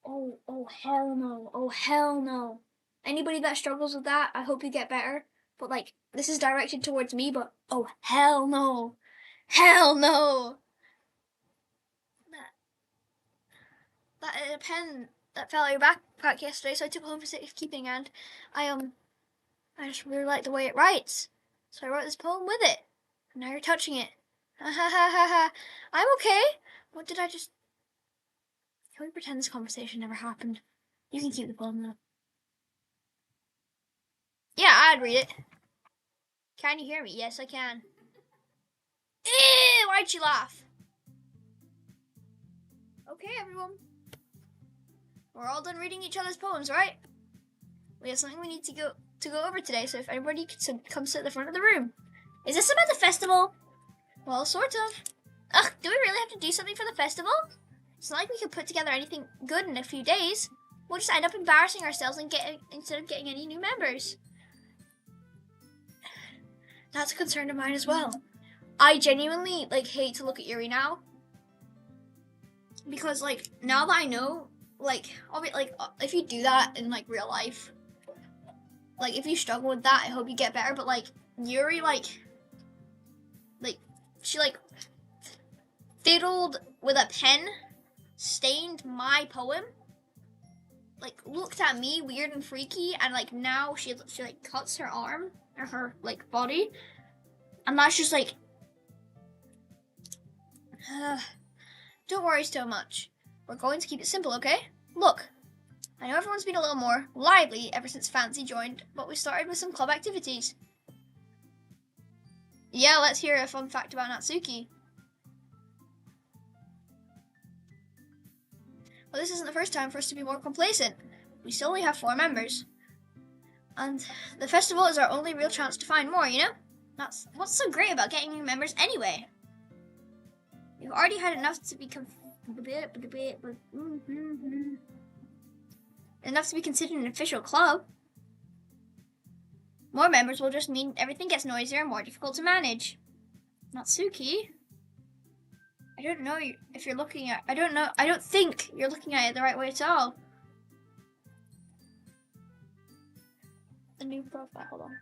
Speaker 2: Oh hell no. Oh hell no. Anybody that struggles with that, I hope you get better. But like, this is directed towards me, but oh hell no. Hell no. That pen that fell out of your backpack yesterday, so I took it home for safekeeping, and I just really like the way it writes. So I wrote this poem with it. And now you're touching it. Ha ha ha ha ha. I'm okay. What did I just... Can we pretend this conversation never happened? You can keep the poem though. Yeah, I'd read it. Can you hear me? Yes, I can. Ew, why'd you laugh? Okay, everyone. We're all done reading each other's poems, right? We have something we need to go over today, so if everybody could come sit at the front of the room. Is this about the festival? Well, sort of. Ugh, do we really have to do something for the festival? It's not like we can put together anything good in a few days. We'll just end up embarrassing ourselves and instead of getting any new members. That's a concern of mine as well. I genuinely hate to look at Yuri now. Because now that I know, I'll be if you do that in real life, if you struggle with that, I hope you get better. But Yuri she fiddled with a pen, stained my poem, looked at me weird and freaky, and now she cuts her arm or her body, and that's just don't worry so much. We're going to keep it simple, okay? Look, I know everyone's been a little more lively ever since Fancy joined, but we started with some club activities. Yeah, let's hear a fun fact about Natsuki. Well, this isn't the first time for us to be more complacent. We still only have 4 members. And the festival is our only real chance to find more, you know? That's what's so great about getting new members anyway. We've already had enough to be considered an official club. More members will just mean everything gets noisier and more difficult to manage. Natsuki? I don't know if you're looking at... I don't think you're looking at it the right way at all. The new profile, hold on.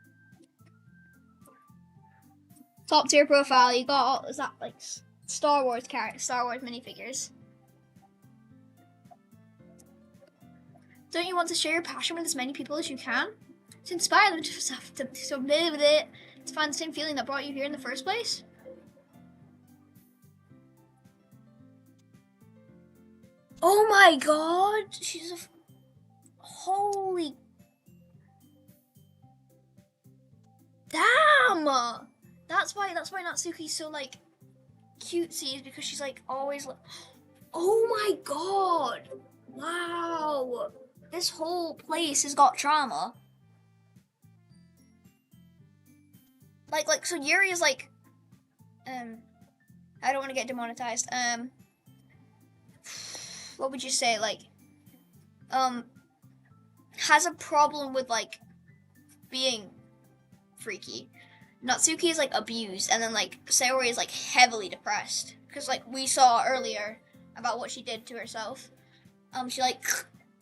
Speaker 2: Top tier profile, you got all... Is that Star Wars minifigures? Don't you want to share your passion with as many people as you can? To inspire them to find the same feeling that brought you here in the first place? Oh my god! She's a... Holy... Damn! That's why Natsuki's so cutesy, is because she's always oh my god! Wow! This whole place has got trauma. So Yuri is I don't want to get demonetized. What would you say? Has a problem with being freaky. Natsuki is abused, and then Sayori is heavily depressed because we saw earlier about what she did to herself. She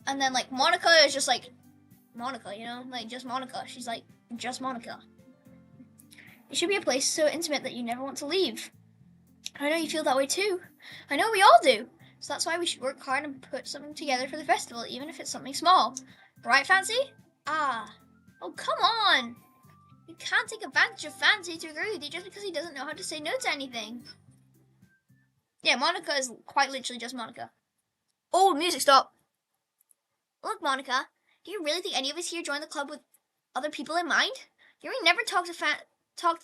Speaker 2: and then Monica is just Monica, you know, just Monica. She's just Monica. It should be a place so intimate that you never want to leave. I know you feel that way too. I know we all do. So that's why we should work hard and put something together for the festival, even if it's something small. Right, Fancy? Ah. Oh, come on. You can't take advantage of Fancy to agree with you just because he doesn't know how to say no to anything. Yeah, Monica is quite literally just Monica. Oh, music stop. Look, Monica, do you really think any of us here joined the club with other people in mind? Yuri never talked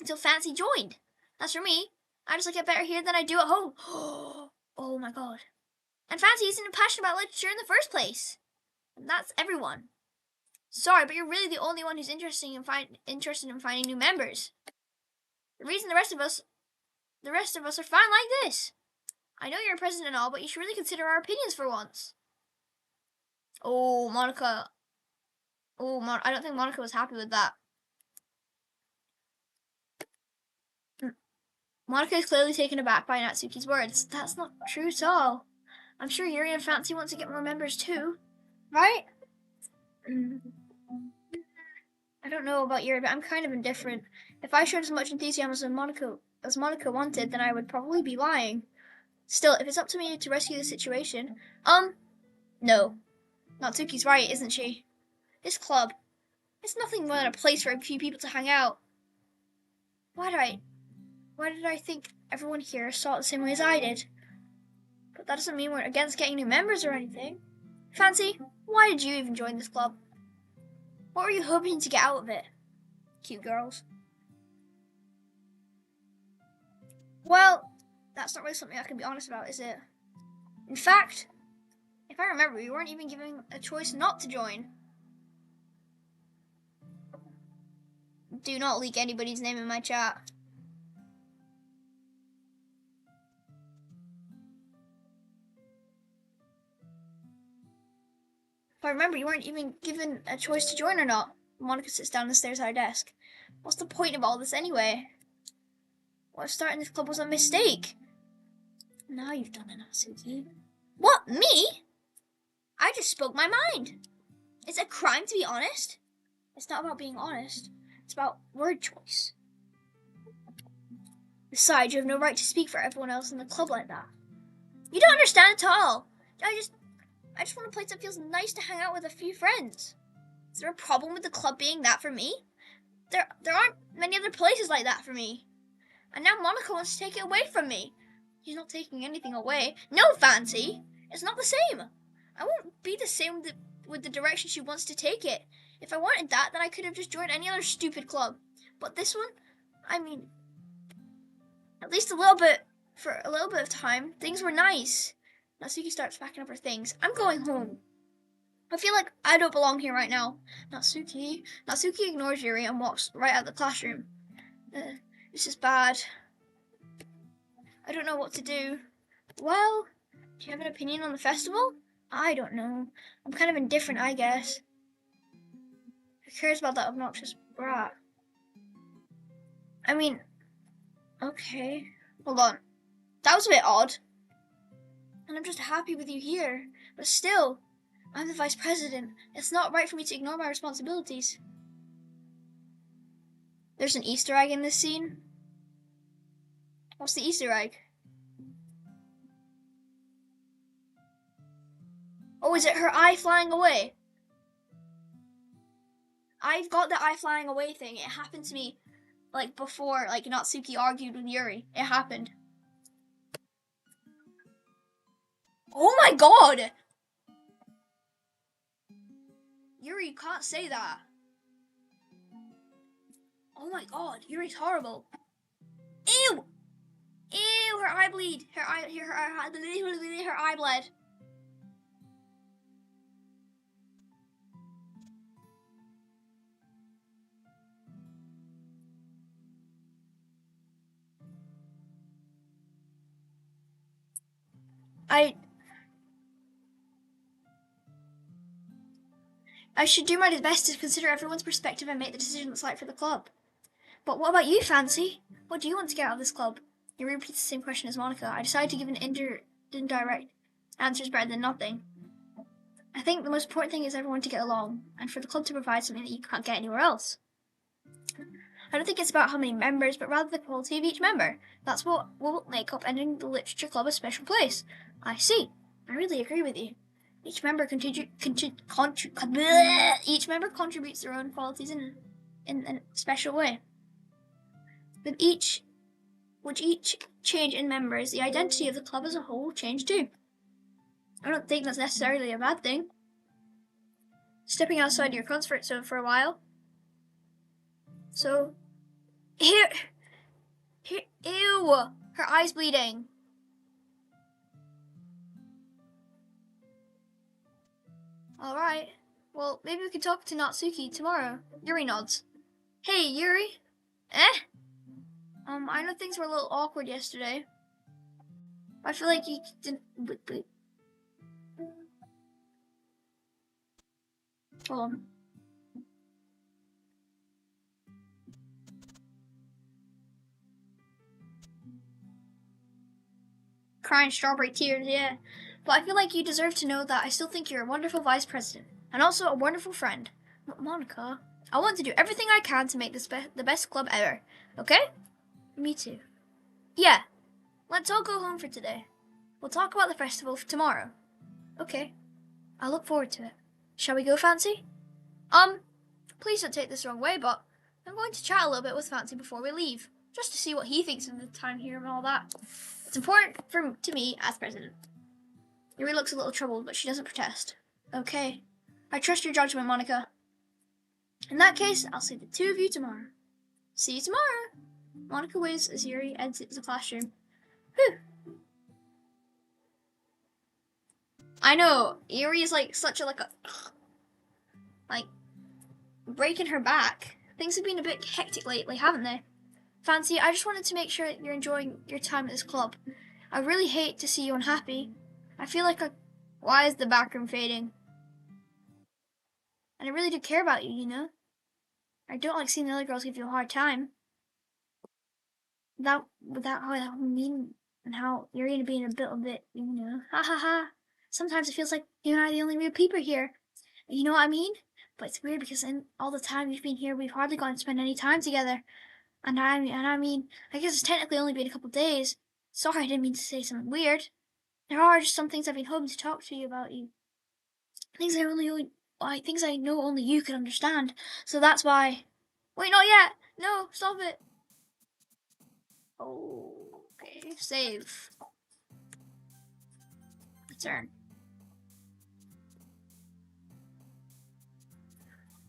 Speaker 2: until Fancy joined. As for me, I just like it better here than I do at home. Oh my god. And Fancy isn't passionate about literature in the first place. And that's everyone. Sorry, but you're really the only one who's interested in finding new members. The reason the rest of us are fine like this. I know you're president and all, but you should really consider our opinions for once. Oh, Monica. Oh, I don't think Monica was happy with that. Monica is clearly taken aback by Natsuki's words. That's not true at all. I'm sure Yuri and Fancy want to get more members too, right? I don't know about Yuri, but I'm kind of indifferent. If I showed as much enthusiasm as Monica wanted, then I would probably be lying. Still, if it's up to me to rescue the situation, no. Natsuki's right, isn't she? This club, it's nothing more than a place for a few people to hang out. Why did I think everyone here saw it the same way as I did? But that doesn't mean we're against getting new members or anything. Fancy, why did you even join this club? What were you hoping to get out of it? Cute girls. Well, that's not really something I can be honest about, is it? In fact, if I remember, you weren't even given a choice not to join. Do not leak anybody's name in my chat. If I remember, you weren't even given a choice to join or not. Monica sits down and stares at her desk. What's the point of all this anyway? What if starting this club was a mistake? Now you've done it, Natsuki. What, me? I just spoke my mind. Is it a crime to be honest? It's not about being honest. It's about word choice. Besides, you have no right to speak for everyone else in the club like that. You don't understand at all. I just want a place that feels nice to hang out with a few friends. Is there a problem with the club being that for me? There aren't many other places like that for me. And now Monica wants to take it away from me. She's not taking anything away. No, Fancy. It's not the same. I won't be the same with the direction she wants to take it. If I wanted that, then I could have just joined any other stupid club. But this one, I mean, at least for a little bit of time, things were nice. Natsuki starts packing up her things. I'm going home. I feel like I don't belong here right now. Natsuki ignores Yuri and walks right out of the classroom. This is bad. I don't know what to do. Well, do you have an opinion on the festival? I don't know. I'm kind of indifferent, I guess. Who cares about that obnoxious brat? I mean, okay. Hold on. That was a bit odd. And I'm just happy with you here. But still, I'm the vice president. It's not right for me to ignore my responsibilities. There's an Easter egg in this scene. What's the Easter egg? Oh, is it her eye flying away? I've got the eye flying away thing. It happened to me, like, before, like, Natsuki argued with Yuri. It happened. Oh my god! Yuri, you can't say that. Oh my god, Yuri's horrible. Ew! Ew, her eye bleed. Her eye bled. I should do my best to consider everyone's perspective and make the decision that's right for the club. But what about you, Fancy? What do you want to get out of this club? Yuri repeats the same question as Monica. I decided to give an indirect answer is better than nothing. I think the most important thing is everyone to get along, and for the club to provide something that you can't get anywhere else. I don't think it's about how many members, but rather the quality of each member. That's what will make up ending the literature club a special place. I see. I really agree with you. Each member each member contributes their own qualities in a special way. With each change in members, the identity of the club as a whole will change too. I don't think that's necessarily a bad thing. Stepping outside your comfort zone for a while. So, here, ew, her eye's bleeding. All right. Well, maybe we could talk to Natsuki tomorrow. Yuri nods. Hey, Yuri. Eh? I know things were a little awkward yesterday. I feel like you didn't. Wait. Hold on. Crying strawberry tears, yeah. But I feel like you deserve to know that I still think you're a wonderful vice president and also a wonderful friend. Monica, I want to do everything I can to make this the best club ever. Okay? Me too. Yeah. Let's all go home for today. We'll talk about the festival for tomorrow. Okay. I look forward to it. Shall we go, Fancy? Please don't take this the wrong way, but I'm going to chat a little bit with Fancy before we leave, just to see what he thinks of the time here and all that. It's important to me as president. Yuri looks a little troubled, but she doesn't protest. Okay. I trust your judgment, Monica. In that case, I'll see the two of you tomorrow. See you tomorrow. Monica waves as Yuri exits the classroom. Whew. I know, Yuri is like such a like breaking her back. Things have been a bit hectic lately, haven't they? Fancy, I just wanted to make sure that you're enjoying your time at this club. I really hate to see you unhappy. I feel like why is the backroom fading? And I really do care about you, you know? I don't like seeing the other girls give you a hard time. Without how that mean and how you're gonna be in a bit, you know. Ha ha ha. Sometimes it feels like you and I are the only real people here. You know what I mean? But it's weird because in all the time we've been here, we've hardly gotten to spend any time together. And I mean, I guess it's technically only been a couple days. Sorry, I didn't mean to say something weird. There are just some things I've been hoping to talk to you about you. Things things I know only you can understand. So that's why. Wait, not yet. No, stop it. Okay, save. Return.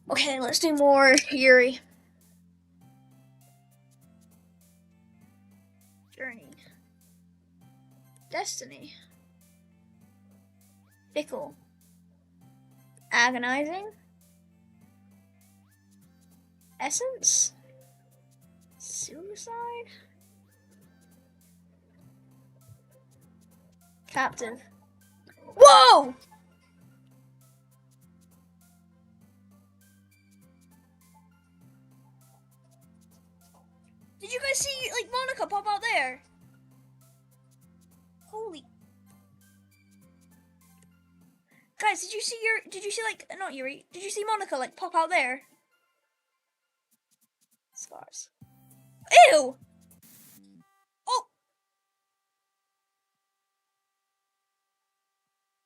Speaker 2: Okay, let's do more Yuri. Journey. Destiny. Fickle. Agonizing. Essence. Suicide. Captive. Whoa! Did you guys see like Monica pop out there? Holy. Guys, did you see like not Yuri? Did you see Monica like pop out there? Scars. Ew! Oh.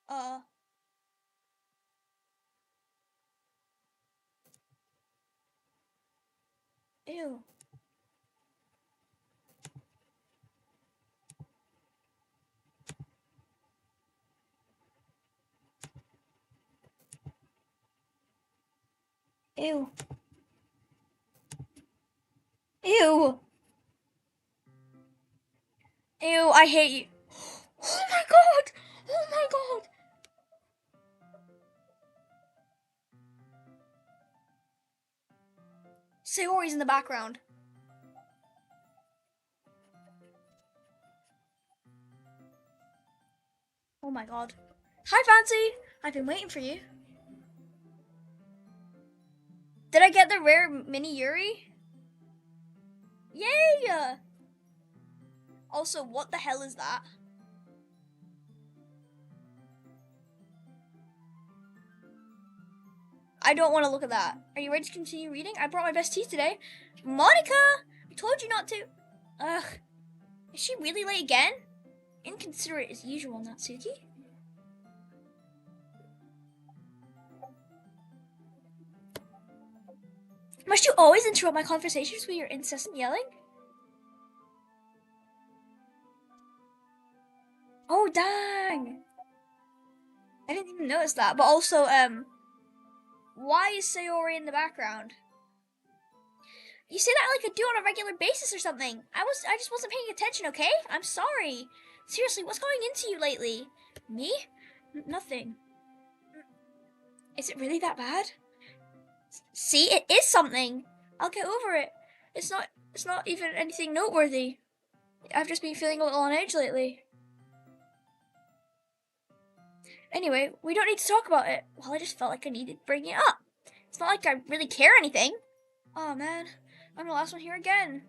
Speaker 2: Uh. Ew. Ew. Ew. Ew, I hate you. Oh my god! Oh my god! Sayori's in the background. Oh my god. Hi, Fancy! I've been waiting for you. Did I get the rare mini Yuri? Yay! Also, what the hell is that? I don't want to look at that. Are you ready to continue reading? I brought my best tea today. Monica! I told you not to. Ugh. Is she really late again? Inconsiderate as usual, Natsuki. Must you always interrupt my conversations with your incessant yelling? Oh, dang. I didn't even notice that. But also, why is Sayori in the background? You say that like I do on a regular basis or something. I just wasn't paying attention, okay? I'm sorry. Seriously, what's going into you lately? Me? Nothing. Is it really that bad? See, it is something. I'll get over it. It's not even anything noteworthy. I've just been feeling a little on edge lately. Anyway, we don't need to talk about it. Well, I just felt like I needed to bring it up. It's not like I really care anything. Oh man, I'm the last one here again.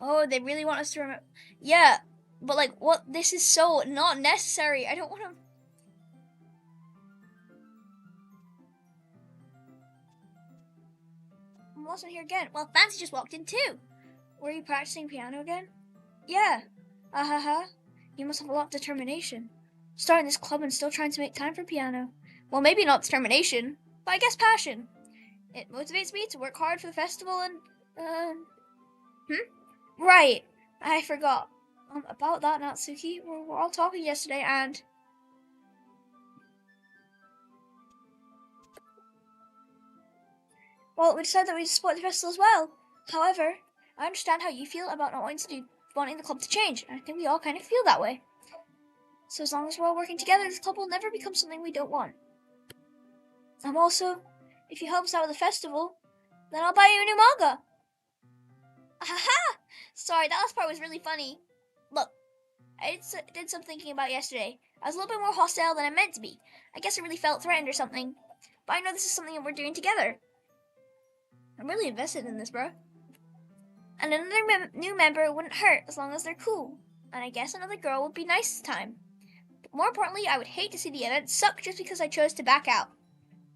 Speaker 2: Oh, they really want us to remember. Yeah, but like, what? This is so not necessary. I don't want to. I'm the last one here again. Well, Fancy just walked in too. Were you practicing piano again? Yeah. You must have a lot of determination. Starting this club and still trying to make time for piano. Well, maybe not determination, but I guess passion. It motivates me to work hard for the festival and, Right. I forgot. About that, Natsuki. We were all talking yesterday and... Well, we decided that we'd support the festival as well. However, I understand how you feel about not wanting the club to change. I think we all kind of feel that way. So as long as we're all working together, this club will never become something we don't want. Also, if you help us out with the festival, then I'll buy you a new manga. Haha! Sorry, that last part was really funny. Look, I did some thinking about yesterday. I was a little bit more hostile than I meant to be. I guess I really felt threatened or something. But I know this is something that we're doing together. I'm really invested in this, bro. And another new member wouldn't hurt as long as they're cool. And I guess another girl would be nice this time. But more importantly, I would hate to see the event suck just because I chose to back out.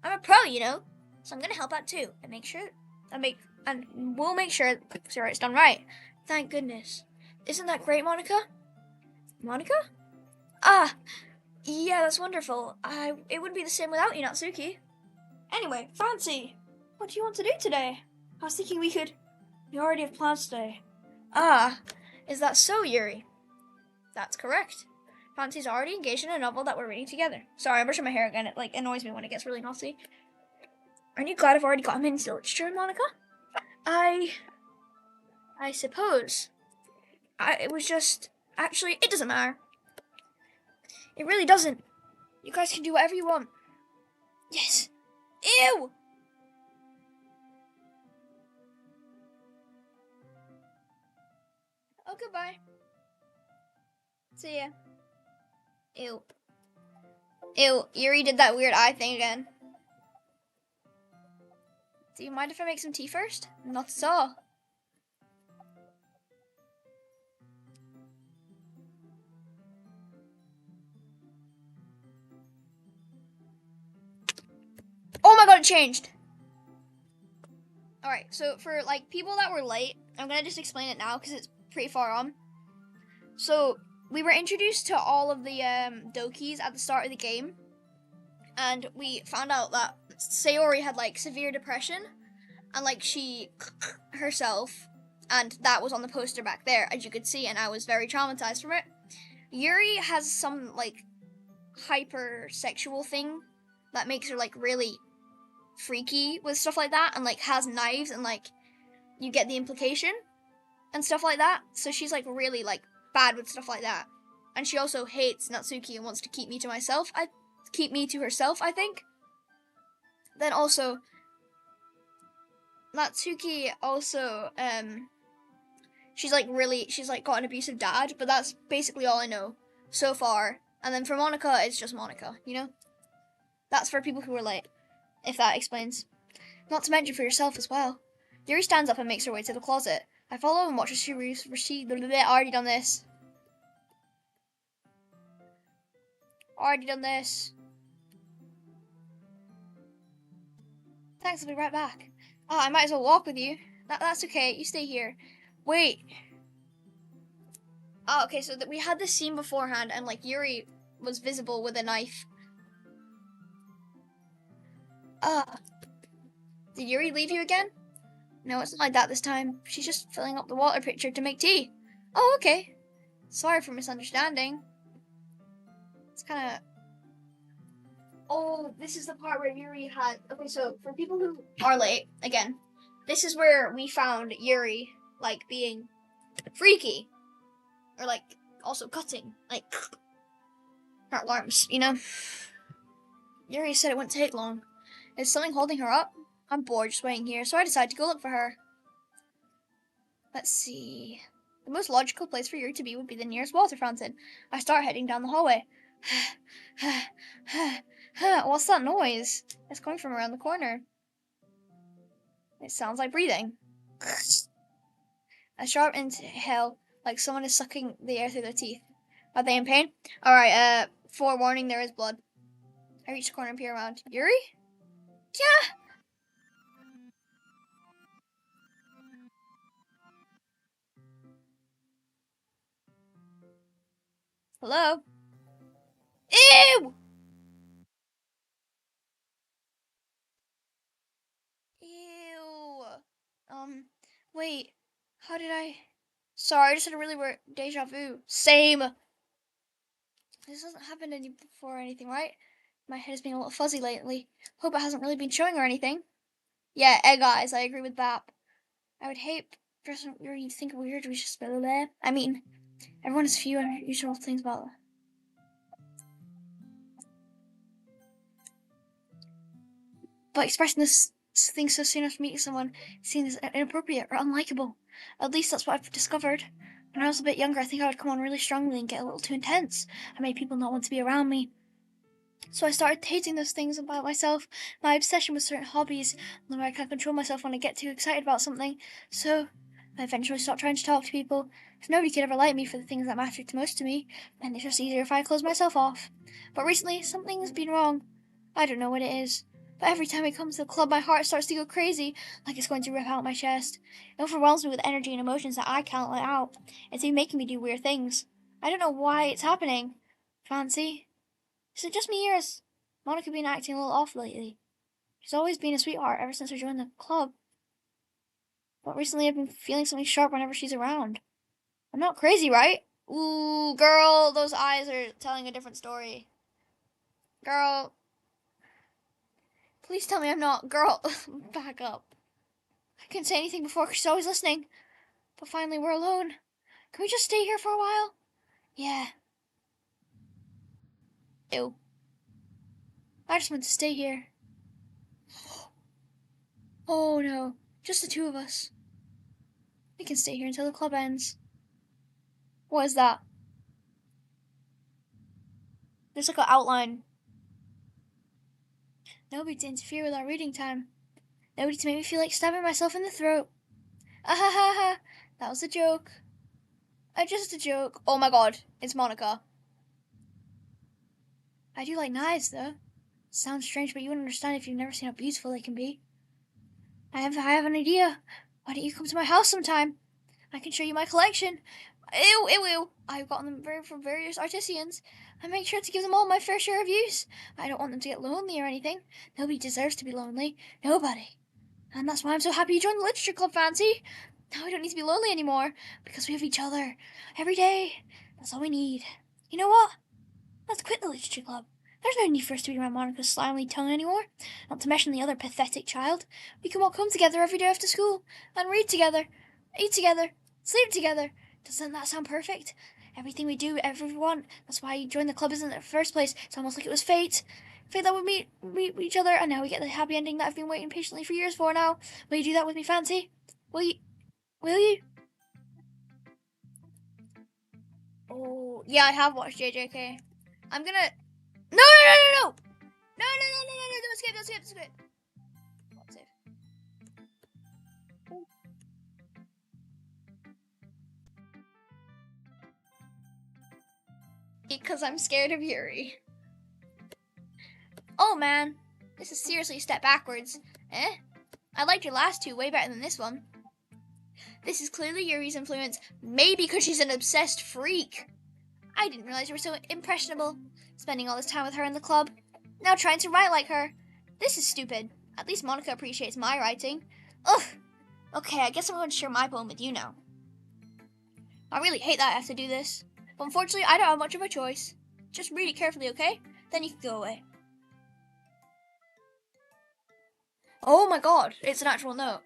Speaker 2: I'm a pro, you know, so I'm gonna help out too and we'll make sure it's done right. Thank goodness. Isn't that great, Monica? Monica? Ah, yeah, that's wonderful. It wouldn't be the same without you, Natsuki. Anyway, Fancy, what do you want to do today? I was thinking we already have plans today. Ah, is that so, Yuri? That's correct. Fancy's already engaged in a novel that we're reading together. Sorry, I'm brushing my hair again. It annoys me when it gets really naughty. Aren't you glad I've already got him into literature, Monica? I suppose. It was just... Actually, it doesn't matter. It really doesn't. You guys can do whatever you want. Yes. Ew! Oh, goodbye. See ya. Ew. Ew, Yuri did that weird eye thing again. Do you mind if I make some tea first? Not at all. Oh my god, it changed! Alright, so for like people that were late, I'm gonna just explain it now because it's pretty far on. So we were introduced to all of the Dokis at the start of the game, and we found out that Sayori had like severe depression, and like she herself, and that was on the poster back there, as you could see, and I was very traumatized from it. Yuri has some like hypersexual thing that makes her like really freaky with stuff like that, and like has knives, and like you get the implication and stuff like that. So she's like really like bad with stuff like that, and she also hates Natsuki and wants to keep me to herself. I think. Then also, Natsuki also she's like got an abusive dad, but that's basically all I know so far. And then for Monica, it's just Monica, you know. That's for people who are late, if that explains. Not to mention for yourself as well. Yuri stands up and makes her way to the closet. I follow and watch as she already done this. Already done this. Thanks, I'll be right back. I might as well walk with you. That's okay, you stay here. Wait. Oh, okay, so we had this scene beforehand, and like Yuri was visible with a knife. Did Yuri leave you again? No, it's not like that this time. She's just filling up the water pitcher to make tea. Oh, okay. Sorry for misunderstanding. It's kind of... Oh, this is the part where Yuri had... Okay, so for people who are late, again, this is where we found Yuri, like, being freaky. Or, like, also cutting, like her arms, you know? Yuri said it wouldn't take long. Is something holding her up? I'm bored just waiting here, so I decided to go look for her. Let's see. The most logical place for Yuri to be would be the nearest water fountain. I start heading down the hallway. What's that noise? It's coming from around the corner. It sounds like breathing. A sharp inhale, like someone is sucking the air through their teeth. Are they in pain? Alright, forewarning, there is blood. I reach the corner and peer around. Yuri? Yeah! Hello? Ew! Ew. Wait. How did I... Sorry, I just had a really weird deja vu. Same. This hasn't happened any before or anything, right? My head has been a little fuzzy lately. Hope it hasn't really been showing or anything. Yeah, egg eyes. I agree with that. I would hate for some you to think weird. We just blah, blah, blah. I mean, everyone has a few unusual things about them. But expressing this thing so soon after meeting someone seems inappropriate or unlikable. At least that's what I've discovered. When I was a bit younger, I think I would come on really strongly and get a little too intense. I made people not want to be around me. So I started hating those things about myself, my obsession with certain hobbies, and the way I can't control myself when I get too excited about something. So I eventually stopped trying to talk to people. If nobody could ever like me for the things that mattered most to me, then it's just easier if I close myself off. But recently, something's been wrong. I don't know what it is. But every time I come to the club, my heart starts to go crazy, like it's going to rip out my chest. It overwhelms me with energy and emotions that I can't let out. It's been making me do weird things. I don't know why it's happening. Fancy? Is it just me or has Monica been acting a little off lately? She's always been a sweetheart ever since I joined the club. But recently I've been feeling something sharp whenever she's around. I'm not crazy, right? Ooh, girl, those eyes are telling a different story. Girl, please tell me I'm not. Girl, back up. I couldn't say anything before because she's always listening. But finally we're alone. Can we just stay here for a while? Yeah. Ew. I just want to stay here. Oh no, just the two of us. We can stay here until the club ends. What is that? There's like an outline. Nobody to interfere with our reading time. Nobody to make me feel like stabbing myself in the throat. Ah ha ha ha. That was a joke. Just a joke. Oh my god, it's Monica. I do like knives though. Sounds strange, but you wouldn't understand if you've never seen how beautiful they can be. I have an idea. Why don't you come to my house sometime? I can show you my collection. Ew, ew, ew. I've gotten them from various artisans. I make sure to give them all my fair share of use. I don't want them to get lonely or anything. Nobody deserves to be lonely. Nobody. And that's why I'm so happy you joined the literature club, Fancy. Now we don't need to be lonely anymore, because we have each other. Every day. That's all we need. You know what? Let's quit the literature club. There's no need for us to be around Monica's slimy tongue anymore. Not to mention the other pathetic child. We can all come together every day after school, and read together, eat together, sleep together. Doesn't that sound perfect? Everything we do, everyone. That's why you joined the club isn't in the first place. It's almost like it was fate. Fate that would meet each other, and now we get the happy ending that I've been waiting patiently for years for now. Will you do that with me, Fancy? Will you? Will you? Oh, yeah, I have watched JJK. I'm gonna... No, no, no, no, no! No, no, no, no, no, no, don't skip, don't skip, don't skip. Oh, save. Because I'm scared of Yuri. Oh man, this is seriously a step backwards. Eh? I liked your last two way better than this one. This is clearly Yuri's influence, maybe because she's an obsessed freak. I didn't realize you were so impressionable, spending all this time with her in the club. Now trying to write like her. This is stupid. At least Monica appreciates my writing. Ugh. Okay, I guess I'm going to share my poem with you now. I really hate that I have to do this, but unfortunately I don't have much of a choice. Just read it carefully, okay? Then you can go away. Oh my god, it's an actual note.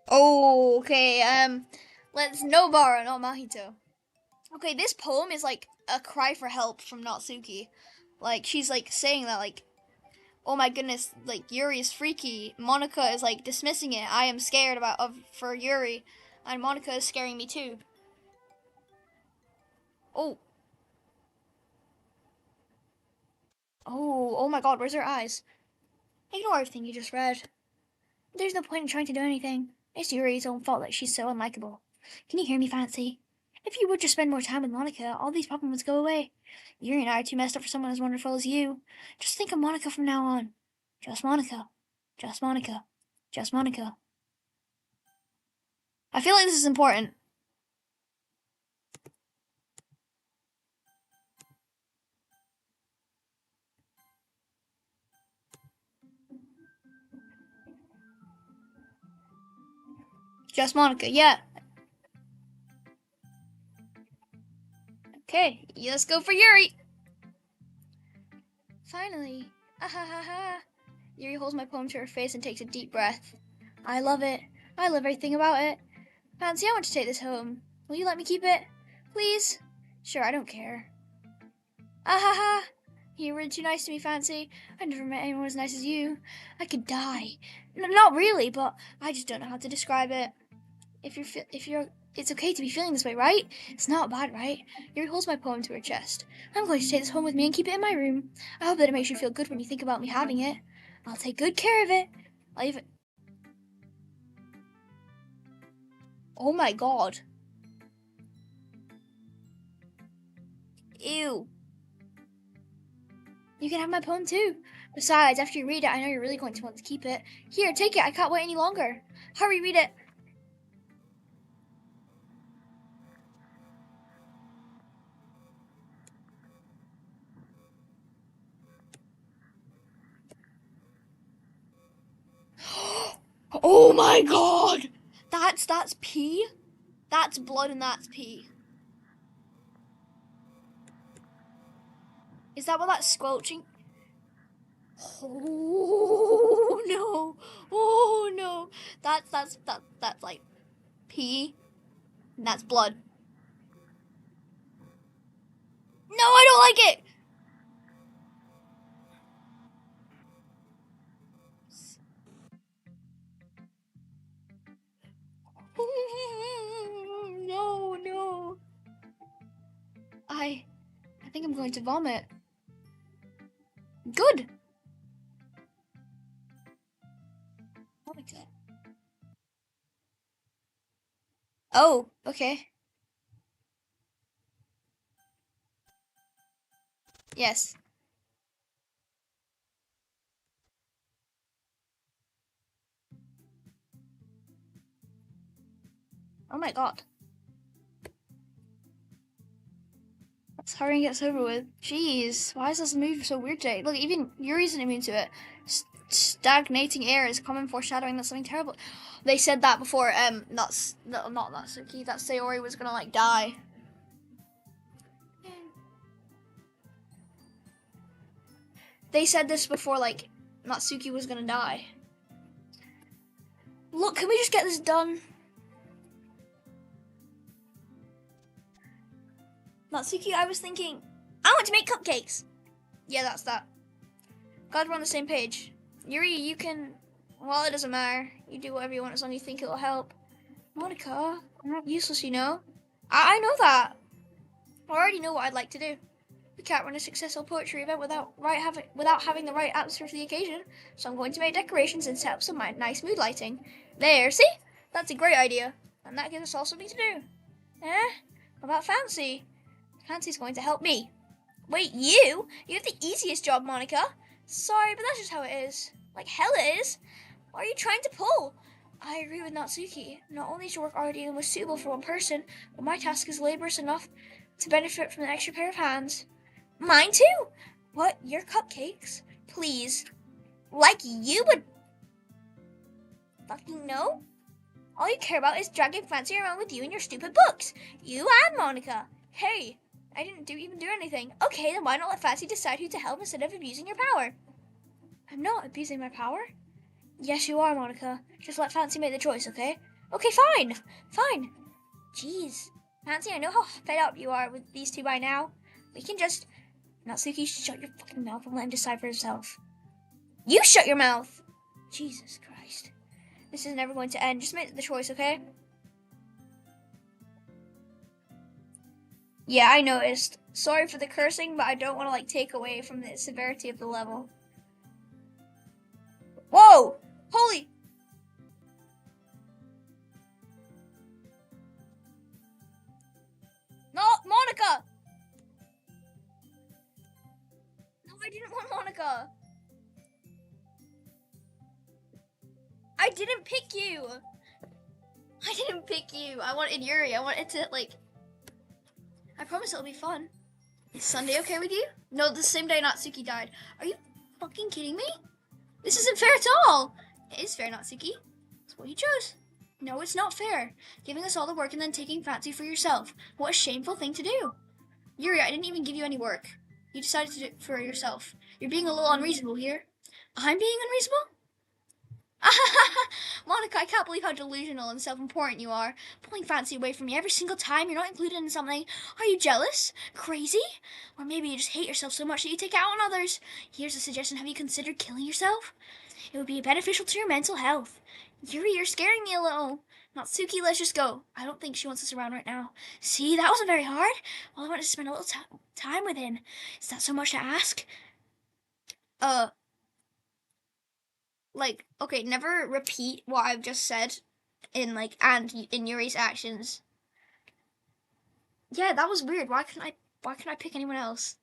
Speaker 2: Oh, okay. Let's no Bara, no Mahito. Okay, this poem is like a cry for help from Natsuki. Like she's like saying that like, oh my goodness, like Yuri is freaky. Monica is like dismissing it. I am scared for Yuri, and Monica is scaring me too. Oh, oh my God, where's her eyes? Ignore everything you just read. There's no point in trying to do anything. It's Yuri's own fault that she's so unlikable. Can you hear me, Fancy? If you would just spend more time with Monica, all these problems would go away. Yuri and I are too messed up for someone as wonderful as you. Just think of Monica from now on. Just Monica. Just Monica. Just Monica. I feel like this is important. Just Monica, yeah. Okay, let's go for Yuri. Finally. Ah ha ha ha. Yuri holds my poem to her face and takes a deep breath. I love it. I love everything about it. Fancy, I want to take this home. Will you let me keep it? Please? Sure, I don't care. Ah ha ha! You're really too nice to me, Fancy. I never met anyone as nice as you. I could die. Not really, but I just don't know how to describe it. It's okay to be feeling this way, right? It's not bad, right? Yuri holds my poem to her chest. I'm going to take this home with me and keep it in my room. I hope that it makes you feel good when you think about me having it. I'll take good care of it. I'll even... Oh my God. Ew. You can have my poem too. Besides, after you read it, I know you're really going to want to keep it. Here, take it. I can't wait any longer. Hurry, read it. Oh my God! That's pee? That's blood and that's pee. Is that what that's squelching? Oh no! Oh no! That's like pee. And that's blood. No, I don't like it. No, no. I think I'm going to vomit. Good. Okay. Oh, okay. Yes. Oh my God. Let's hurry and get this over with. Jeez, why is this move so weird today? Look, even Yuri's immune to it. Stagnating air is common foreshadowing that something terrible. They said that before. Not Natsuki. That Sayori was gonna like die. They said this before, like Natsuki was gonna die. Look, can we just get this done? Natsuki, I was thinking, I want to make cupcakes. Yeah, that's that. Glad we're on the same page. Yuri, you can, well, it doesn't matter. You do whatever you want as long as you think it'll help. Monica, I'm not useless, you know. I know that. I already know what I'd like to do. We can't run a successful poetry event without having the right atmosphere for the occasion. So I'm going to make decorations and set up some nice mood lighting. There, see? That's a great idea. And that gives us all something to do. Eh? What about Fancy? Fancy's going to help me. Wait, you? You have the easiest job, Monica. Sorry, but that's just how it is. Like hell it is. What are you trying to pull? I agree with Natsuki. Not only is your work already the most suitable for one person, but my task is laborious enough to benefit from an extra pair of hands. Mine too? What, your cupcakes? Please. Like you would fucking know? All you care about is dragging Fancy around with you and your stupid books. You and Monica. Hey, I didn't even do anything. Okay, then why not let Fancy decide who to help instead of abusing your power? I'm not abusing my power. Yes, you are, Monica. Just let Fancy make the choice, okay? Okay, fine. Jeez. Nancy, I know how fed up you are with these two by now. We can just... Natsuki, shut your fucking mouth and let him decide for himself. You shut your mouth! Jesus Christ. This is never going to end. Just make the choice, okay? Yeah, I noticed. Sorry for the cursing, but I don't want to, like, take away from the severity of the level. Whoa! Holy... No, Monica! No, I didn't want Monica. I didn't pick you. I didn't pick you. I wanted Yuri. I wanted to, like... I promise it'll be fun. Is Sunday okay with you? No, the same day Natsuki died. Are you fucking kidding me? This isn't fair at all. It is fair, Natsuki. It's what you chose. No, it's not fair. Giving us all the work and then taking fancy for yourself. What a shameful thing to do. Yuri, I didn't even give you any work. You decided to do it for yourself. You're being a little unreasonable here. I'm being unreasonable? Monica, I can't believe how delusional and self-important you are. Pulling fancy away from me every single time you're not included in something. Are you jealous? Crazy? Or maybe you just hate yourself so much that you take it out on others. Here's a suggestion. Have you considered killing yourself? It would be beneficial to your mental health. Yuri, you're scaring me a little. Natsuki, let's just go. I don't think she wants us around right now. See, that wasn't very hard. Well, I wanted to spend a little time with him. Is that so much to ask? Like, okay, never repeat what I've just said in, like, and in Yuri's actions. Yeah, that was weird. Why couldn't I pick anyone else?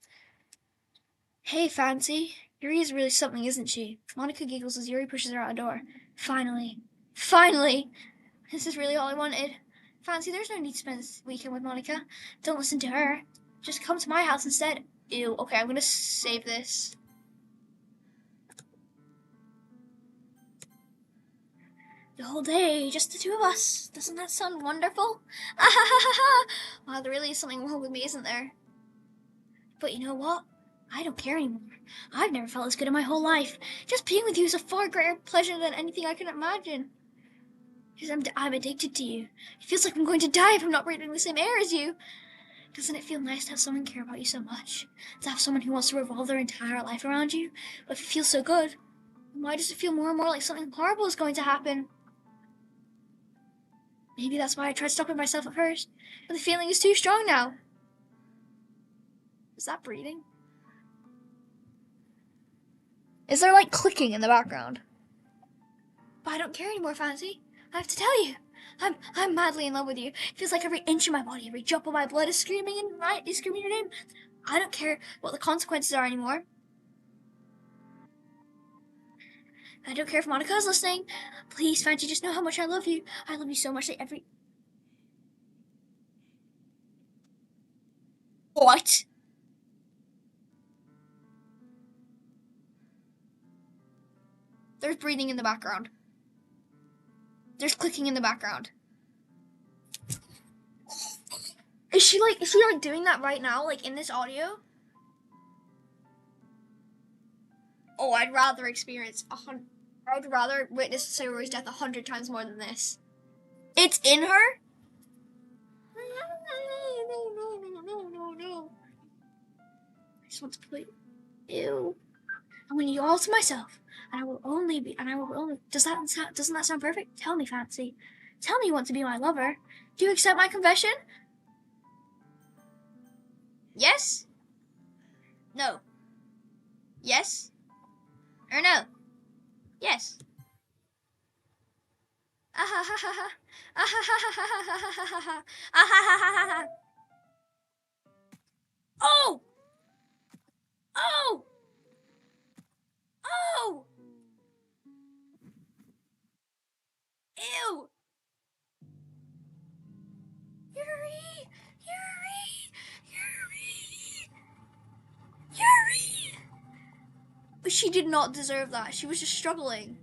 Speaker 2: Hey, Fancy. Yuri is really something, isn't she? Monica giggles as Yuri pushes her out the door. Finally. Finally! This is really all I wanted. Fancy, there's no need to spend this weekend with Monica. Don't listen to her. Just come to my house instead. Ew, okay, I'm gonna save this. The whole day, just the two of us. Doesn't that sound wonderful? Wow, there really is something wrong with me, isn't there? But you know what? I don't care anymore. I've never felt as good in my whole life. Just being with you is a far greater pleasure than anything I can imagine. Because I'm addicted to you. It feels like I'm going to die if I'm not breathing the same air as you. Doesn't it feel nice to have someone care about you so much? To have someone who wants to revolve their entire life around you? But if it feels so good, why does it feel more and more like something horrible is going to happen? Maybe that's why I tried stopping myself at first, but the feeling is too strong now. Is that breathing? Is there, like, clicking in the background? But I don't care anymore, Fancy. I have to tell you. I'm madly in love with you. It feels like every inch of my body, every drop of my blood is screaming your name. I don't care what the consequences are anymore. I don't care if Monica's listening. Please, Fancy, just know how much I love you. I love you so much that every... What? There's breathing in the background. There's clicking in the background. Is she doing that right now, like in this audio? Oh, I'd rather witness Sayori's death 100 times more than this. It's in her? No. I just want to play. Ew. I want you all to myself. And I will only doesn't that sound perfect? Tell me, Fancy. Tell me you want to be my lover. Do you accept my confession? Yes? No. Yes? Or no? Yes. Oh! Oh! Oh! Ew! Yuri! Yuri! But she did not deserve that. She was just struggling.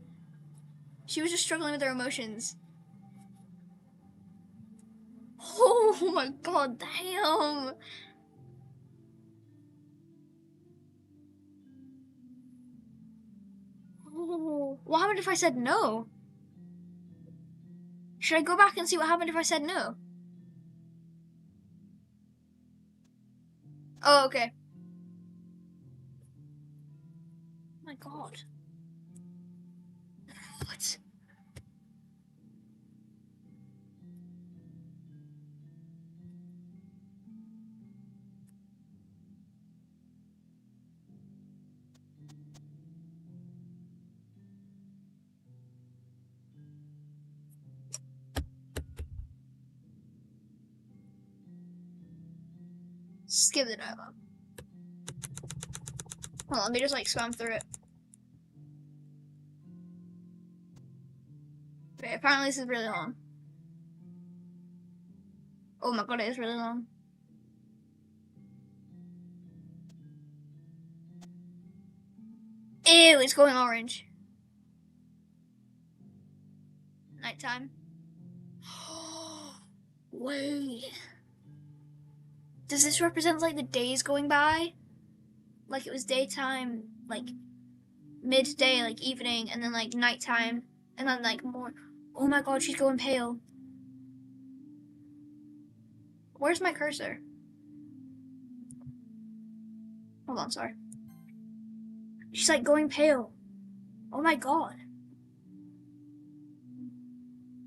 Speaker 2: She was just struggling with her emotions. Oh my god, damn! Oh, what happened if I said no? Should I go back and see what happened if I said no? Oh, okay. Oh my god. What? Skip the dialogue. Hold on, let me just like spam through it. Okay, apparently this is really long. Oh my god, it is really long. Ew, it's going orange. Nighttime. Wait. Does this represent like the days going by? Like it was daytime, like midday, like evening, and then like nighttime, and then like more. Oh my god, she's going pale. Where's my cursor? Hold on, sorry. She's like going pale. Oh my god.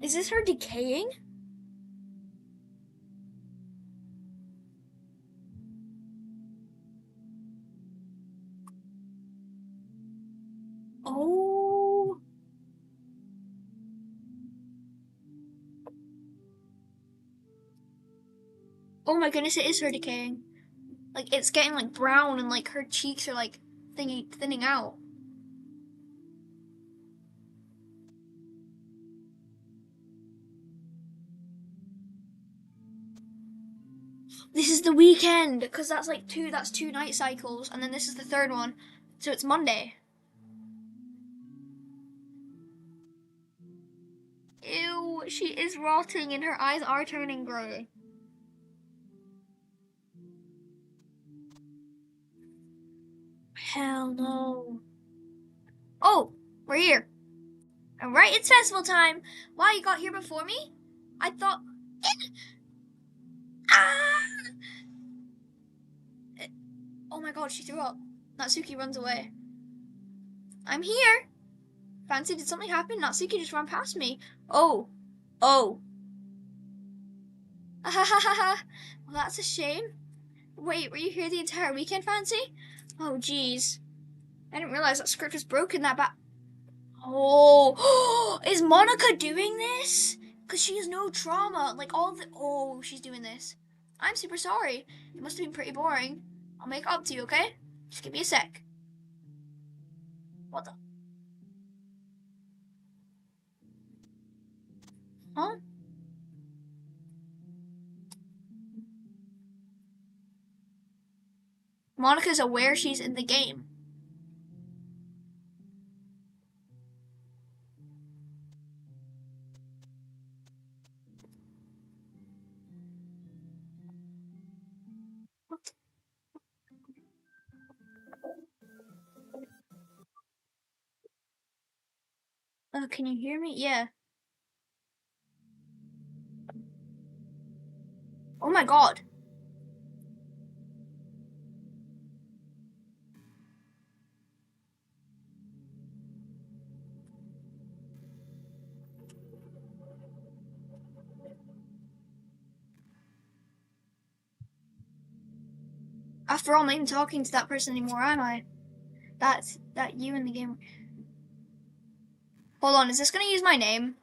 Speaker 2: Is this her decaying? Oh. Oh my goodness, it is her decaying. Like it's getting like brown and like her cheeks are like thinning out. This is the weekend because that's two night cycles, and then this is the third one, so it's Monday. Ew, she is rotting and her eyes are turning grey. Hell no. Oh, we're here. Alright, it's festival time. Wow, you got here before me? I thought. Ah! Oh my god, she threw up. Natsuki runs away. I'm here. Fancy, did something happen? Natsuki just ran past me. Oh. Oh. Ha ha ha ha. Well, that's a shame. Wait, were you here the entire weekend, Fancy? Oh, jeez. I didn't realize that script was broken that bad. Oh, is Monica doing this? Because she has no trauma. Like all the. Oh, she's doing this. I'm super sorry. It must have been pretty boring. I'll make it up to you, okay? Just give me a sec. What the? Huh? Monica's aware she's in the game. What? Can you hear me? Yeah. Oh my god. After all, I'm not even talking to that person anymore, am I? That's that you in the game. Hold on, is this gonna use my name?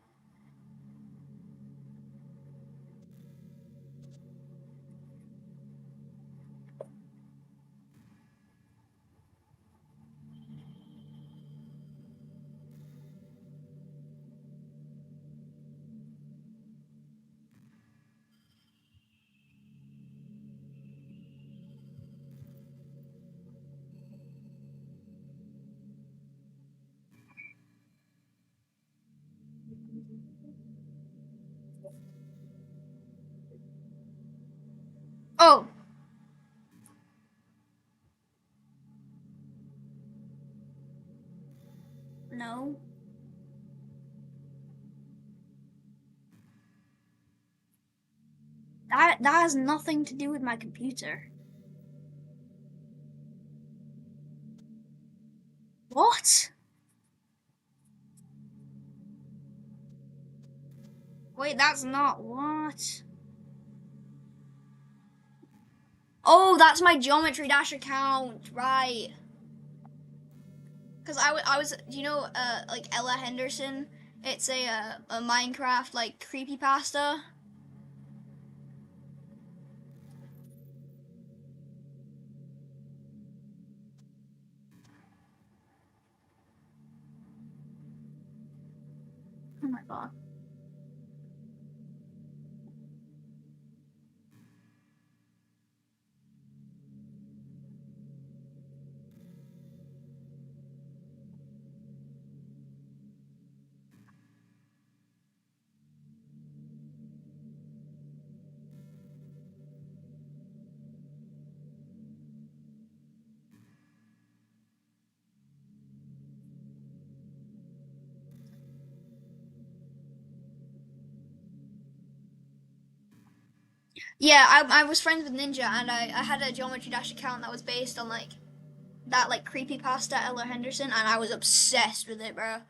Speaker 2: Oh, no. That has nothing to do with my computer. What? Wait, that's not what? Oh, that's my Geometry Dash account, right? Because I was, do you know, like Ella Henderson? It's a Minecraft like creepypasta. Oh my god. Yeah, I was friends with Ninja, and I had a Geometry Dash account that was based on like that like creepypasta Ella Henderson, and I was obsessed with it, bro.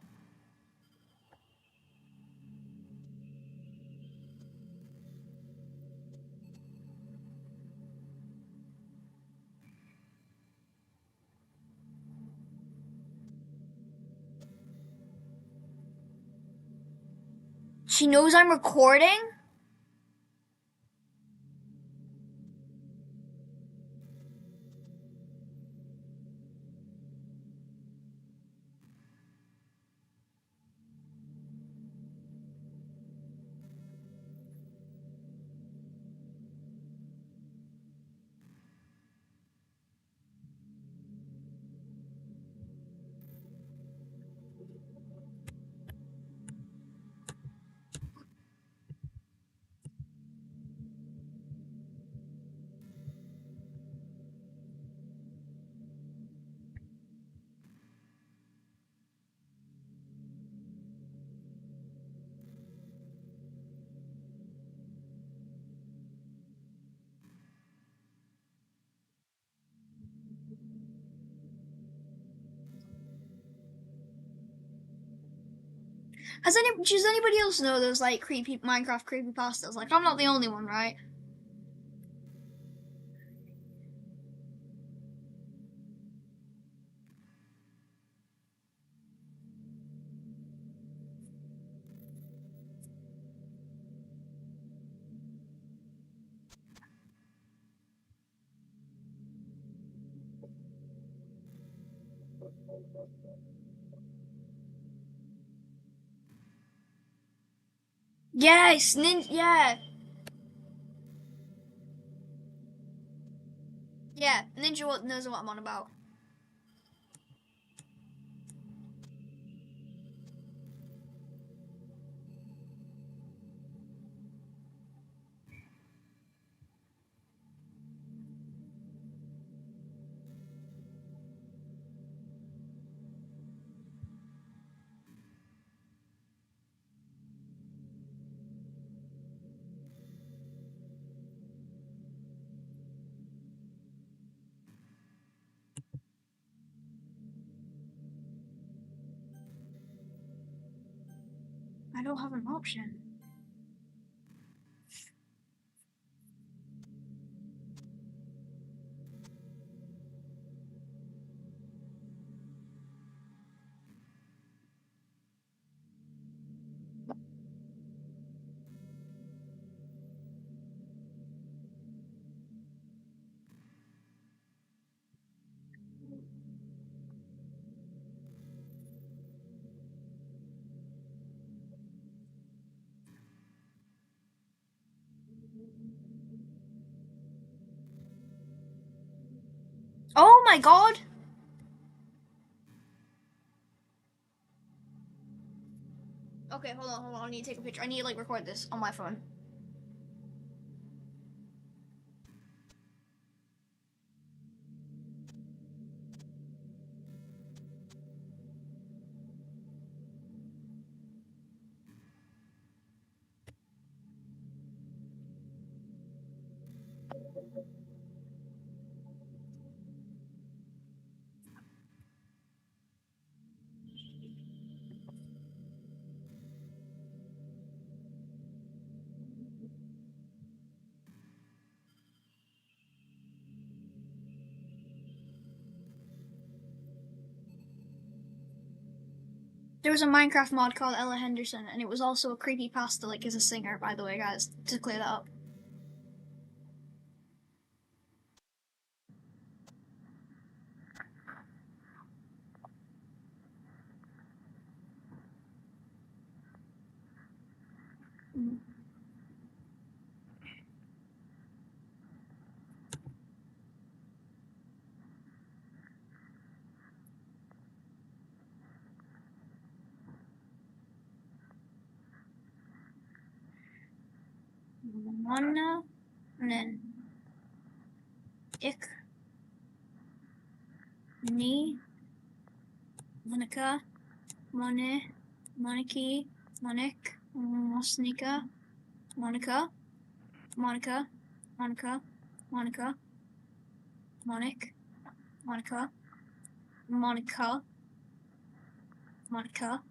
Speaker 2: She knows I'm recording? Does anybody else know those like creepy Minecraft creepypastas? Like I'm not the only one, right? Yes, yeah. Yeah, Ninja knows what I'm on about. I don't have an option. Oh my god! Okay, hold on. I need to take a picture. I need to like record this on my phone. There was a Minecraft mod called Ella Henderson, and it was also a creepypasta, like, as a singer, by the way, guys, to clear that up. Mona, and then Ik, Ni, Monica, Mone, Moniki, Monik, Mosnika, Monica, Monica, Monica, Monica, Monik, Monica, Monica, Monica,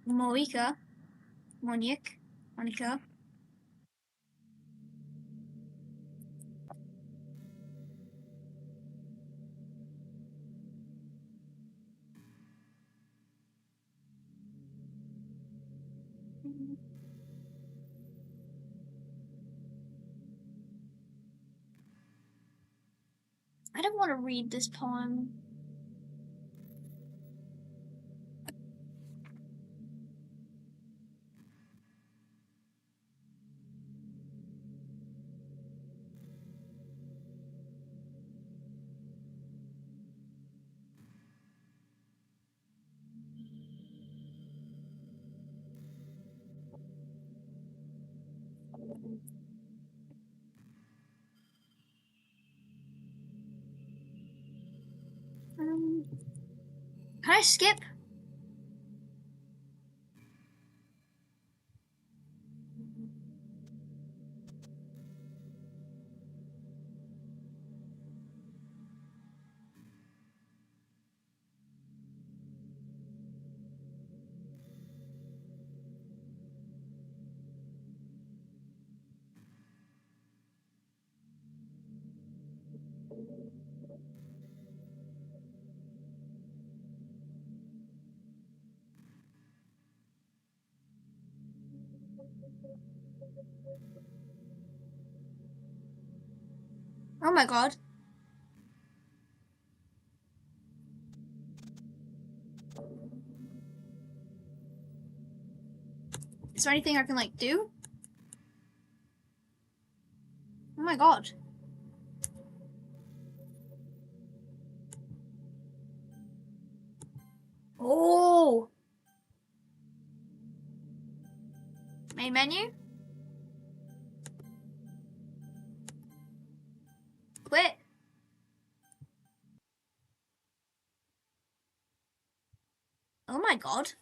Speaker 2: Moika, Monique, Monica. I don't want to read this poem. Can I skip? Oh my god. Is there anything I can, like, do? Oh my god. Oh! Main menu? Quit. Oh my god.